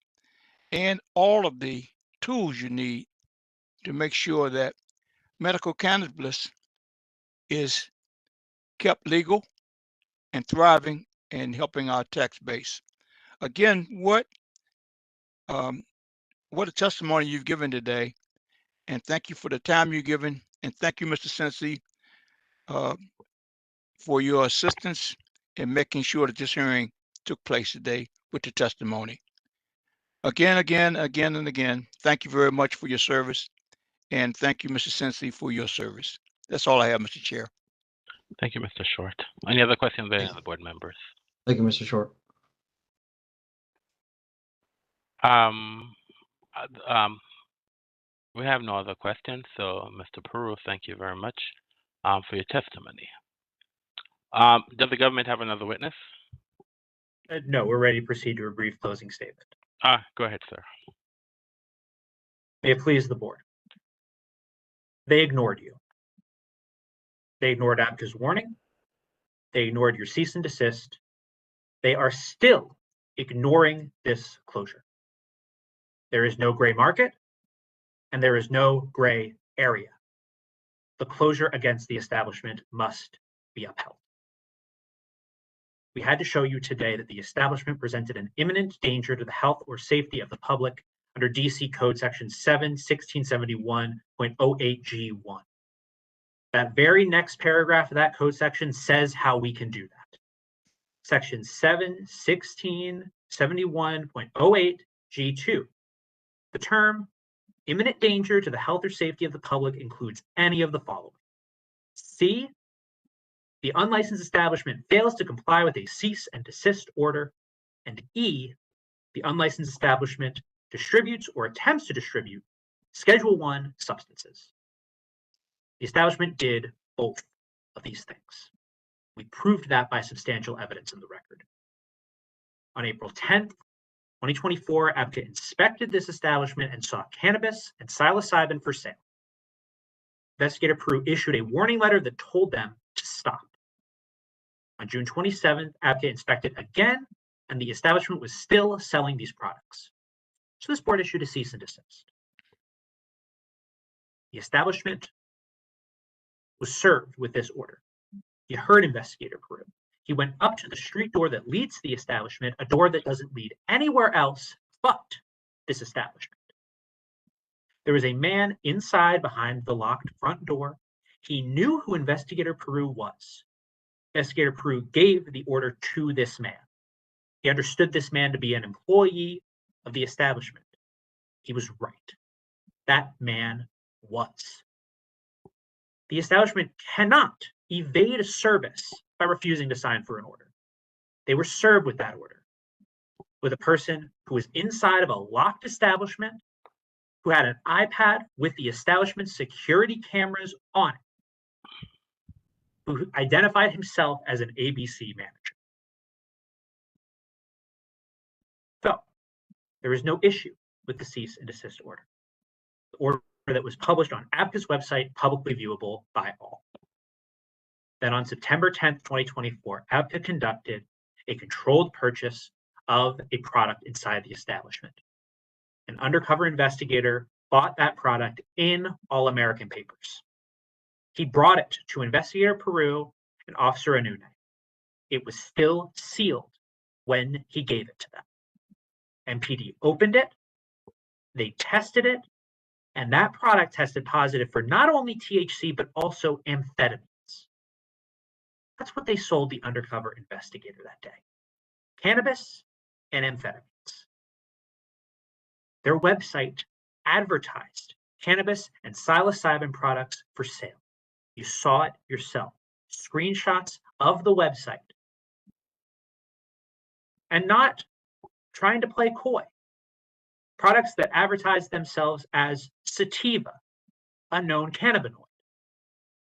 and all of the tools you need to make sure that medical cannabis is kept legal and thriving and helping our tax base. Again, what a testimony you've given today, and thank you for the time you've given, and thank you, Mr. Sensi, for your assistance in making sure that this hearing took place today with the testimony. Again, and again, thank you very much for your service, and thank you, Mr. Sensi, for your service. That's all I have, Mr. Chair. Thank you, Mr. Short. Any other questions by any of the board members? Thank you, Mr. Short. We have no other questions, so Mr. Peru, thank you very much for your testimony. Does the government have another witness? No, we're ready to proceed to a brief closing statement. Go ahead, sir. May it please the board. They ignored you. They ignored ABCA's warning. They ignored your cease and desist. They are still ignoring this closure. There is no gray market, and there is no gray area. The closure against the establishment must be upheld. We had to show you today that the establishment presented an imminent danger to the health or safety of the public under DC Code Section 7/1671.08G1. That very next paragraph of that code section says how we can do that. Section 7/1671.08G2. The term imminent danger to the health or safety of the public includes any of the following: C, the unlicensed establishment fails to comply with a cease and desist order. And E, the unlicensed establishment distributes or attempts to distribute Schedule I substances. The establishment did both of these things. We proved that by substantial evidence in the record. On April 10th, 2024, ABCA inspected this establishment and saw cannabis and psilocybin for sale. Investigator Peru issued a warning letter that told them to stop. On June 27th, ABCA inspected again, and the establishment was still selling these products. So this board issued a cease and desist. The establishment was served with this order. He heard Investigator Peru. He went up to the street door that leads to the establishment, a door that doesn't lead anywhere else but this establishment. There was a man inside behind the locked front door. He knew who Investigator Peru was. Investigator Peru gave the order to this man. He understood this man to be an employee of the establishment. He was right. That man was. The establishment cannot evade a service by refusing to sign for an order. They were served with that order, with a person who was inside of a locked establishment, who had an iPad with the establishment's security cameras on it, who identified himself as an ABC manager. So, there is no issue with the cease and desist order. The order that was published on ABCA's website, publicly viewable by all. Then on September 10th, 2024, ABCA conducted a controlled purchase of a product inside the establishment. An undercover investigator bought that product in All-American papers. He brought it to Investigator Peru and Officer Anune. It was still sealed when he gave it to them. MPD opened it, they tested it, and that product tested positive for not only THC, but also amphetamines. That's what they sold the undercover investigator that day. Cannabis and amphetamines. Their website advertised cannabis and psilocybin products for sale. You saw it yourself. Screenshots of the website. And not trying to play coy. Products that advertise themselves as sativa, a known cannabinoid.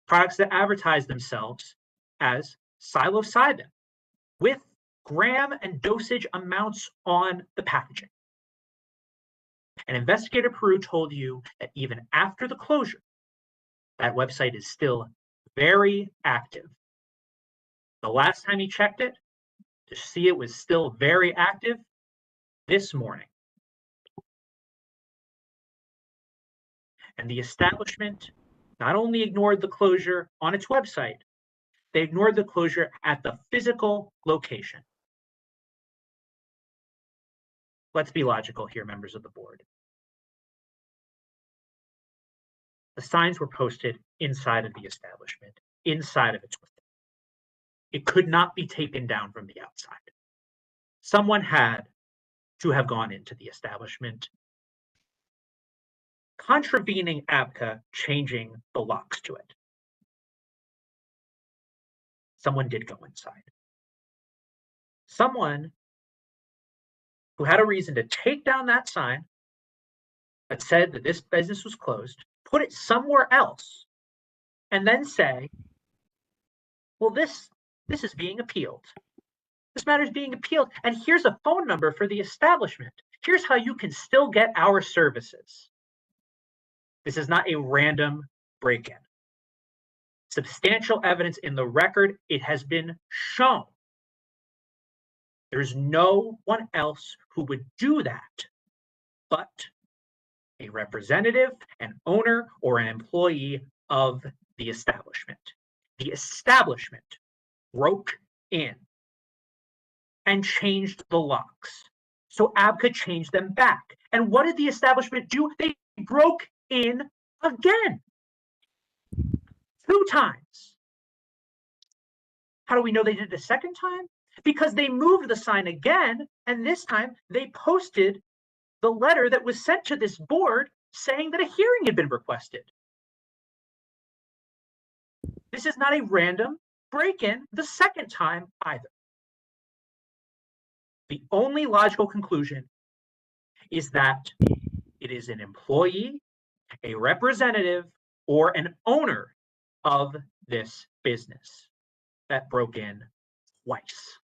Products that advertise themselves as psilocybin, with gram and dosage amounts on the packaging. And Investigator Peru told you that even after the closure, that website is still very active. The last time he checked it, to see it was still very active, this morning. And the establishment not only ignored the closure on its website, they ignored the closure at the physical location. Let's be logical here, members of the board. The signs were posted inside of the establishment, inside of its window. It could not be taken down from the outside. Someone had to have gone into the establishment, contravening ABCA, changing the locks to it. Someone did go inside. Someone who had a reason to take down that sign that said that this business was closed, put it somewhere else, and then say, well, this is being appealed. This matter is being appealed, and here's a phone number for the establishment. Here's how you can still get our services. This is not a random break-in. Substantial evidence in the record, it has been shown. There's no one else who would do that but a representative, an owner, or an employee of the establishment. The establishment broke in and changed the locks. So ABCA changed them back. And what did the establishment do? They broke in again. 2 times. How do we know they did it a second time? Because they moved the sign again, and this time they posted the letter that was sent to this board saying that a hearing had been requested. This is not a random break-in the second time either. The only logical conclusion is that it is an employee, a representative, or an owner of this business that broke in twice.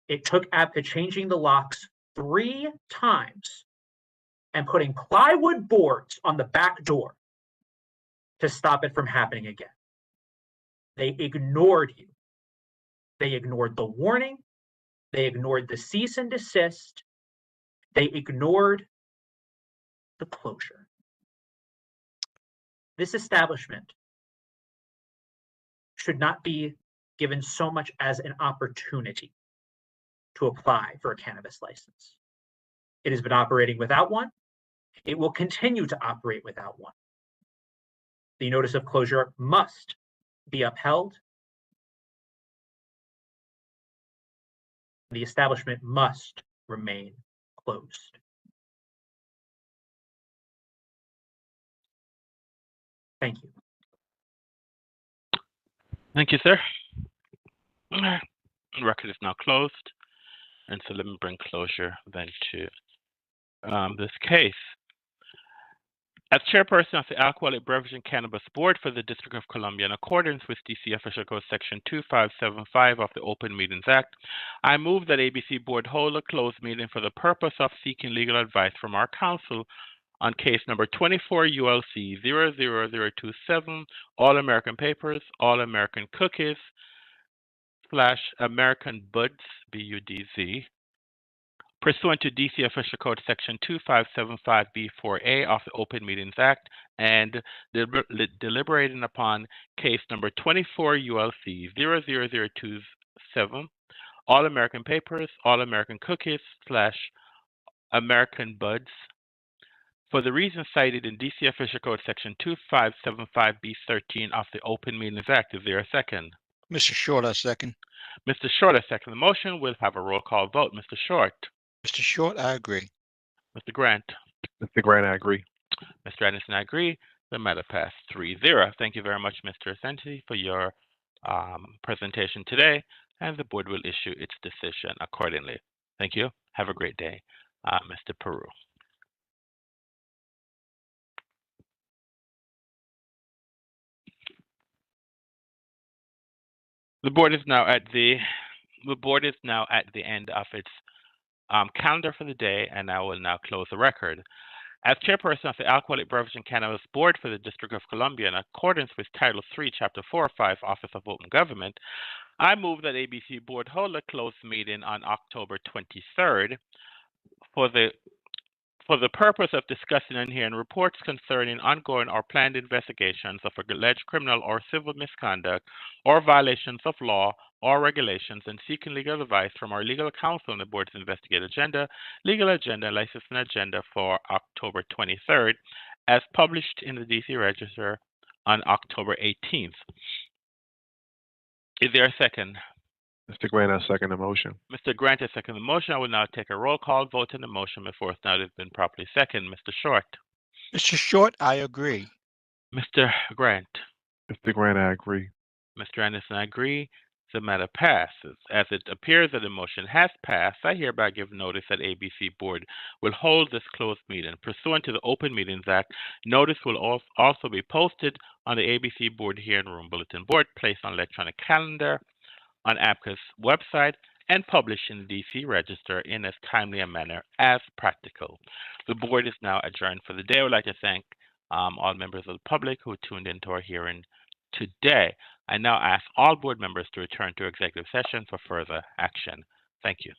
It took ABCA changing the locks 3 times and putting plywood boards on the back door to stop it from happening again. They ignored you. They ignored the warning. They ignored the cease and desist. They ignored the closure. This establishment should not be given so much as an opportunity to apply for a cannabis license. It has been operating without one. It will continue to operate without one. The notice of closure must be upheld. The establishment must remain closed. Thank you. Thank you, sir. The record is now closed. And so let me bring closure then to this case. As chairperson of the Alcoholic Beverage and Cannabis Board for the District of Columbia, in accordance with DC Official Code Section 2575 of the Open Meetings Act, I move that ABC Board hold a closed meeting for the purpose of seeking legal advice from our counsel on case number 24 ULC 00027, All American Papers, All American Cookies / American Buds, BUDZ, pursuant to DC Official Code Section 2575B4A of the Open Meetings Act, and deliberating upon case number 24 ULC 00027, All American Papers, All American Cookies / American Buds, for the reasons cited in DC Official Code Section 2575B13 of the Open Meetings Act. Is there a second? Mr. Short, I second. Mr. Short, I second the motion. We'll have a roll call vote. Mr. Short. Mr. Short, I agree. Mr. Grant. Mr. Grant, I agree. Mr. Anderson, I agree. The matter passed 3-0. Thank you very much, Mr. Asenti, for your presentation today, and the board will issue its decision accordingly. Thank you. Have a great day. Mr. Peru. The board is now at the end of its calendar for the day, and I will now close the record. As chairperson of the Alcoholic Beverage and Cannabis Board for the District of Columbia, in accordance with Title III, Chapter 405, Office of Open Government, I move that ABC Board hold a closed meeting on October 23rd for the purpose of discussing and hearing reports concerning ongoing or planned investigations of alleged criminal or civil misconduct or violations of law or regulations, and seeking legal advice from our legal counsel on the board's investigative agenda, legal agenda, and licensing agenda for October 23rd, as published in the DC Register on October 18th. Is there a second? Mr. Grant, I second the motion. Mr. Grant, I second the motion. I will now take a roll call vote on the motion before it's now been properly seconded. Mr. Short. Mr. Short, I agree. Mr. Grant. Mr. Grant, I agree. Mr. Anderson, I agree. The matter passes. As it appears that the motion has passed, I hereby give notice that ABC Board will hold this closed meeting. Pursuant to the Open Meetings Act, notice will also be posted on the ABC Board hearing room bulletin board, placed on electronic calendar on ABCA's website, and published in the DC Register in as timely a manner as practical. The board is now adjourned for the day. I would like to thank all members of the public who tuned into our hearing today. I now ask all board members to return to executive session for further action. Thank you.